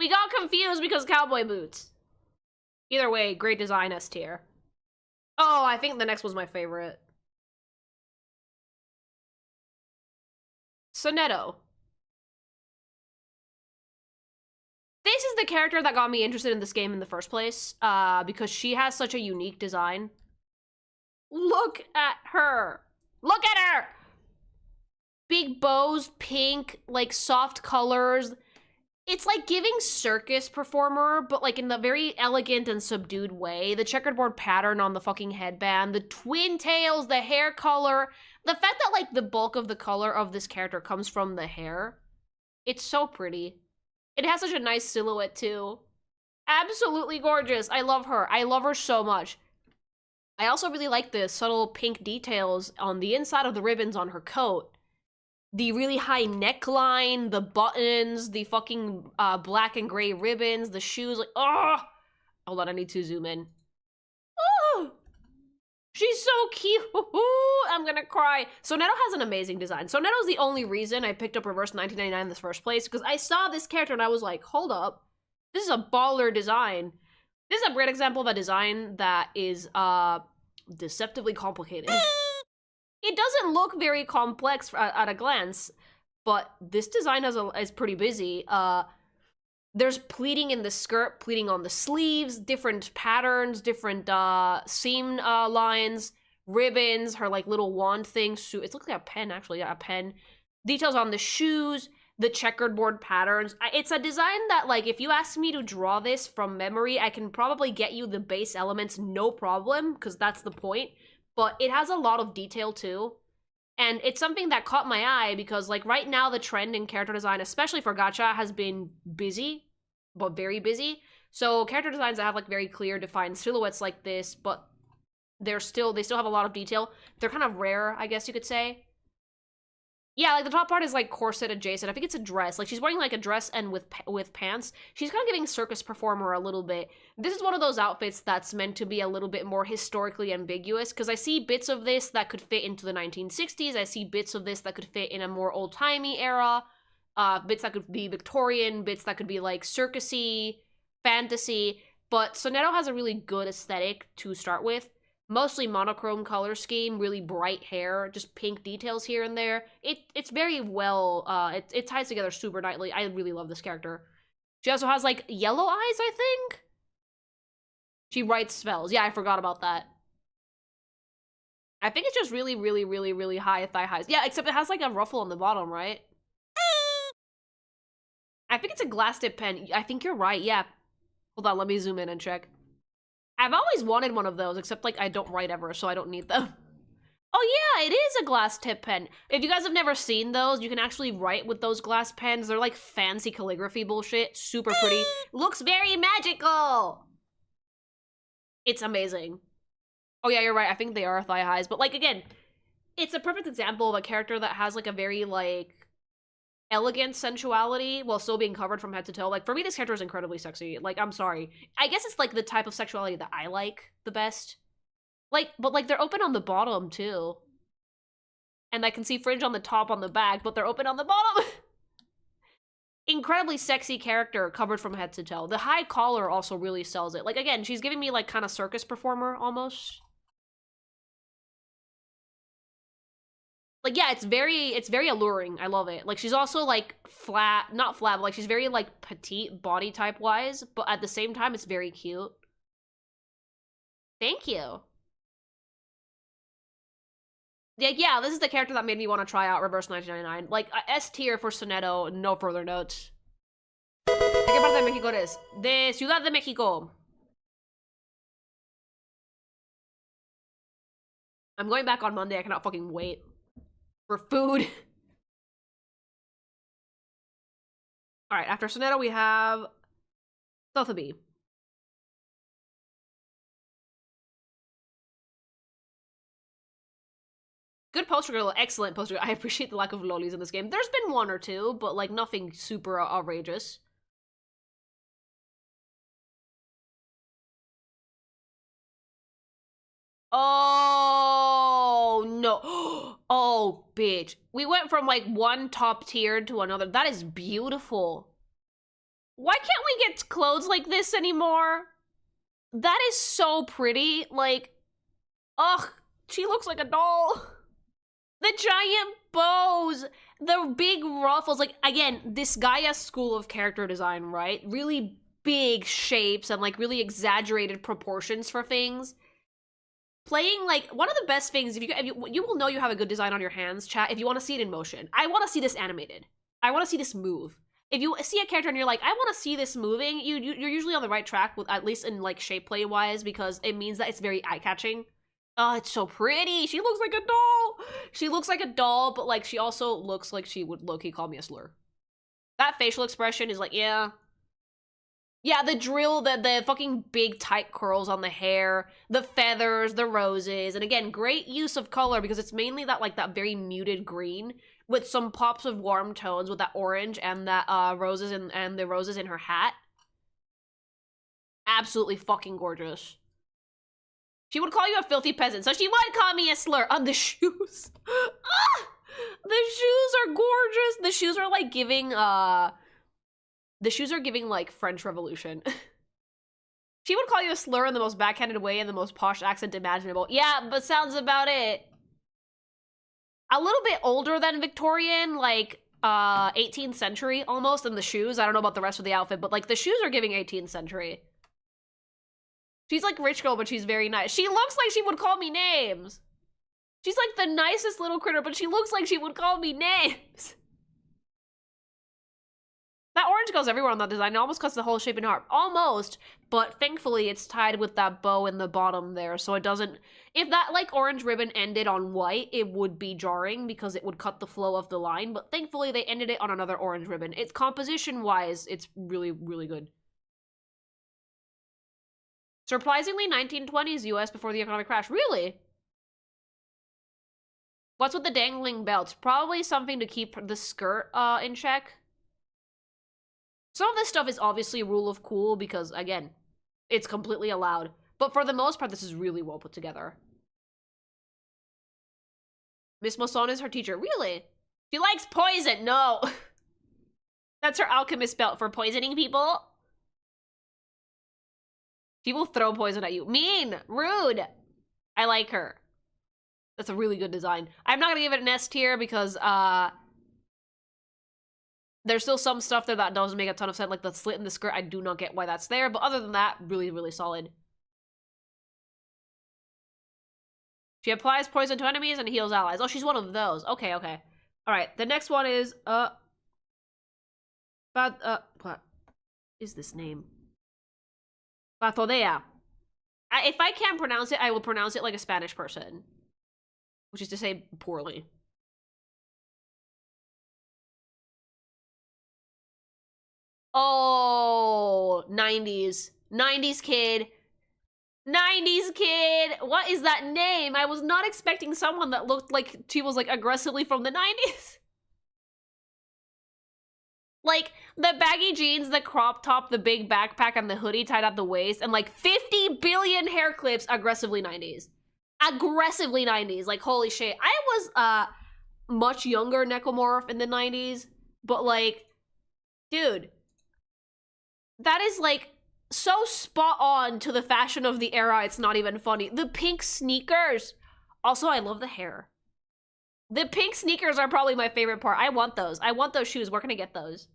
We got confused because cowboy boots. Either way, great design, S tier. Oh, I think the next was my favorite. Sonetto. This is the character that got me interested in this game in the first place, because she has such a unique design. Look at her! Look at her! Big bows, pink, like soft colors. It's like giving circus performer, but like in the very elegant and subdued way. The checkerboard pattern on the fucking headband, the twin tails, the hair color, the fact that like the bulk of the color of this character comes from the hair. It's so pretty. It has such a nice silhouette too. Absolutely gorgeous. I love her. I love her so much. I also really like the subtle pink details on the inside of the ribbons on her coat. The really high neckline, the buttons, the fucking black and gray ribbons, the shoes, like, oh! Hold on, I need to zoom in. Oh! She's so cute! I'm gonna cry. Sonetto has an amazing design. Sonetto's the only reason I picked up Reverse 1999 in the first place, because I saw this character and I was like, hold up. This is a baller design. This is a great example of a design that is, deceptively complicated. It doesn't look very complex at a glance, but this design is pretty busy. There's pleating in the skirt, pleating on the sleeves, different patterns, different seam lines, ribbons, her like little wand thing. It looks like a pen, actually, yeah, a pen. Details on the shoes, the checkerboard patterns. It's a design that, like, if you ask me to draw this from memory, I can probably get you the base elements no problem, because that's the point. But it has a lot of detail, too. And it's something that caught my eye, because, like, right now the trend in character design, especially for gacha, has been busy, but very busy. So character designs that have, like, very clear, defined silhouettes like this, but they still have a lot of detail. They're kind of rare, I guess you could say. Yeah, like, the top part is, like, corset adjacent. I think it's a dress. Like, she's wearing, like, a dress and with pants. She's kind of giving circus performer a little bit. This is one of those outfits that's meant to be a little bit more historically ambiguous, because I see bits of this that could fit into the 1960s. I see bits of this that could fit in a more old-timey era. Bits that could be Victorian. Bits that could be, like, circusy, fantasy. But Soneto has a really good aesthetic to start with. Mostly monochrome color scheme, really bright hair, just pink details here and there. It's very well, it ties together super nicely. I really love this character. She also has, like, yellow eyes, I think? She writes spells. Yeah, I forgot about that. I think it's just really, really, really, really high thigh highs. Yeah, except it has, like, a ruffle on the bottom, right? I think it's a glass tip pen. I think you're right, yeah. Hold on, let me zoom in and check. I've always wanted one of those, except, like, I don't write ever, so I don't need them. Oh yeah, it is a glass tip pen. If you guys have never seen those, you can actually write with those glass pens. They're, like, fancy calligraphy bullshit. Super pretty. Looks very magical! It's amazing. Oh yeah, you're right. I think they are thigh highs. But, like, again, it's a perfect example of a character that has, like, a very, like, elegant sensuality while still being covered from head to toe. Like, for me, this character is incredibly sexy. Like, I'm sorry. I guess it's, like, the type of sexuality that I like the best. Like, but, like, they're open on the bottom, too. And I can see fringe on the top on the back, but they're open on the bottom! Incredibly sexy character covered from head to toe. The high collar also really sells it. Like, again, she's giving me, like, kind of circus performer, almost. Like, yeah, it's very alluring. I love it. Like, she's also, like, flat, not flat, but, like, she's very, like, petite body type-wise, but at the same time, it's very cute. Thank you. Yeah, this is the character that made me want to try out Reverse 1999. Like, S tier for Soneto, no further notes. ¿De qué parte de México eres? De Ciudad de México. I'm going back on Monday. I cannot fucking wait. For food. Alright, after Soneto we have Sotheby. Good poster girl, excellent poster girl. I appreciate the lack of lolis in this game. There's been one or two, but, like, nothing super outrageous. Oh, no. Oh, bitch. We went from, like, one top tier to another. That is beautiful. Why can't we get clothes like this anymore? That is so pretty. Like, ugh, she looks like a doll. The giant bows, the big ruffles. Like, again, this Gaia school of character design, right? Really big shapes and, like, really exaggerated proportions for things. Playing, like, one of the best things, if you will know you have a good design on your hands, chat, if you want to see it in motion. I want to see this animated. I want to see this move. If you see a character and you're like, I want to see this moving, you're usually on the right track, with at least in, like, shape play-wise, because it means that it's very eye-catching. Oh, it's so pretty! She looks like a doll! She looks like a doll, but, like, she also looks like she would low-key call me a slur. That facial expression is like, yeah. Yeah, the drill, the fucking big tight curls on the hair, the feathers, the roses, and again, great use of color because it's mainly that, like, that very muted green with some pops of warm tones with that orange and that roses and the roses in her hat. Absolutely fucking gorgeous. She would call you a filthy peasant, so she would call me a slur on the shoes. Ah! The shoes are gorgeous. The shoes are, like, giving, like, French Revolution. She would call you a slur in the most backhanded way in the most posh accent imaginable. Yeah, but sounds about it. A little bit older than Victorian, like, 18th century almost, in the shoes. I don't know about the rest of the outfit, but, like, the shoes are giving 18th century. She's, like, rich girl, but she's very nice. She looks like she would call me names. She's, like, the nicest little critter, but she looks like she would call me names. That orange goes everywhere on that design. It almost cuts the whole shape in half. Almost, but thankfully it's tied with that bow in the bottom there, so it doesn't... If that, like, orange ribbon ended on white, it would be jarring because it would cut the flow of the line, but thankfully they ended it on another orange ribbon. It's composition-wise, it's really, really good. Surprisingly, 1920s US before the economic crash. Really? What's with the dangling belts? Probably something to keep the skirt in check. Some of this stuff is obviously rule of cool because, again, it's completely allowed. But for the most part, this is really well put together. Miss Masson is her teacher. Really? She likes poison. No. That's her alchemist belt for poisoning people. She will throw poison at you. Mean. Rude. I like her. That's a really good design. I'm not going to give it an S tier because, there's still some stuff there that doesn't make a ton of sense, like the slit in the skirt. I do not get why that's there, but other than that, really, really solid. She applies poison to enemies and heals allies. Oh, she's one of those. Okay, okay. Alright, the next one is, what is this name? Batodea. If I can't pronounce it, I will pronounce it like a Spanish person. Which is to say, poorly. Oh, 90s. 90s kid. 90s kid. What is that name? I was not expecting someone that looked like she was like aggressively from the 90s. Like the baggy jeans, the crop top, the big backpack, and the hoodie tied at the waist, and like 50 billion hair clips, aggressively 90s. Aggressively 90s. Like, holy shit. I was much younger necomorph in the 90s, but like, dude, that is, like, so spot on to the fashion of the era, it's not even funny. The pink sneakers. Also, I love the hair. The pink sneakers are probably my favorite part. I want those. I want those shoes. Where can I get those?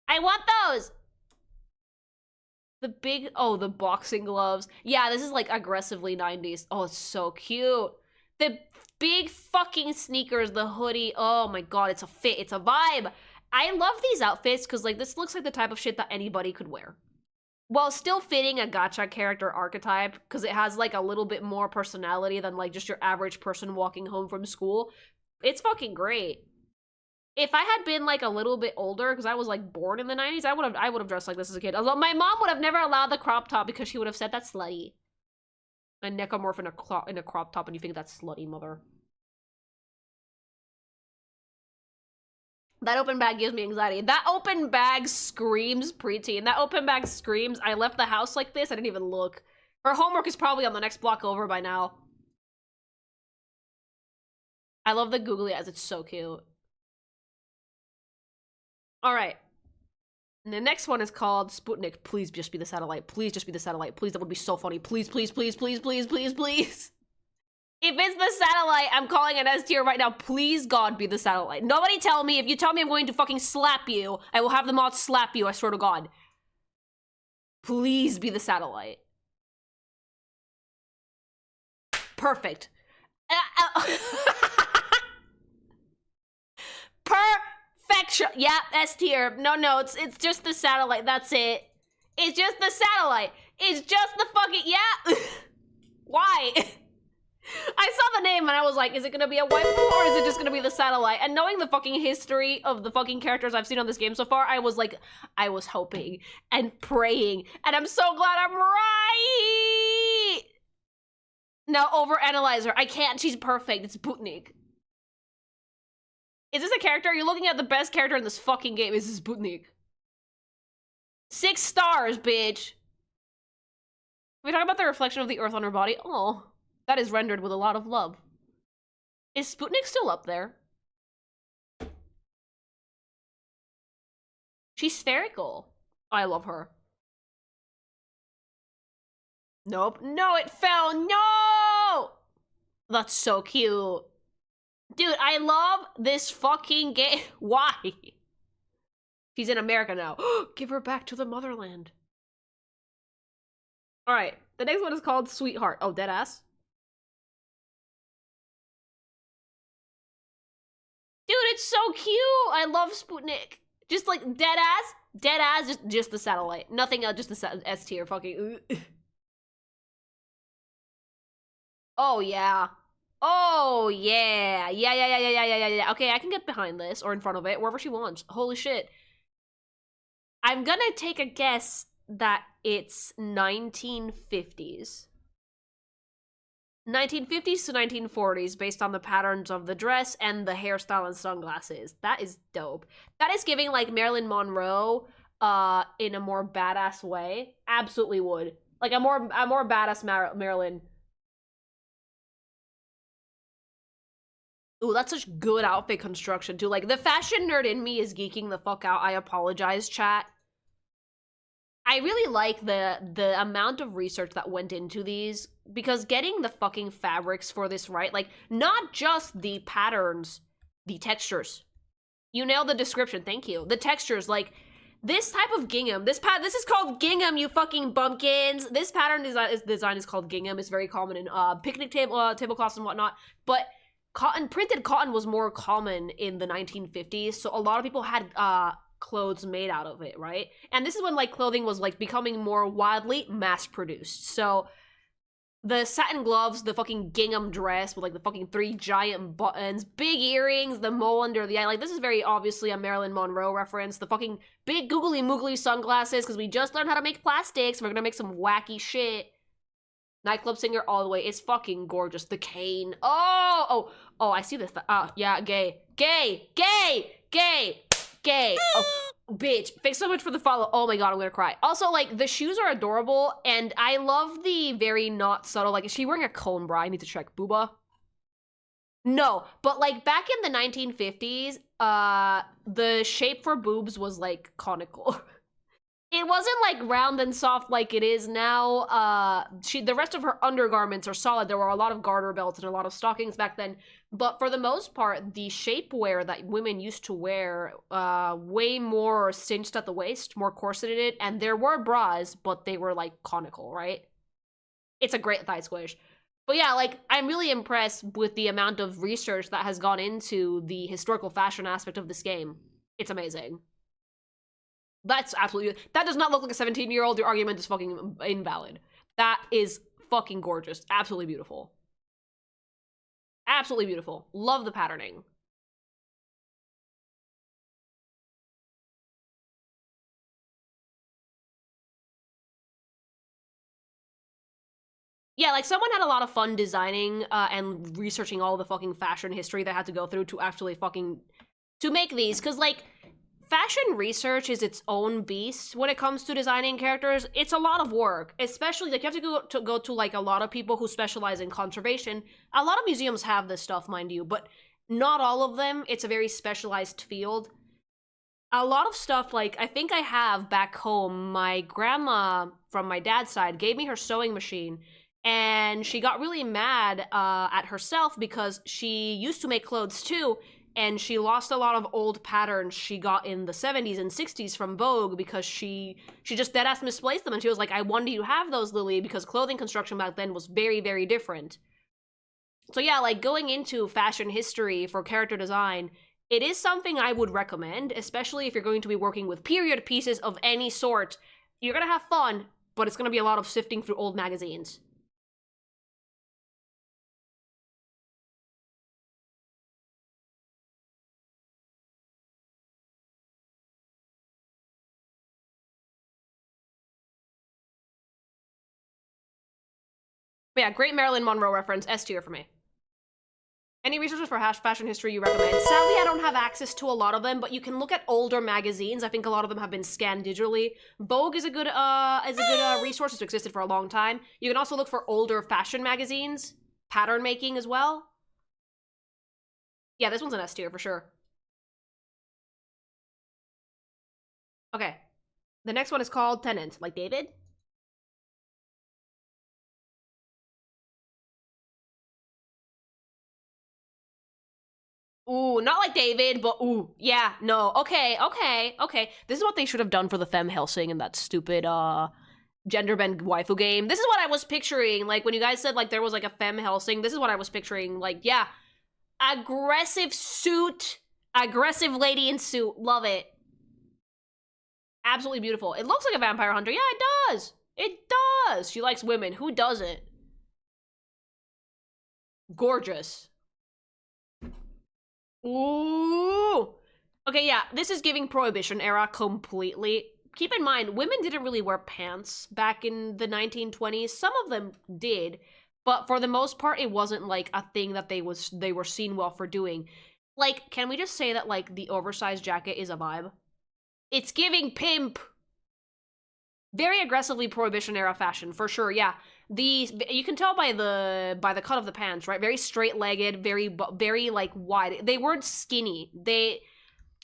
I want those! The big... Oh, the boxing gloves. Yeah, this is, like, aggressively 90s. Oh, it's so cute. The big fucking sneakers, the hoodie. Oh, my God. It's a fit. It's a vibe. I love these outfits because, like, this looks like the type of shit that anybody could wear. While still fitting a gacha character archetype, because it has, like, a little bit more personality than, like, just your average person walking home from school. It's fucking great. If I had been, like, a little bit older, because I was, like, born in the 90s, I would have dressed like this as a kid. Although my mom would have never allowed the crop top because she would have said that's slutty. A necomorph in a crop top and you think that's slutty, mother. That open bag gives me anxiety. That open bag screams preteen. That open bag screams, I left the house like this, I didn't even look. Her homework is probably on the next block over by now. I love the googly eyes, it's so cute. Alright. The next one is called Sputnik. Please just be the satellite. Please just be the satellite. Please, that would be so funny. Please, please, please, please, please, please, please. If it's the satellite, I'm calling it S tier right now. Please, God, be the satellite. Nobody tell me. If you tell me I'm going to fucking slap you, I will have the mods slap you, I swear to God. Please be the satellite. Perfect. Perfection. Yeah, S tier. No notes. It's just the satellite. That's it. It's just the satellite. It's just the fucking... Yeah. Why? I saw the name and I was like, is it gonna be a waifu or is it just gonna be the satellite? And knowing the fucking history of the fucking characters I've seen on this game so far, I was like, I was hoping and praying. And I'm so glad I'm right! Now overanalyze her. I can't, she's perfect. It's Sputnik. Is this a character? You're looking at the best character in this fucking game. Is this Sputnik? 6 stars, bitch. Are we talking about the reflection of the earth on her body? Oh. That is rendered with a lot of love. Is Sputnik still up there? She's spherical. I love her. Nope. No, it fell. No! That's so cute. Dude, I love this fucking game. Why? She's in America now. Give her back to the motherland. Alright. The next one is called Sweetheart. Oh, deadass. Dude, it's so cute! I love Sputnik. Just like dead ass, just the satellite. Nothing else, just the S tier fucking. Oh yeah. Oh yeah. Yeah. Okay, I can get behind this or in front of it, wherever she wants. Holy shit. I'm gonna take a guess that it's 1950s. 1950s to 1940s based on the patterns of the dress and the hairstyle and sunglasses. That is dope. That is giving like Marilyn Monroe in a more badass way. Absolutely would. Like a more badass Marilyn. Ooh, that's such good outfit construction too. Like the fashion nerd in me is geeking the fuck out. I apologize, chat. I really like the amount of research that went into these, because getting the fucking fabrics for this right, like, not just the patterns, the textures. You nailed the description, thank you. The textures, like, this type of gingham, this is called gingham, you fucking bumpkins. This pattern design is called gingham. It's very common in picnic tablecloths and whatnot, but printed cotton was more common in the 1950s, so a lot of people had clothes made out of it, right? And this is when like clothing was like becoming more widely mass produced. So the satin gloves, the fucking gingham dress with like the fucking 3 giant buttons, big earrings, the mole under the eye, like this is very obviously a Marilyn Monroe reference. The fucking big googly moogly sunglasses, because we just learned how to make plastics. We're gonna make some wacky shit. Nightclub singer all the way. It's fucking gorgeous. The cane. Oh, I see this. Yeah, gay. Oh, bitch. Thanks so much for the follow. Oh my god, I'm gonna cry. Also, like, the shoes are adorable, and I love the very not subtle, like, is she wearing a cone bra? I need to check. Booba? No, but, like, back in the 1950s, the shape for boobs was, like, conical. It wasn't, like, round and soft like it is now. The rest of her undergarments are solid. There were a lot of garter belts and a lot of stockings back then. But for the most part, the shapewear that women used to wear, way more cinched at the waist, more corseted, and there were bras, but they were, like, conical, right? It's a great thigh squish. But yeah, like, I'm really impressed with the amount of research that has gone into the historical fashion aspect of this game. It's amazing. That's absolutely... That does not look like a 17-year-old. Your argument is fucking invalid. That is fucking gorgeous. Absolutely beautiful. Absolutely beautiful. Love the patterning. Yeah, like, someone had a lot of fun designing and researching all the fucking fashion history they had to go through to actually fucking... to make these, because, like... Fashion research is its own beast when it comes to designing characters. It's a lot of work, especially, like, you have to go to like, a lot of people who specialize in conservation. A lot of museums have this stuff, mind you, but not all of them. It's a very specialized field. A lot of stuff, like, I think I have back home, my grandma from my dad's side gave me her sewing machine, and she got really mad at herself because she used to make clothes too, and she lost a lot of old patterns she got in the 70s and 60s from Vogue because she just deadass misplaced them. And she was like, I wanted you to have those, Lily, because clothing construction back then was very, very different. So yeah, like, going into fashion history for character design, it is something I would recommend, especially if you're going to be working with period pieces of any sort. You're gonna have fun, but it's gonna be a lot of sifting through old magazines. But yeah, great Marilyn Monroe reference, S tier for me. Any resources for fashion history you recommend? Sadly, I don't have access to a lot of them, but you can look at older magazines. I think a lot of them have been scanned digitally. Vogue is a good resource. It's existed for a long time. You can also look for older fashion magazines, pattern making as well. Yeah, this one's an S tier for sure. Okay, the next one is called Tenant, like David. Ooh, not like David, but ooh, yeah, no, okay. This is what they should have done for the Femme Helsing in that stupid, gender-bend waifu game. This is what I was picturing, like, when you guys said, like, there was, like, a Femme Helsing, this is what I was picturing, like, yeah. Aggressive suit, aggressive lady in suit, love it. Absolutely beautiful. It looks like a vampire hunter. Yeah, it does. It does. She likes women. Who doesn't? Gorgeous. Ooh. Okay, yeah, this is giving Prohibition era completely. Keep in mind, women didn't really wear pants back in the 1920s. Some of them did, but for the most part, it wasn't like a thing that they were seen well for doing. Like, can we just say that like the oversized jacket is a vibe? It's giving pimp. Very aggressively Prohibition era fashion, for sure, yeah. You can tell by the cut of the pants, right? Very straight-legged, very like wide. They weren't skinny.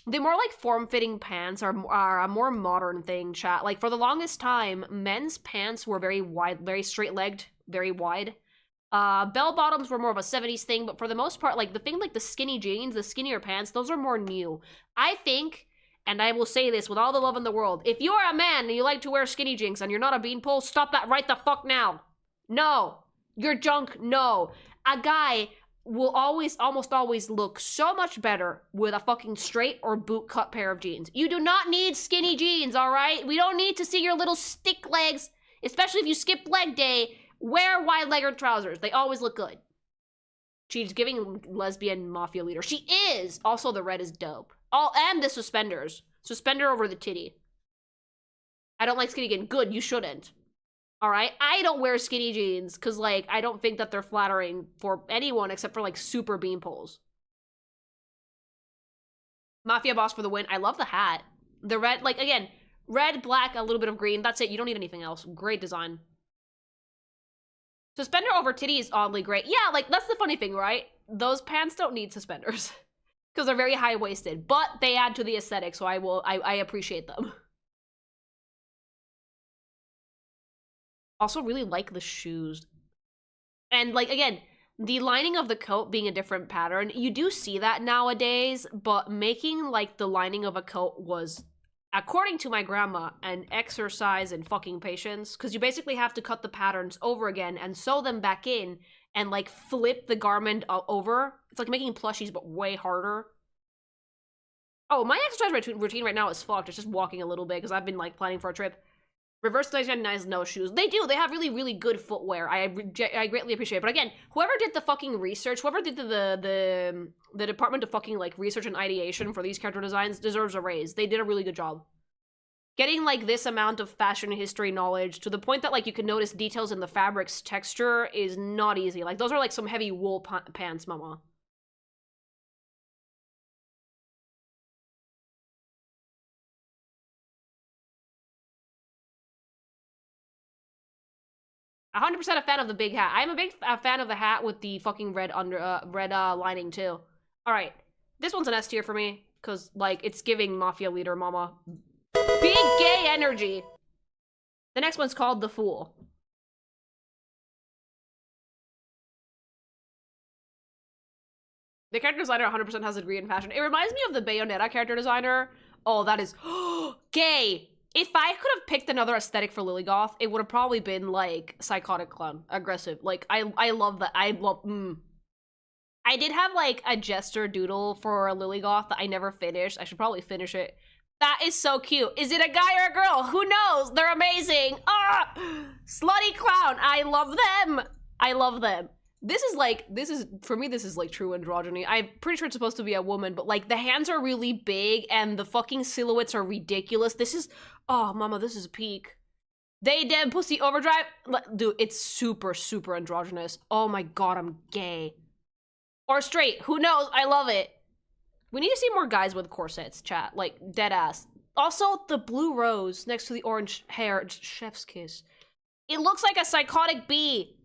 The more like form-fitting pants are a more modern thing, chat. Like for the longest time, men's pants were very wide, very straight-legged, very wide. Bell bottoms were more of a 70s thing, but for the most part, like the thing like the skinny jeans, the skinnier pants, those are more new. I think, and I will say this with all the love in the world, if you are a man and you like to wear skinny jeans and you're not a beanpole, stop that right the fuck now. No. You're junk, no. A guy will almost always look so much better with a fucking straight or boot cut pair of jeans. You do not need skinny jeans, alright? We don't need to see your little stick legs, especially if you skip leg day. Wear wide-legged trousers. They always look good. She's giving lesbian mafia leader. She is! Also, the red is dope. Oh, and the suspenders. Suspender over the titty. I don't like skinny jeans. Good, you shouldn't. Alright? I don't wear skinny jeans, because, like, I don't think that they're flattering for anyone except for, like, super beanpoles. Mafia boss for the win. I love the hat. The red, like, again, red, black, a little bit of green. That's it. You don't need anything else. Great design. Suspender over titty is oddly great. Yeah, like, that's the funny thing, right? Those pants don't need suspenders. Because they're very high-waisted. But they add to the aesthetic, so I appreciate them. Also really like the shoes. And, like, again, the lining of the coat being a different pattern, you do see that nowadays, but making, like, the lining of a coat was, according to my grandma, an exercise in fucking patience, because you basically have to cut the patterns over again and sew them back in and, like, flip the garment over. It's like making plushies, but way harder. Oh, my exercise routine right now is fucked. It's just walking a little bit, because I've been, like, planning for a trip. Reverse 99's no shoes. They do. They have really, really good footwear. I greatly appreciate it. But again, whoever did the fucking research, whoever did the department of fucking, like, research and ideation for these character designs deserves a raise. They did a really good job. Getting, like, this amount of fashion history knowledge to the point that, like, you can notice details in the fabric's texture is not easy. Like, those are, like, some heavy wool pants, mama. 100% a fan of the big hat. I'm a big fan of the hat with the fucking red lining too. All right, this one's an S tier for me because like it's giving mafia leader mama. Big gay energy. The next one's called The Fool. The character designer 100% has a degree in fashion. It reminds me of the Bayonetta character designer. Oh, that is gay. If I could have picked another aesthetic for Lilligoth, it would have probably been, like, psychotic clown. Aggressive. Like, I love that. I did have, like, a jester doodle for Lilligoth that I never finished. I should probably finish it. That is so cute. Is it a guy or a girl? Who knows? They're amazing. Ah! Slutty clown. I love them. I love them. For me, this is like true androgyny. I'm pretty sure it's supposed to be a woman, but like the hands are really big and the fucking silhouettes are ridiculous. This is, oh mama, this is peak. They dead pussy overdrive. Dude, it's super, super androgynous. Oh my god, I'm gay. Or straight, who knows? I love it. We need to see more guys with corsets, chat. Like, dead ass. Also, the blue rose next to the orange hair, chef's kiss. It looks like a psychotic bee.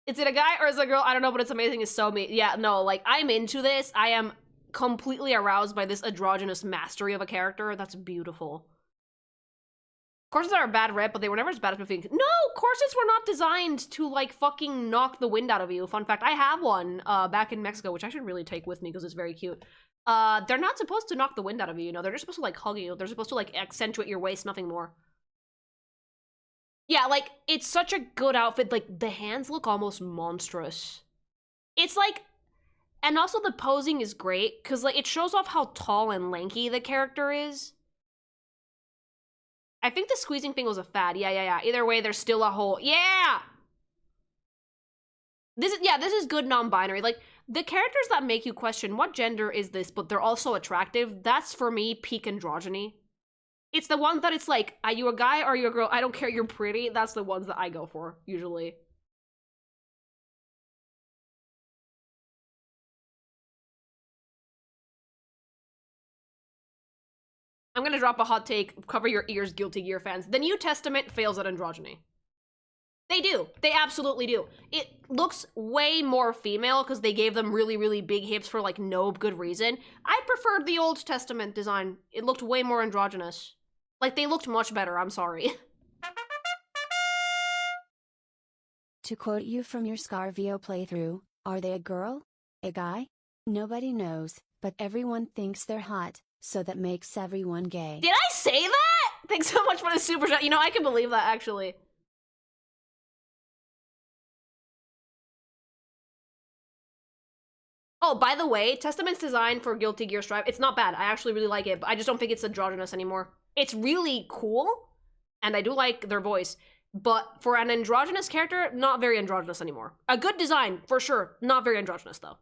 Is it a guy or is it a girl? I don't know, but it's amazing. It's so me. Yeah, no, like, I'm into this. I am completely aroused by this androgynous mastery of a character. That's beautiful. Corsets are a bad rep, but they were never as bad as we think. No, corsets were not designed to, like, fucking knock the wind out of you. Fun fact, I have one back in Mexico, which I should really take with me because it's very cute. They're not supposed to knock the wind out of you, you know? They're just supposed to, like, hug you. They're supposed to, like, accentuate your waist, nothing more. Yeah, like, it's such a good outfit. Like, the hands look almost monstrous. It's like, and also the posing is great, because, like, it shows off how tall and lanky the character is. I think the squeezing thing was a fad. Yeah. Either way, there's still a whole... Yeah! This is good non-binary. Like, the characters that make you question what gender is this, but they're also attractive, that's for me peak androgyny. It's the ones that it's like, are you a guy or are you a girl? I don't care, you're pretty. That's the ones that I go for, usually. I'm gonna drop a hot take, cover your ears, Guilty Gear fans. The New Testament fails at androgyny. They do. They absolutely do. It looks way more female because they gave them really, really big hips for like no good reason. I preferred the Old Testament design. It looked way more androgynous. Like, they looked much better, I'm sorry. To quote you from your Scarvio playthrough, are they a girl? A guy? Nobody knows, but everyone thinks they're hot, so that makes everyone gay. Did I say that? Thanks so much for the super chat. You know, I can believe that, actually. Oh, by the way, Testament's design for Guilty Gear Strive, it's not bad. I actually really like it, but I just don't think it's androgynous anymore. It's really cool, and I do like their voice, but for an androgynous character, not very androgynous anymore. A good design, for sure. Not very androgynous, though.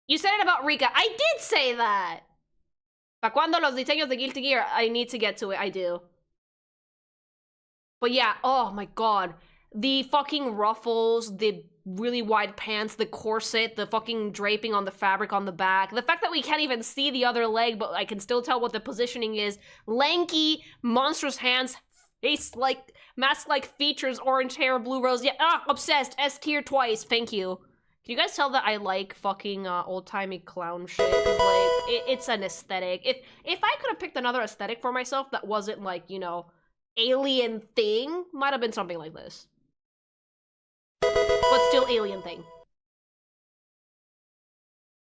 You said it about Rika. I did say that! Pa cuando los diseños de Guilty Gear? I need to get to it, I do. But yeah, oh my god. The fucking ruffles, the really wide pants, the corset, the fucking draping on the fabric on the back. The fact that we can't even see the other leg, but I can still tell what the positioning is. Lanky, monstrous hands, face-like, mask-like features, orange hair, blue rose. Yeah, obsessed. S tier twice, thank you. Can you guys tell that I like fucking old-timey clown shit? 'Cause, like, it's an aesthetic. If I could have picked another aesthetic for myself that wasn't, like, you know, alien thing, might have been something like this. But still alien thing.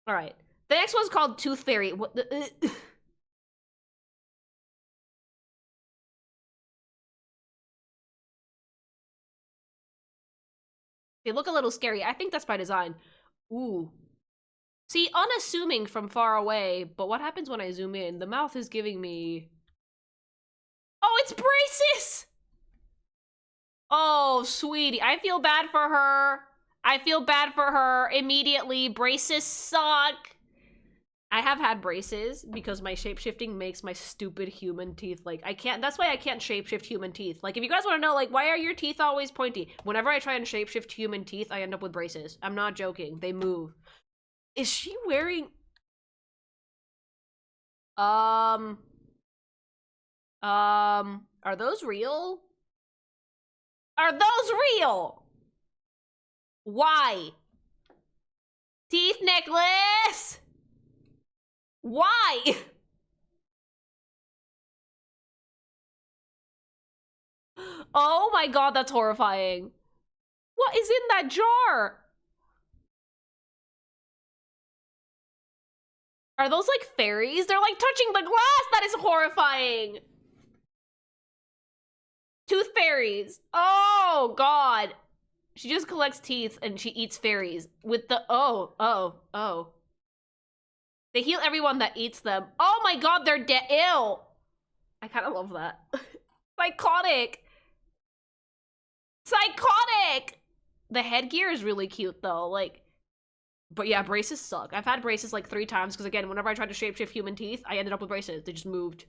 Alright. The next one's called Tooth Fairy. What the... They look a little scary. I think that's by design. Ooh. See, unassuming from far away, but what happens when I zoom in? The mouth is giving me... Oh, it's braces! Oh, sweetie. I feel bad for her. I feel bad for her immediately. Braces suck. I have had braces because my shapeshifting makes my stupid human teeth, like, I can't, that's why I can't shapeshift human teeth. Like, if you guys want to know, like, why are your teeth always pointy? Whenever I try and shapeshift human teeth, I end up with braces. I'm not joking. They move. Is she wearing... Are those real? Are those real? Why? Teeth necklace? Why? Oh my god, that's horrifying. What is in that jar? Are those like fairies? They're like touching the glass. That is horrifying. Tooth fairies. Oh god. She just collects teeth and she eats fairies with the oh. They heal everyone that eats them. Oh my god, they're dead. Ew. I kind of love that. Psychotic. Psychotic. The headgear is really cute though. Like, but yeah, braces suck. I've had braces like 3 times because again, whenever I tried to shapeshift human teeth, I ended up with braces. They just moved.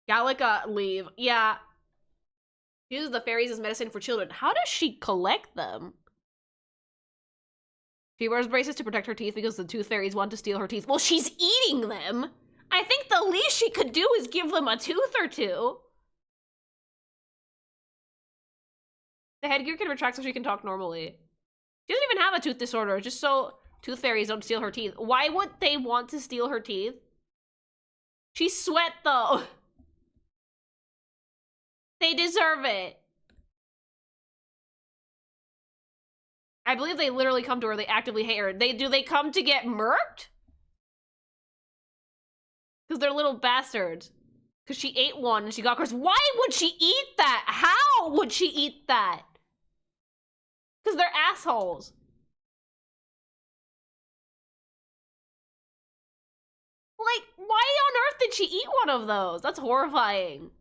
Gallica, leave. Yeah. She uses the fairies as medicine for children. How does she collect them? She wears braces to protect her teeth because the tooth fairies want to steal her teeth. Well, she's eating them! I think the least she could do is give them a tooth or two. The headgear can retract so she can talk normally. She doesn't even have a tooth disorder, just so tooth fairies don't steal her teeth. Why would they want to steal her teeth? She's sweat, though. They deserve it. I believe they literally come to her. They actively hate her. Do they come to get murked? Because they're little bastards. Because she ate one and she got cursed. Why would she eat that? How would she eat that? Because they're assholes. did she eat one of those? That's horrifying.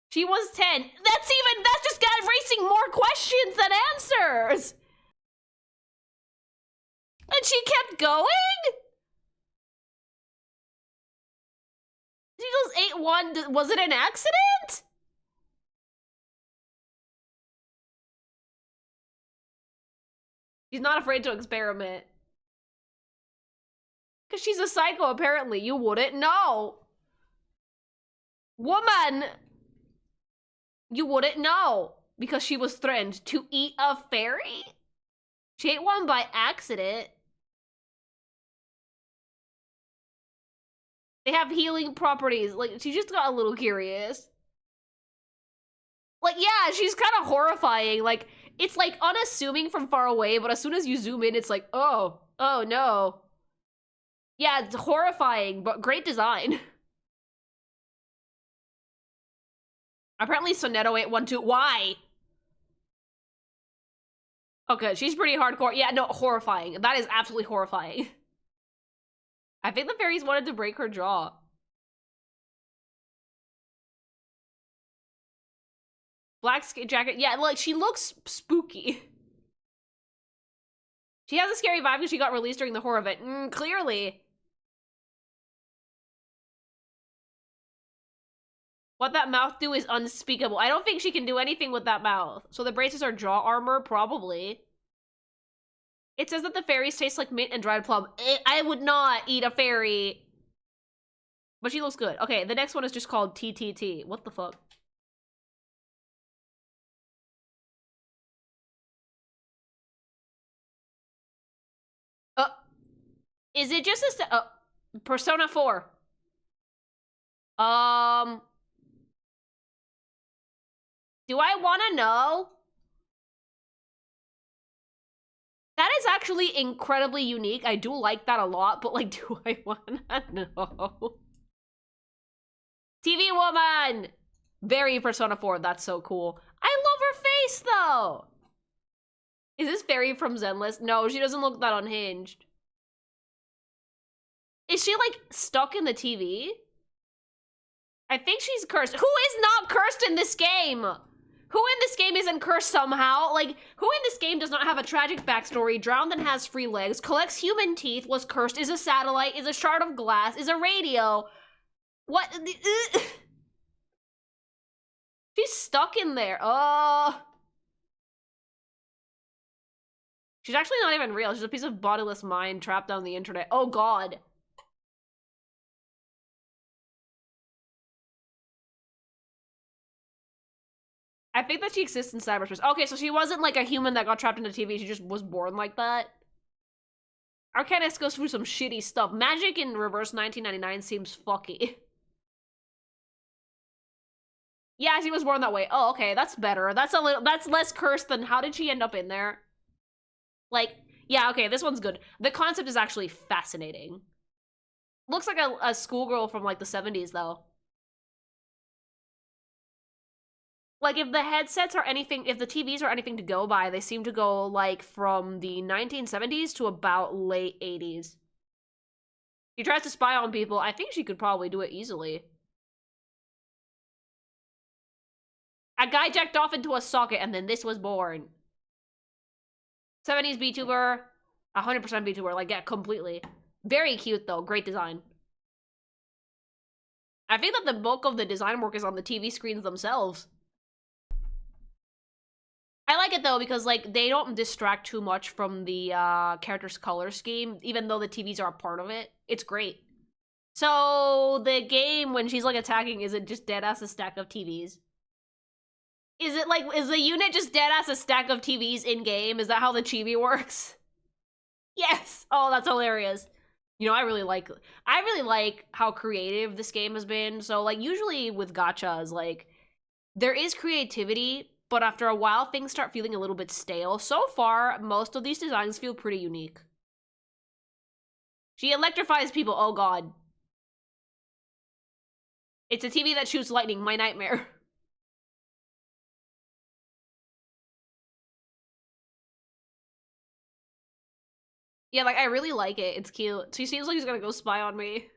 She was 10. That's just erasing more questions than answers. And she kept going? She just ate one. Was it an accident? She's not afraid to experiment. Because she's a psycho, apparently. You wouldn't know. Woman! You wouldn't know. Because she was threatened to eat a fairy? She ate one by accident. They have healing properties. Like, she just got a little curious. Like, yeah, she's kind of horrifying. Like, it's like unassuming from far away, but as soon as you zoom in, it's like, oh no. Yeah, it's horrifying, but great design. Apparently Sonetto ate one too. Why? Okay, she's pretty hardcore. Yeah, no, horrifying. That is absolutely horrifying. I think the fairies wanted to break her jaw. Black jacket. Yeah, like, she looks spooky. She has a scary vibe because she got released during the horror event. Clearly. What that mouth do is unspeakable. I don't think she can do anything with that mouth. So the braces are jaw armor? Probably. It says that the fairies taste like mint and dried plum. I would not eat a fairy. But she looks good. Okay, the next one is just called TTT. What the fuck? Is it just a Persona 4? Do I want to know? That is actually incredibly unique. I do like that a lot, but like, do I want to know? TV woman! Very Persona 4, that's so cool. I love her face, though! Is this Fairy from Zenless? No, she doesn't look that unhinged. Is she, like, stuck in the TV? I think she's cursed. Who is not cursed in this game? Who in this game isn't cursed somehow? Like, who in this game does not have a tragic backstory, drowned and has free legs, collects human teeth, was cursed, is a satellite, is a shard of glass, is a radio? What? She's stuck in there. Oh. She's actually not even real. She's a piece of bodiless mind trapped on the internet. Oh, God. I think that she exists in cyberspace. Okay, so she wasn't like a human that got trapped into TV. She just was born like that. Arcanist goes through some shitty stuff. Magic in reverse 1999 seems fucky. Yeah, she was born that way. Oh, okay, that's better. That's less cursed than how did she end up in there? Like, yeah, okay, this one's good. The concept is actually fascinating. Looks like a schoolgirl from like the 70s though. Like, if the headsets are anything, if the TVs are anything to go by, they seem to go, like, from the 1970s to about late 80s. She tries to spy on people. I think she could probably do it easily. A guy jacked off into a socket, and then this was born. 70s VTuber. 100% VTuber. Like, yeah, completely. Very cute, though. Great design. I think that the bulk of the design work is on the TV screens themselves. I like it though because like they don't distract too much from the character's color scheme, even though the TVs are a part of it. It's great. So the game, when she's like attacking, is it just dead ass a stack of TVs? Is it like, is the unit just dead ass a stack of TVs in game? Is that how the chibi works? Yes. Oh, that's hilarious. You know, I really like how creative this game has been. So like usually with gachas, like there is creativity, but after a while, things start feeling a little bit stale. So far, most of these designs feel pretty unique. She electrifies people. Oh, God. It's a TV that shoots lightning. My nightmare. Yeah, like, I really like it. It's cute. She seems like she's gonna go spy on me.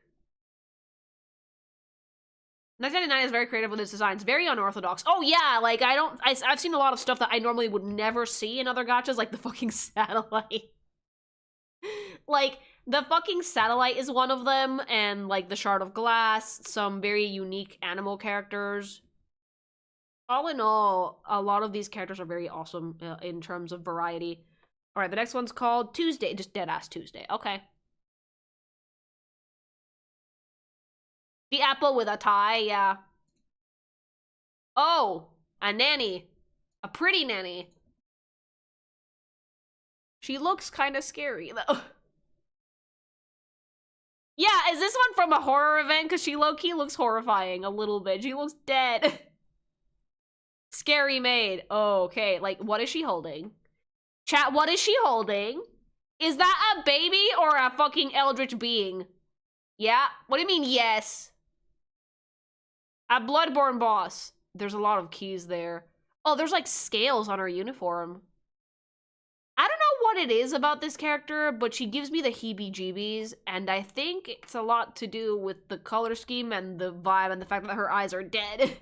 1999 is very creative with its designs, very unorthodox. Oh yeah, like I've seen a lot of stuff that I normally would never see in other gachas, like the fucking satellite. Like, the fucking satellite is one of them, and like the shard of glass, some very unique animal characters. All in all, a lot of these characters are very awesome in terms of variety. All right, the next one's called Tuesday, just deadass Tuesday. Okay. The apple with a tie, yeah. Oh, a nanny. A pretty nanny. She looks kind of scary, though. Yeah, is this one from a horror event? Because she low-key looks horrifying a little bit. She looks dead. Scary maid. Oh, okay. Like, what is she holding? Chat, what is she holding? Is that a baby or a fucking eldritch being? Yeah? What do you mean, yes? A Bloodborne boss. There's a lot of keys there. Oh, there's like scales on her uniform. I don't know what it is about this character, but she gives me the heebie-jeebies, and I think it's a lot to do with the color scheme and the vibe and the fact that her eyes are dead.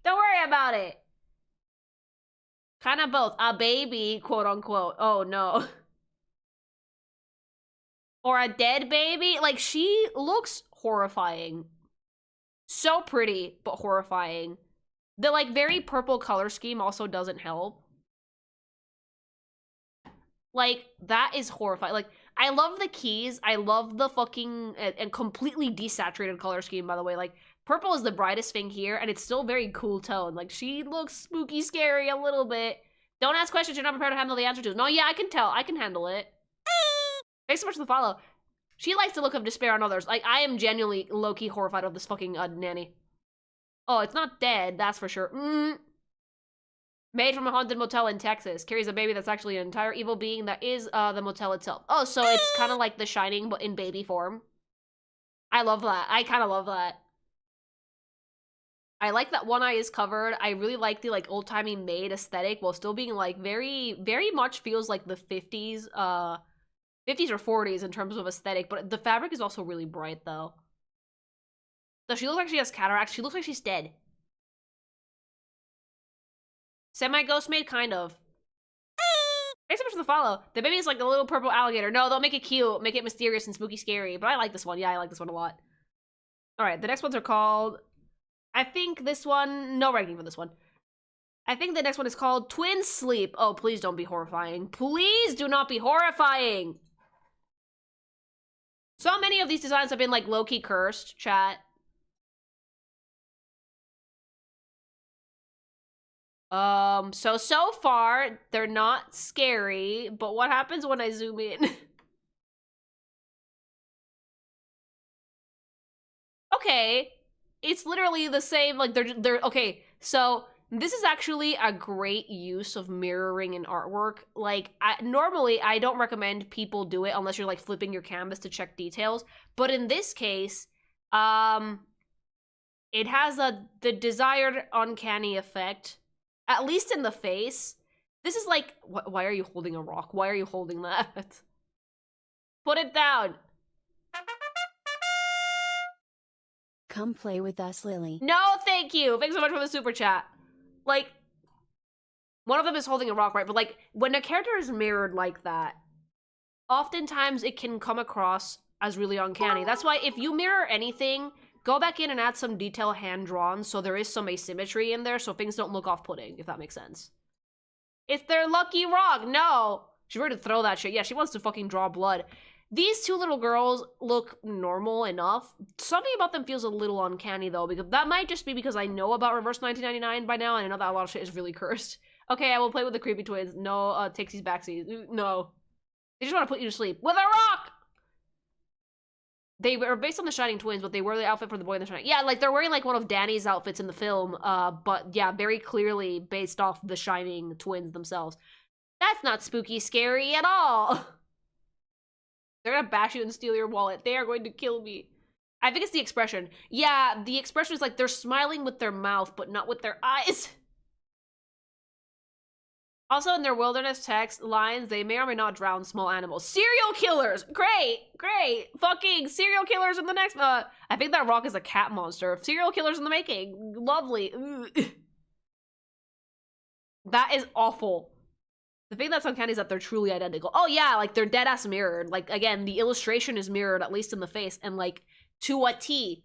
Don't worry about it. Kind of both. A baby, quote-unquote. Oh, no. Or a dead baby. Like, she looks horrifying. So pretty, but horrifying. The, like, very purple color scheme also doesn't help. Like, that is horrifying. Like, I love the keys. I love the fucking... and completely desaturated color scheme, by the way. Like, purple is the brightest thing here, and it's still very cool tone. Like, she looks spooky scary a little bit. Don't ask questions you're not prepared to handle the answer to. No, yeah, I can tell. I can handle it. Thanks so much for the follow. She likes the look of despair on others. Like, I am genuinely low-key horrified of this fucking nanny. Oh, it's not dead, that's for sure. Made from a haunted motel in Texas. Carries a baby that's actually an entire evil being that is the motel itself. Oh, so it's kind of like The Shining, but in baby form. I love that. I kind of love that. I like that one eye is covered. I really like the like old-timey maid aesthetic while still being like very, very much feels like the 50s, 50s or 40s in terms of aesthetic, but the fabric is also really bright though. Does she look like she has cataracts? She looks like she's dead. Semi-ghost maid, kind of. Thanks so much for the follow. The baby is like a little purple alligator. No, they'll make it cute, make it mysterious and spooky scary, but I like this one. Yeah, I like this one a lot. Alright, the next ones are called... I think this one... No ranking for this one. I think the next one is called Twin Sleep. Oh, please don't be horrifying. Please do not be horrifying! So many of these designs have been like low-key cursed, chat. So far, they're not scary, but what happens when I zoom in? Okay, it's literally the same, like, they're, okay, so this is actually a great use of mirroring in artwork. Like, normally, I don't recommend people do it unless you're, like, flipping your canvas to check details, but in this case, it has the desired uncanny effect. At least in the face. This is like... Why are you holding a rock? Why are you holding that? Put it down. Come play with us, Lily. No, thank you. Thanks so much for the super chat. Like, one of them is holding a rock, right? But like, when a character is mirrored like that, oftentimes it can come across as really uncanny. That's why if you mirror anything... Go back in and add some detail hand-drawn so there is some asymmetry in there so things don't look off-putting, if that makes sense. It's their lucky rock! No! She's ready to throw that shit. Yeah, she wants to fucking draw blood. These two little girls look normal enough. Something about them feels a little uncanny, though, because that might just be because I know about Reverse 1999 by now, and I know that a lot of shit is really cursed. Okay, I will play with the creepy twins. No, takesies backsies. No. They just want to put you to sleep. With a rock! They were based on the Shining twins, but they wear the outfit for the boy in the Shining. Yeah, like, they're wearing, like, one of Danny's outfits in the film, but, yeah, very clearly based off the Shining twins themselves. That's not spooky scary at all! They're gonna bash you and steal your wallet. They are going to kill me. I think it's the expression. Yeah, the expression is like they're smiling with their mouth, but not with their eyes. Also, in their wilderness text lines, they may or may not drown small animals. Serial killers! Great! Great! Fucking serial killers in the next... I think that rock is a cat monster. Serial killers in the making. Lovely. Ugh. That is awful. The thing that's uncanny is that they're truly identical. Oh yeah, like, they're dead-ass mirrored. Like, again, the illustration is mirrored, at least in the face, and, like, to a T.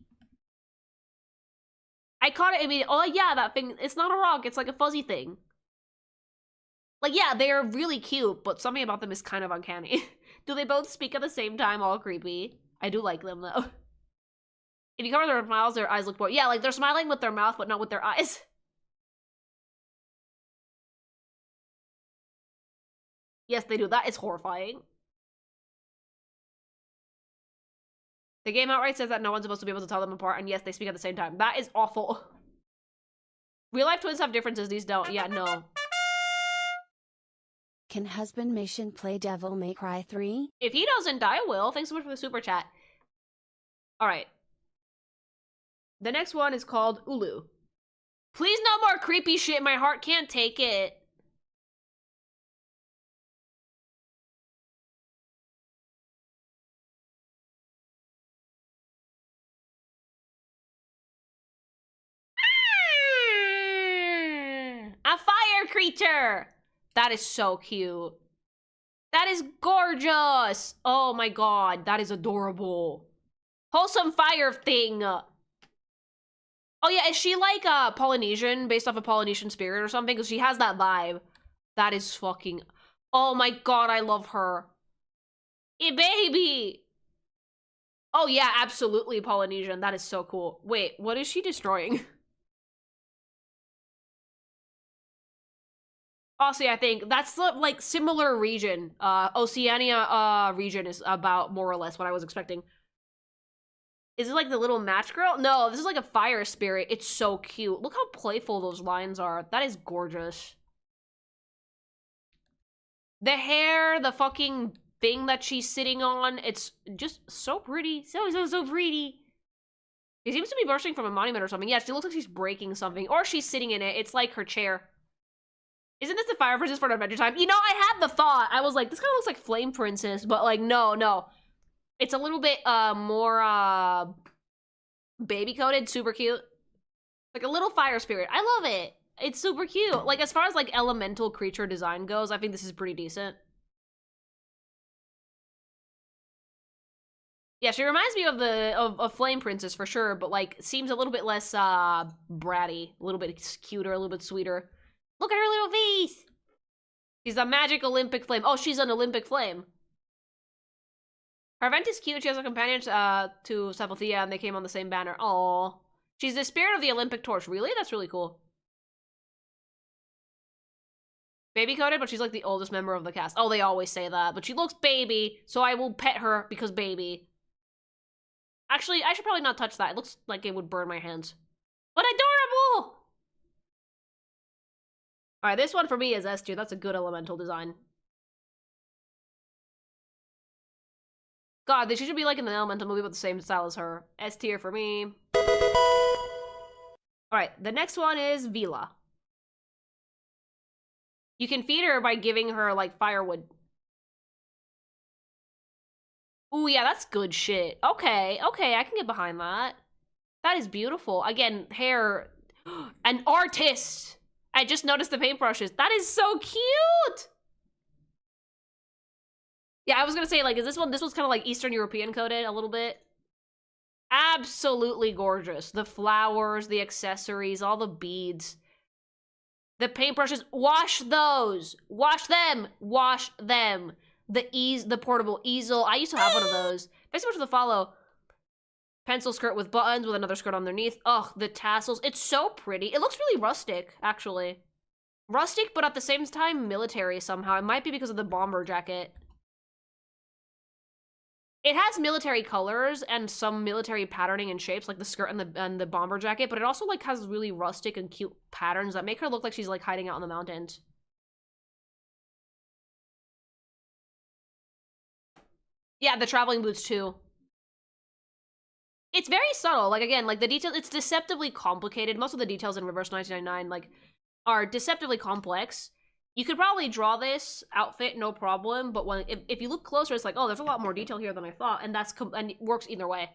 I caught it, I mean, oh yeah, that thing, it's not a rock, it's like a fuzzy thing. Like, yeah, they are really cute, but something about them is kind of uncanny. Do they both speak at the same time? All creepy. I do like them, though. If you cover their mouths, their eyes look bored. Yeah, like, they're smiling with their mouth, but not with their eyes. Yes, they do. That is horrifying. The game outright says that no one's supposed to be able to tell them apart, and yes, they speak at the same time. That is awful. Real-life twins have differences, these don't. Yeah, no. Can Husband Mission play Devil May Cry 3? If he doesn't, I will. Thanks so much for the super chat. Alright. The next one is called Ulu. Please no more creepy shit. My heart can't take it. A fire creature! That is so cute. That is gorgeous! Oh my god, that is adorable. Wholesome fire thing. Oh yeah, is she like Polynesian, based off a Polynesian spirit or something? Because she has that vibe. That is fucking... Oh my god, I love her. Hey, baby! Oh yeah, absolutely Polynesian. That is so cool. Wait, what is she destroying? Also, I think that's the, like, similar region. Oceania region is about more or less what I was expecting. Is it like the little match girl? No, this is like a fire spirit. It's so cute. Look how playful those lines are. That is gorgeous. The hair, the fucking thing that she's sitting on, it's just so pretty. So pretty. She seems to be bursting from a monument or something. Yeah, she looks like she's breaking something. Or she's sitting in it. It's like her chair. Isn't this the fire princess for Adventure Time? You know, I had the thought. I was like, this kind of looks like Flame Princess, but like, no. It's a little bit more baby coated, super cute. Like a little fire spirit. I love it. It's super cute. Like, as far as like elemental creature design goes, I think this is pretty decent. Yeah, she reminds me of the Flame Princess for sure, but like seems a little bit less bratty, a little bit cuter, a little bit sweeter. Look at her little face! She's a magic Olympic flame. Oh, she's an Olympic flame. Her event is cute. She has a companion to Sephalthea, and they came on the same banner. Aww. She's the spirit of the Olympic torch. Really? That's really cool. Baby coated, but she's like the oldest member of the cast. Oh, they always say that. But she looks baby, so I will pet her because baby. Actually, I should probably not touch that. It looks like it would burn my hands. But adorable! Alright, this one for me is S tier. That's a good elemental design. God, she should be like in an elemental movie with the same style as her. S tier for me. Alright, the next one is Vila. You can feed her by giving her, like, firewood. Ooh, yeah, that's good shit. Okay, I can get behind that. That is beautiful. Again, hair. An artist! I just noticed the paintbrushes. That is so cute! Yeah, I was gonna say, like, this one's kind of like Eastern European coded a little bit. Absolutely gorgeous. The flowers, the accessories, all the beads. The paintbrushes, wash those! Wash them! Wash them! The portable easel. I used to have one of those. Thanks so much for the follow. Pencil skirt with buttons with another skirt underneath. Ugh, the tassels. It's so pretty. It looks really rustic, actually. Rustic, but at the same time military somehow. It might be because of the bomber jacket. It has military colors and some military patterning and shapes, like the skirt and the bomber jacket, but it also like has really rustic and cute patterns that make her look like she's like hiding out in the mountains. Yeah, the traveling boots too. It's very subtle. Like, again, like the detail, it's deceptively complicated. Most of the details in Reverse 1999 like are deceptively complex. You could probably draw this outfit, no problem, but when if you look closer, it's like, oh, there's a lot more detail here than I thought, and and it works either way.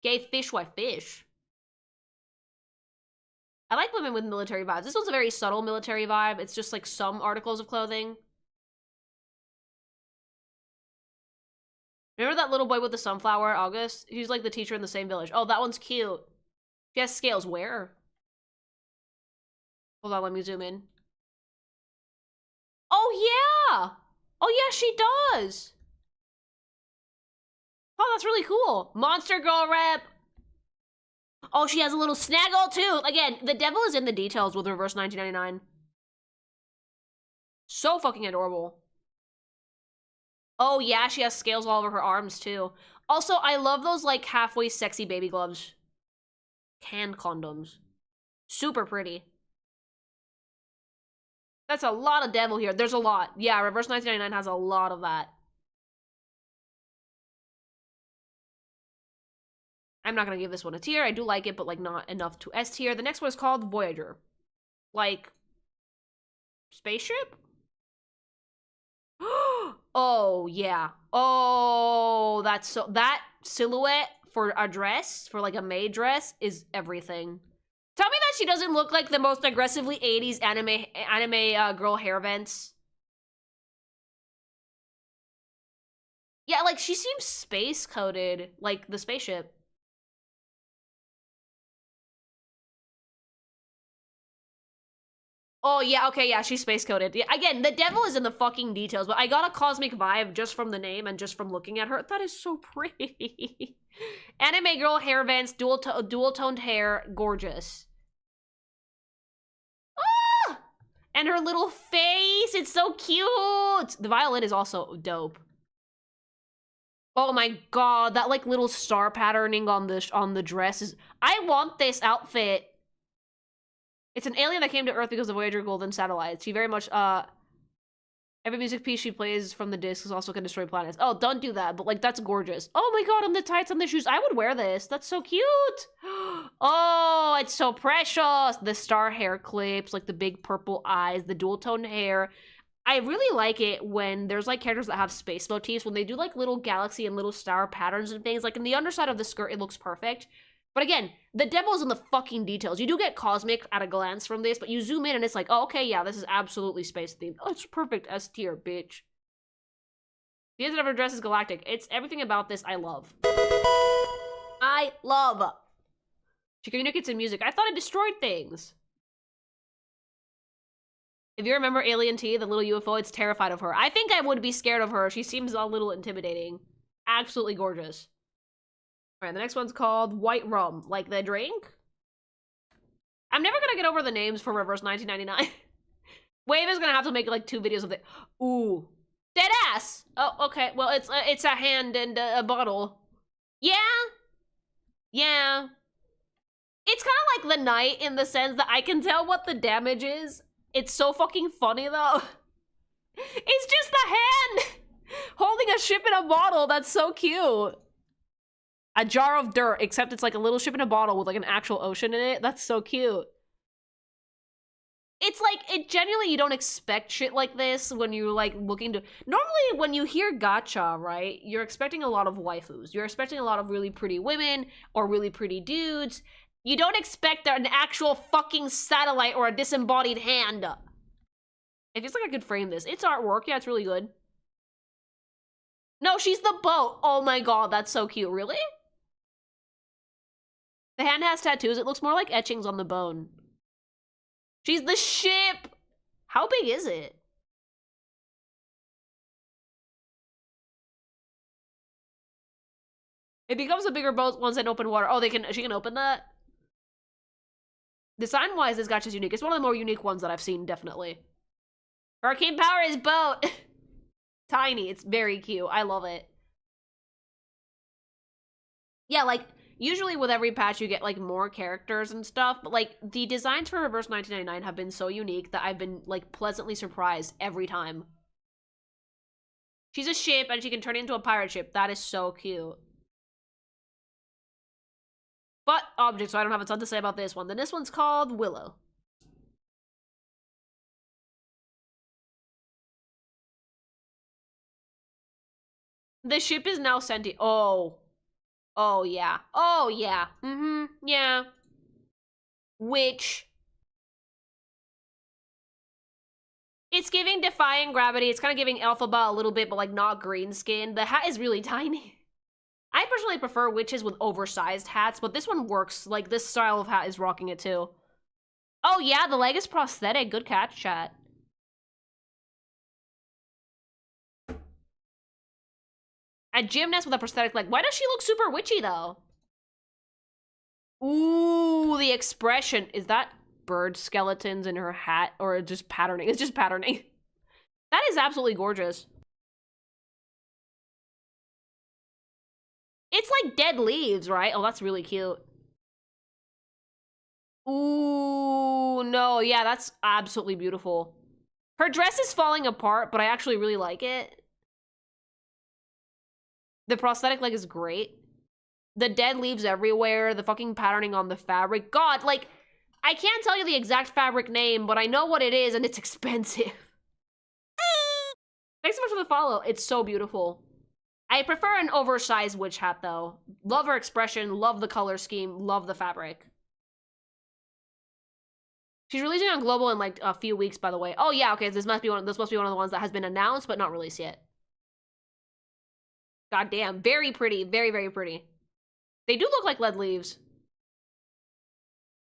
Gay fish, why fish? I like women with military vibes. This one's a very subtle military vibe. It's just like some articles of clothing. Remember that little boy with the sunflower, August? He's like the teacher in the same village. Oh, that one's cute. She has scales. Where? Hold on, let me zoom in. Oh, yeah! Oh, yeah, she does! Oh, that's really cool. Monster Girl rep! Oh, she has a little snaggle, too! Again, the devil is in the details with Reverse 1999. So fucking adorable. Oh, yeah, she has scales all over her arms, too. Also, I love those, like, halfway sexy baby gloves. Hand condoms. Super pretty. That's a lot of devil here. There's a lot. Yeah, Reverse 1999 has a lot of that. I'm not gonna give this one a tier. I do like it, but like not enough to S tier. The next one is called Voyager. Like, spaceship? Oh, yeah. Oh, that's so, that silhouette for a dress, for like a maid dress, is everything. Tell me that she doesn't look like the most aggressively 80s anime girl hair vents. Yeah, like, she seems space-coded, like the spaceship. Oh, yeah, okay, yeah, she's space-coded. Yeah, again, the devil is in the fucking details, but I got a cosmic vibe just from the name and just from looking at her. That is so pretty. Anime girl hair vents, dual-toned hair, gorgeous. Ah! And her little face, it's so cute! The violin is also dope. Oh my god, that like little star patterning on the dress is... I want this outfit. It's an alien that came to Earth because of Voyager Golden satellites. She very much, every music piece she plays from the discs also can destroy planets. Oh, don't do that, but like, that's gorgeous. Oh my god, and the tights and the shoes. I would wear this. That's so cute. Oh, it's so precious. The star hair clips, like the big purple eyes, the dual tone hair. I really like it when there's like characters that have space motifs, when they do like little galaxy and little star patterns and things. Like in the underside of the skirt, it looks perfect. But again, the devil's in the fucking details. You do get cosmic at a glance from this, but you zoom in and it's like, oh, okay, yeah, this is absolutely space themed. Oh, it's perfect S tier, bitch. The inside of her dress is galactic. It's everything about this I love. I love. She communicates in music. I thought it destroyed things. If you remember Alien T, the little UFO, it's terrified of her. I think I would be scared of her. She seems a little intimidating. Absolutely gorgeous. Alright, the next one's called White Rum. Like the drink? I'm never gonna get over the names for Reverse 1999. Wave is gonna have to make like 2 videos of it. Ooh. Dead ass! Oh, okay. Well, it's a hand and a bottle. Yeah? Yeah. It's kind of like the night in the sense that I can tell what the damage is. It's so fucking funny, though. It's just a hand holding a ship in a bottle. That's so cute. A jar of dirt, except it's like a little ship in a bottle with like an actual ocean in it. That's so cute. It's like, it genuinely, you don't expect shit like this when you're like looking to... Normally, when you hear gacha, right, you're expecting a lot of waifus. You're expecting a lot of really pretty women or really pretty dudes. You don't expect an actual fucking satellite or a disembodied hand. It feels like I could frame this. It's artwork. Yeah, it's really good. No, she's the boat. Oh my god, that's so cute. Really? The hand has tattoos. It looks more like etchings on the bone. She's the ship! How big is it? It becomes a bigger boat once in open water. Oh, she can open that? Design-wise, this gacha's unique. It's one of the more unique ones that I've seen, definitely. Arcane Power is boat! Tiny. It's very cute. I love it. Yeah, like, usually with every patch you get, like, more characters and stuff, but, like, the designs for Reverse 1999 have been so unique that I've been, like, pleasantly surprised every time. She's a ship, and she can turn into a pirate ship. That is so cute. But object, so I don't have a ton to say about this one. Then this one's called Willow. The ship is now sentient. Oh. Oh, yeah. Oh, yeah. Mm-hmm. Yeah. Which... It's giving Defying Gravity. It's kind of giving Elphaba a little bit, but, like, not green skin. The hat is really tiny. I personally prefer witches with oversized hats, but this one works. Like, this style of hat is rocking it, too. Oh, yeah, the leg is prosthetic. Good catch, chat. A gymnast with a prosthetic leg. Why does she look super witchy, though? Ooh, the expression. Is that bird skeletons in her hat or just patterning? It's just patterning. That is absolutely gorgeous. It's like dead leaves, right? Oh, that's really cute. Ooh, no, yeah, that's absolutely beautiful. Her dress is falling apart, but I actually really like it. The prosthetic leg is great. The dead leaves everywhere, the fucking patterning on the fabric. God, like, I can't tell you the exact fabric name, but I know what it is, and it's expensive. Thanks so much for the follow. It's so beautiful. I prefer an oversized witch hat, though. Love her expression, love the color scheme, love the fabric. She's releasing on Global in, like, a few weeks, by the way. Oh, yeah, okay, this must be one of the ones that has been announced, but not released yet. God damn, very pretty, very, very pretty. They do look like lead leaves.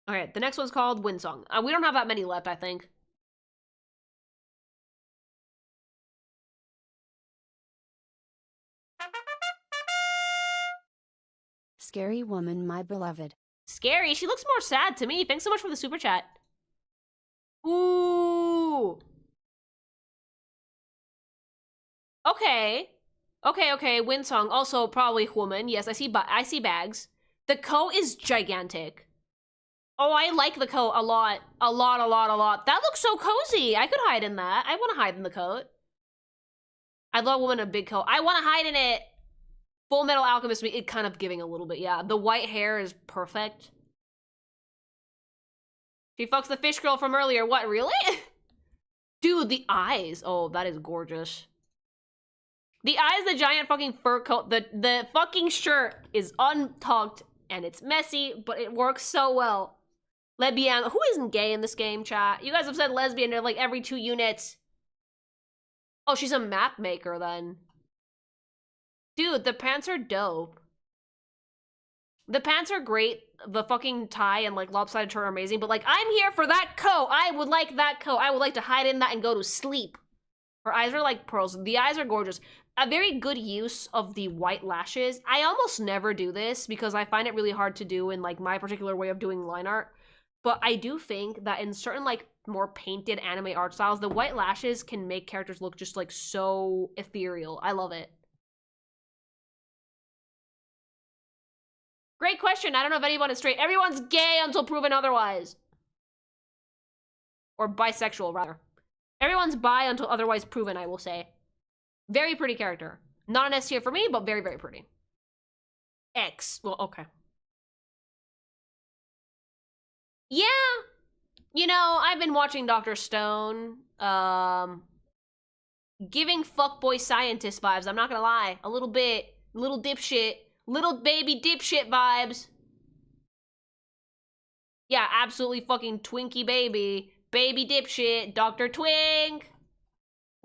Alright, the next one's called Windsong. We don't have that many left, I think. Scary woman, my beloved. Scary? She looks more sad to me. Thanks so much for the super chat. Ooh. Okay. Okay, Windsong. Also, probably woman. Yes, I see bags. The coat is gigantic. Oh, I like the coat a lot. A lot. That looks so cozy. I could hide in that. I want to hide in the coat. I love a woman in a big coat. I want to hide in it. Full Metal Alchemist, it kind of giving a little bit, yeah. The white hair is perfect. She fucks the fish girl from earlier. What, really? Dude, the eyes. Oh, that is gorgeous. The eyes, the giant fucking fur coat. The fucking shirt is untucked and it's messy, but it works so well. Lesbian. Who isn't gay in this game, chat? You guys have said lesbian like every 2 units. Oh, she's a map maker then. Dude, the pants are dope. The pants are great. The fucking tie and like lopsided shirt are amazing, but like I'm here for that coat. I would like that coat. I would like to hide in that and go to sleep. Her eyes are like pearls. The eyes are gorgeous. A very good use of the white lashes. I almost never do this because I find it really hard to do in like my particular way of doing line art. But I do think that in certain like more painted anime art styles, the white lashes can make characters look just like so ethereal. I love it. Great question. I don't know if anyone is straight. Everyone's gay until proven otherwise. Or bisexual, rather. Everyone's bi until otherwise proven, I will say. Very pretty character. Not an S tier for me, but very, very pretty. X. Well, okay. Yeah. You know, I've been watching Dr. Stone. Giving fuckboy scientist vibes, I'm not gonna lie. A little bit. Little dipshit. Little baby dipshit vibes. Yeah, absolutely fucking Twinkie baby. Baby dipshit. Dr. Twink.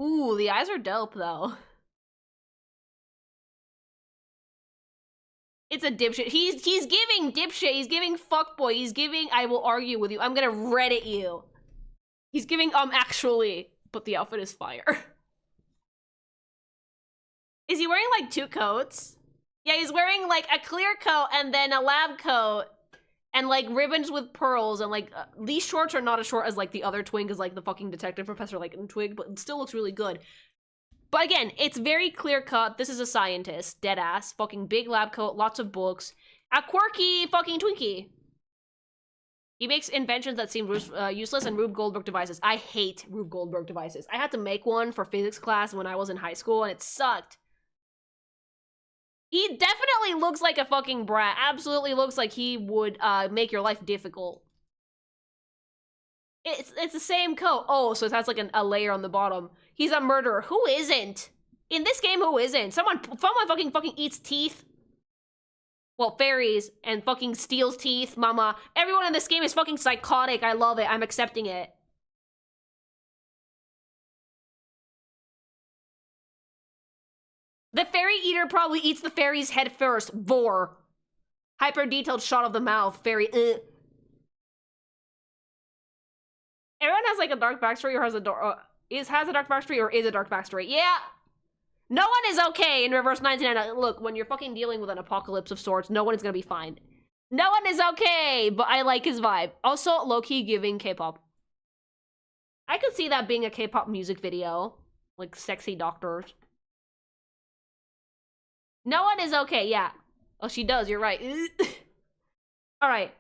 Ooh, the eyes are dope, though. It's a dipshit. He's giving dipshit. He's giving fuckboy. He's giving I will argue with you. I'm gonna Reddit you. He's giving actually. But the outfit is fire. Is he wearing like 2 coats? Yeah, he's wearing like a clear coat and then a lab coat and like ribbons with pearls and like these shorts are not as short as like the other twink is like the fucking detective professor like in Twig, but it still looks really good. But again, it's very clear cut. This is a scientist, dead ass, fucking big lab coat, lots of books, a quirky fucking Twinkie. He makes inventions that seem useless and Rube Goldberg devices. I hate Rube Goldberg devices. I had to make one for physics class when I was in high school and it sucked. He definitely looks like a fucking brat. Absolutely looks like he would make your life difficult. It's the same coat. Oh, so it has like a layer on the bottom. He's a murderer. Who isn't? In this game, who isn't? Someone fucking eats teeth. Well, fairies and fucking steals teeth, mama. Everyone in this game is fucking psychotic. I love it. I'm accepting it. The fairy eater probably eats the fairy's head first. Vor. Hyper detailed shot of the mouth. Fairy. Everyone has like a dark backstory or has a dark backstory or is a dark backstory. Yeah. No one is okay in Reverse 99. Look, when you're fucking dealing with an apocalypse of sorts, no one is gonna be fine. No one is okay, but I like his vibe. Also, low-key giving K-pop. I could see that being a K-pop music video. Like, sexy doctors. No one is okay, yeah. Oh, she does, you're right. Alright.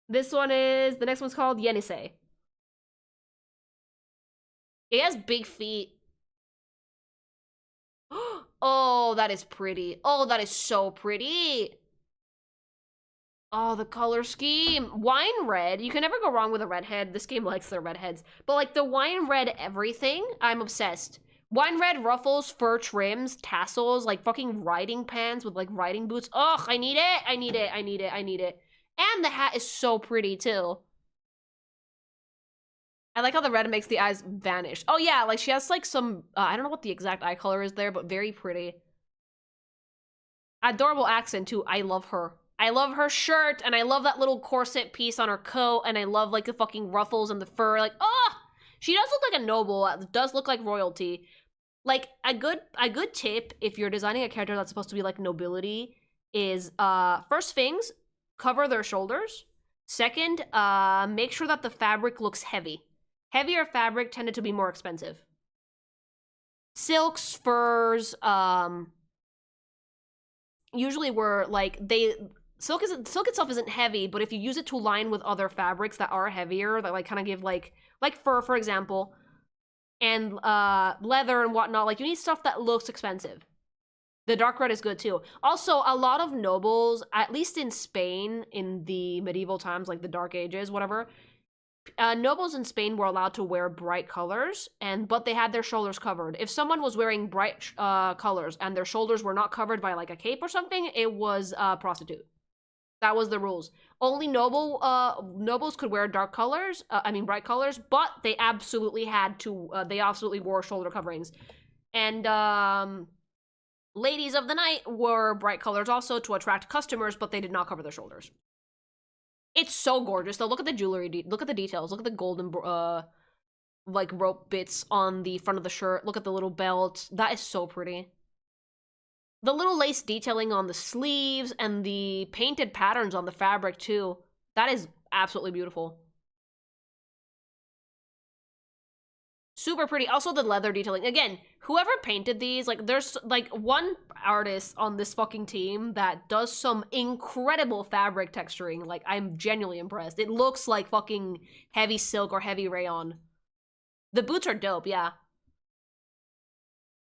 The next one's called Yenisei. He has big feet. Oh, that is pretty. Oh, that is so pretty. Oh, the color scheme. Wine red. You can never go wrong with a redhead. This game likes their redheads. But like the wine red everything, I'm obsessed. Wine red ruffles, fur trims, tassels, like fucking riding pants with like riding boots. Ugh, I need it. I need it. I need it. I need it. And the hat is so pretty too. I like how the red makes the eyes vanish. Oh yeah, like she has like some, I don't know what the exact eye color is there, but very pretty. Adorable accent too. I love her. I love her shirt, and I love that little corset piece on her coat, and I love like the fucking ruffles and the fur. Like, oh, she does look like a noble. It does look like royalty. Like a good tip if you're designing a character that's supposed to be like nobility is first things, cover their shoulders. Second, make sure that the fabric looks heavy. Heavier fabric tended to be more expensive. Silks, furs, usually were like silk itself isn't heavy, but if you use it to line with other fabrics that are heavier, that like kind of give like fur, for example, and leather and whatnot, like you need stuff that looks expensive. The dark red is good too. Also, a lot of nobles, at least in Spain in the medieval times, like the Dark Ages, whatever, nobles in Spain were allowed to wear bright colors, but they had their shoulders covered. If someone was wearing bright colors and their shoulders were not covered by like a cape or something, it was a prostitute. That was the rules. Only nobles could wear bright colors, but they absolutely had to, they absolutely wore shoulder coverings. And ladies of the night wore bright colors also to attract customers, but they did not cover their shoulders. It's so gorgeous though. Look at the jewelry, look at the details. Look at the golden like rope bits on the front of the shirt. Look at the little belt. That is so pretty. The little lace detailing on the sleeves and the painted patterns on the fabric too. That is absolutely beautiful. Super pretty. Also the leather detailing. Again, whoever painted these, like there's like one artist on this fucking team that does some incredible fabric texturing. Like I'm genuinely impressed. It looks like fucking heavy silk or heavy rayon. The boots are dope, yeah.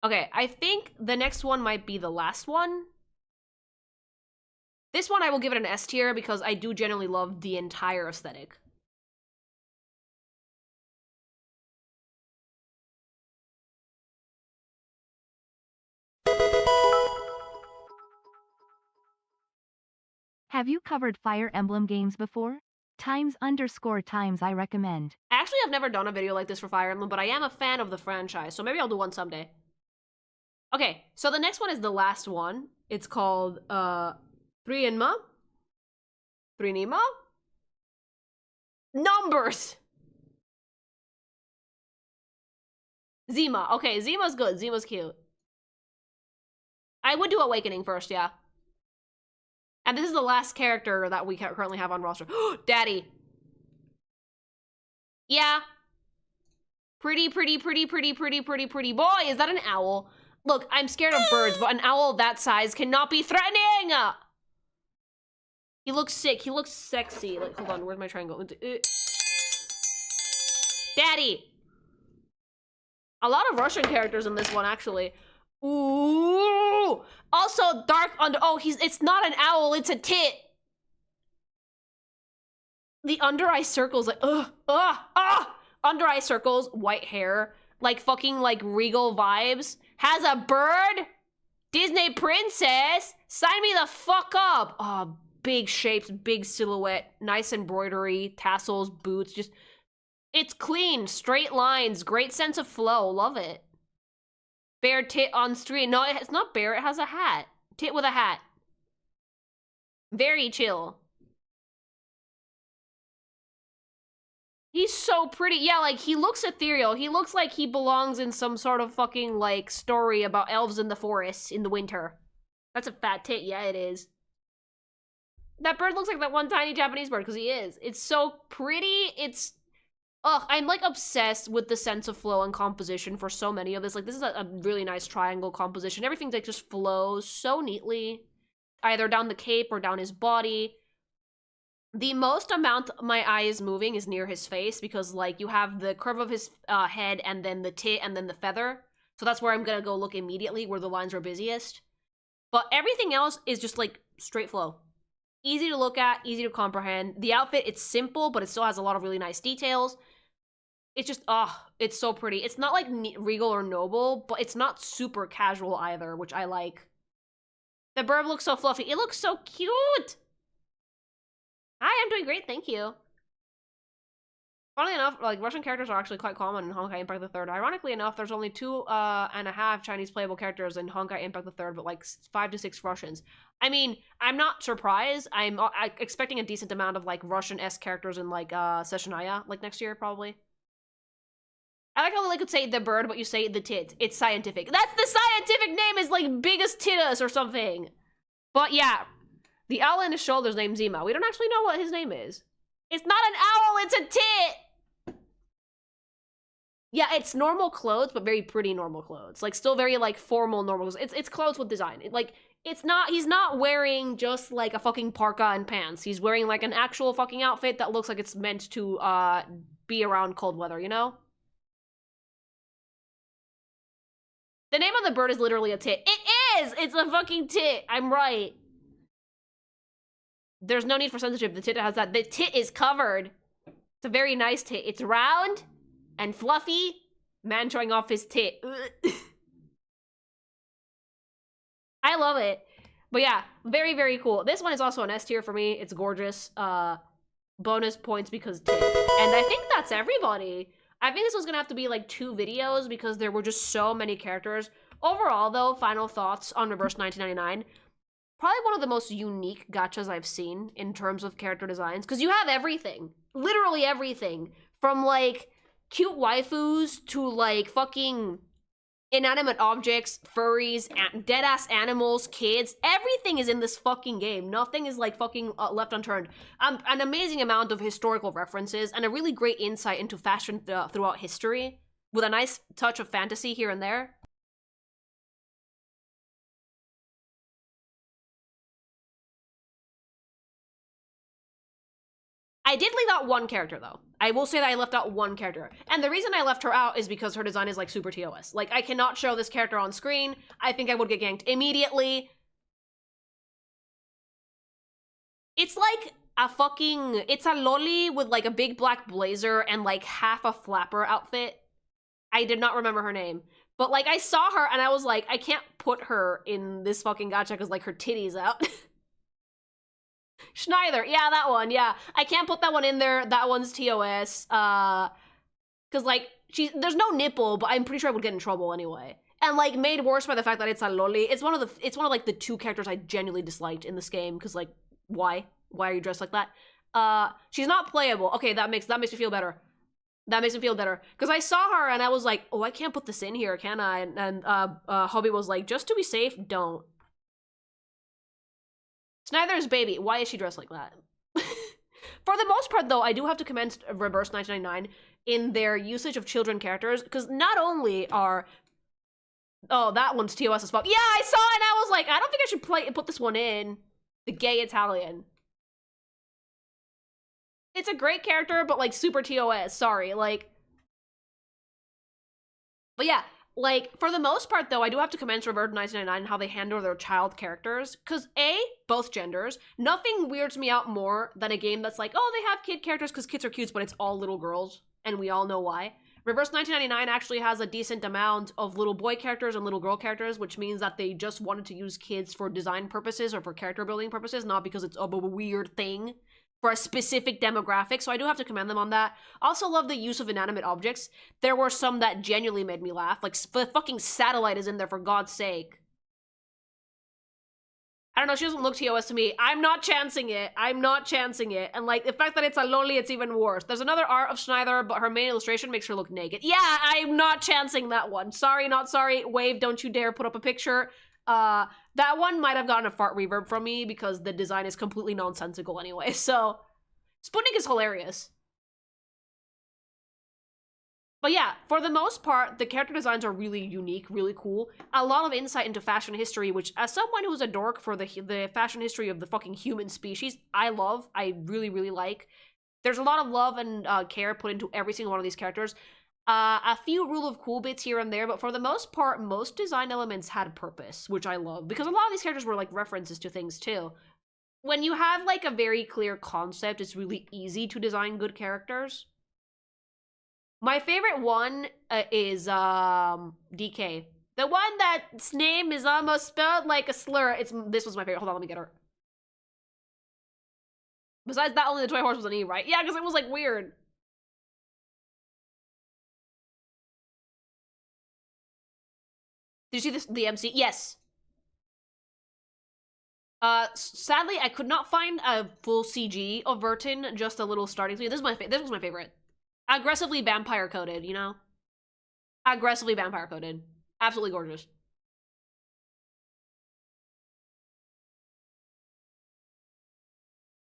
Okay, I think the next one might be the last one. This one I will give it an S tier because I do genuinely love the entire aesthetic. Have you covered Fire Emblem games before? Times I recommend. Actually, I've never done a video like this for Fire Emblem, but I am a fan of the franchise, so maybe I'll do one someday. Okay, so the next one is the last one. It's called, Three-Nima? Numbers! Zima. Okay, Zima's good. Zima's cute. I would do Awakening first, yeah. And this is the last character that we currently have on roster. Daddy. Yeah. Pretty boy. Is that an owl? Look, I'm scared of birds, but an owl that size cannot be threatening! He looks sick. He looks sexy. Like, hold on. Where's my triangle? Daddy. A lot of Russian characters in this one, actually. Ooh! Also, dark under. Oh, it's not an owl, it's a tit. The under eye circles, like, under eye circles, white hair, like fucking like regal vibes. has a bird? Disney princess? Sign me the fuck up. Oh, big shapes, big silhouette, nice embroidery, tassels, boots, just... It's clean, straight lines, great sense of flow, love it. Bare tit on street. No, it's not bare, it has a hat. Tit with a hat. Very chill. He's so pretty. Yeah, like, he looks ethereal. He looks like he belongs in some sort of fucking, like, story about elves in the forest in the winter. That's a fat tit. Yeah, it is. That bird looks like that one tiny Japanese bird, because he is. It's so pretty. It's... Ugh, I'm, like, obsessed with the sense of flow and composition for so many of this. Like, this is a really nice triangle composition. Everything, like, just flows so neatly. Either down the cape or down his body. The most amount my eye is moving is near his face because, like, you have the curve of his head and then the tit and then the feather. So that's where I'm gonna go look immediately, where the lines are busiest. But everything else is just, like, straight flow. Easy to look at, easy to comprehend. The outfit, it's simple, but it still has a lot of really nice details. It's just, it's so pretty. It's not, like, regal or noble, but it's not super casual either, which I like. The bird looks so fluffy. It looks so cute! Hi, I'm doing great, thank you. Funnily enough, like, Russian characters are actually quite common in Honkai Impact III. Ironically enough, there's only 2.5 Chinese playable characters in Honkai Impact III, but like 5 to 6 Russians. I mean, I'm not surprised. I'm expecting a decent amount of, like, Russian-esque characters in, like, Sessionaya, like, next year, probably. I like how they could say the bird, but you say the tit. It's scientific. That's the scientific name, is, like, biggest tittus or something. But yeah. The owl in his shoulder's named Zima. We don't actually know what his name is. It's not an owl, it's a tit! Yeah, it's normal clothes, but very pretty normal clothes. Like, still very, like, formal normal clothes. It's clothes with design. He's not wearing just, like, a fucking parka and pants. He's wearing, like, an actual fucking outfit that looks like it's meant to, be around cold weather, you know? The name of the bird is literally a tit. It is! It's a fucking tit! I'm right. There's no need for censorship. The tit has that. The tit is covered. It's a very nice tit. It's round and fluffy. Man showing off his tit. I love it. But yeah, very, very cool. This one is also an S tier for me. It's gorgeous. Bonus points because tit. And I think that's everybody. I think this was gonna have to be like 2 videos because there were just so many characters. Overall, though, final thoughts on Reverse 1999. Probably one of the most unique gachas I've seen in terms of character designs, because you have everything. Literally everything. From, like, cute waifus to, like, fucking inanimate objects, furries, dead-ass animals, kids. Everything is in this fucking game. Nothing is, like, fucking left unturned. An amazing amount of historical references and a really great insight into fashion throughout history, with a nice touch of fantasy here and there. I did leave out one character, though. I will say that I left out one character. And the reason I left her out is because her design is, like, super TOS. Like, I cannot show this character on screen. I think I would get ganked immediately. It's like a fucking... It's a loli with, like, a big black blazer and, like, half a flapper outfit. I did not remember her name. But, like, I saw her and I was like, I can't put her in this fucking gacha because, like, her titty's out. Schneider, yeah, that one, yeah. I can't put that one in there. That one's TOS. Because, like, there's no nipple, but I'm pretty sure I would get in trouble anyway. And, like, made worse by the fact that it's a loli. It's one of, like, the 2 characters I genuinely disliked in this game, because, like, why? Why are you dressed like that? She's not playable. Okay, that makes me feel better. That makes me feel better. Because I saw her and I was like, oh, I can't put this in here, can I? And Hobby was like, just to be safe, don't. Snyder's baby. Why is she dressed like that? For the most part, though, I do have to commend Reverse 1999 in their usage of children characters, because not only are... Oh, that one's TOS as fuck. Yeah, I saw it and I was like, I don't think I should put this one in. The gay Italian. It's a great character, but, like, super TOS. Sorry, like... But yeah, like, for the most part, though, I do have to commend Reverse 1999 how they handle their child characters. Because, A, both genders. Nothing weirds me out more than a game that's like, oh, they have kid characters because kids are cute, but it's all little girls. And we all know why. Reverse 1999 actually has a decent amount of little boy characters and little girl characters, which means that they just wanted to use kids for design purposes or for character building purposes, not because it's a weird thing for a specific demographic, so I do have to commend them on that. Also love the use of inanimate objects. There were some that genuinely made me laugh, like the fucking satellite is in there, for God's sake. I don't know, she doesn't look TOS to me. I'm not chancing it. I'm not chancing it. And like, the fact that it's a loli, it's even worse. There's another art of Schneider, but her main illustration makes her look naked. Yeah, I'm not chancing that one. Sorry, not sorry. Wave, don't you dare put up a picture. That one might have gotten a fart reverb from me because the design is completely nonsensical anyway, so... Sputnik is hilarious. But yeah, for the most part, the character designs are really unique, really cool. A lot of insight into fashion history, which, as someone who's a dork for the fashion history of the fucking human species, I love, I really, really like. There's a lot of love and care put into every single one of these characters. A few rule of cool bits here and there, but for the most part, most design elements had purpose, which I love, because a lot of these characters were like references to things too. When you have like a very clear concept, it's really easy to design good characters. My favorite one is DK. The one that's name is almost spelled like a slur. This was my favorite. Hold on, let me get her. Besides that, only the toy horse was an E, right? Yeah, because it was like weird. Did you see this? The MC? Yes. Sadly, I could not find a full CG of Vertin, just a little starting scene. This was my favorite. Aggressively vampire coded, you know? Aggressively vampire coded. Absolutely gorgeous.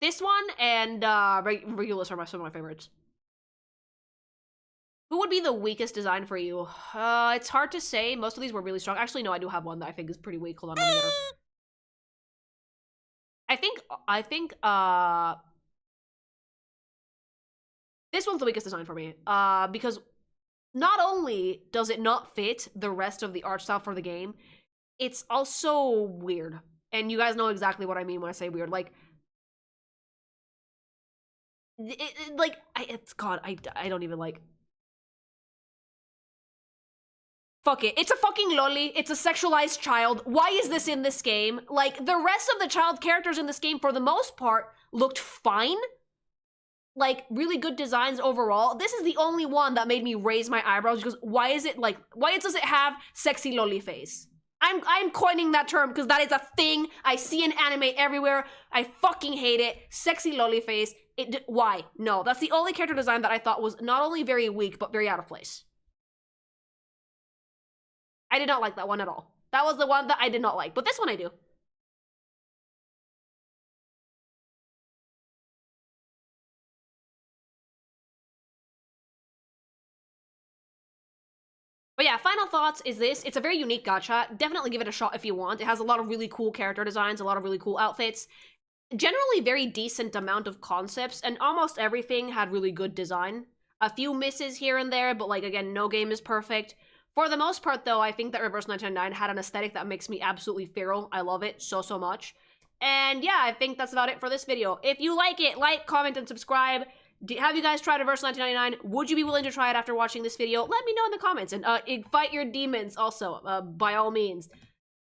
This one and Regulus are some of my favorites. Who would be the weakest design for you? It's hard to say. Most of these were really strong. Actually, no, I do have one that I think is pretty weak. Hold on, let me get her. I think, this one's the weakest design for me. Because not only does it not fit the rest of the art style for the game, it's also weird. And you guys know exactly what I mean when I say weird. Like, I don't even like... Fuck it. It's a fucking loli. It's a sexualized child. Why is this in this game? Like, the rest of the child characters in this game, for the most part, looked fine. Like, really good designs overall. This is the only one that made me raise my eyebrows because why does it have sexy loli face? I'm coining that term because that is a thing I see in anime everywhere. I fucking hate it. Sexy loli face. Why? No, that's the only character design that I thought was not only very weak, but very out of place. I did not like that one at all. That was the one that I did not like, but this one I do. But yeah, final thoughts is this. It's a very unique gacha. Definitely give it a shot if you want. It has a lot of really cool character designs, a lot of really cool outfits. Generally very decent amount of concepts, and almost everything had really good design. A few misses here and there, but like, again, no game is perfect. For the most part, though, I think that Reverse 1999 had an aesthetic that makes me absolutely feral. I love it so, so much. And yeah, I think that's about it for this video. If you like it, like, comment, and subscribe. Have you guys tried Reverse 1999? Would you be willing to try it after watching this video? Let me know in the comments. And fight your demons also, by all means.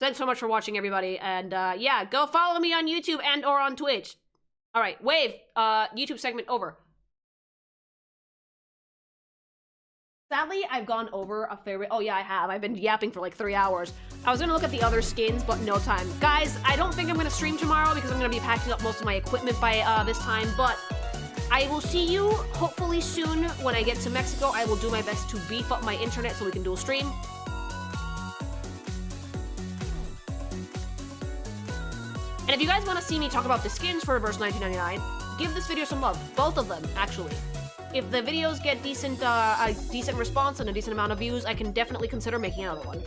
Thanks so much for watching, everybody. And yeah, go follow me on YouTube and or on Twitch. All right, Wave, YouTube segment over. Sadly, I've gone over a fair bit. Oh yeah, I have. I've been yapping for like 3 hours. I was gonna look at the other skins, but no time. Guys, I don't think I'm gonna stream tomorrow because I'm gonna be packing up most of my equipment by this time, but I will see you hopefully soon when I get to Mexico. I will do my best to beef up my internet so we can do a stream. And if you guys want to see me talk about the skins for Reverse 1999, give this video some love. Both of them, actually. If the videos get a decent response and a decent amount of views, I can definitely consider making another one.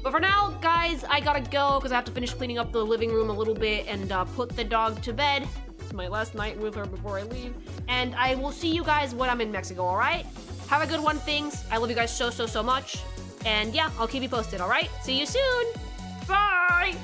But for now, guys, I gotta go because I have to finish cleaning up the living room a little bit and put the dog to bed. It's my last night with her before I leave. And I will see you guys when I'm in Mexico, alright? Have a good one, things. I love you guys so, so, so much. And yeah, I'll keep you posted, alright? See you soon! Bye!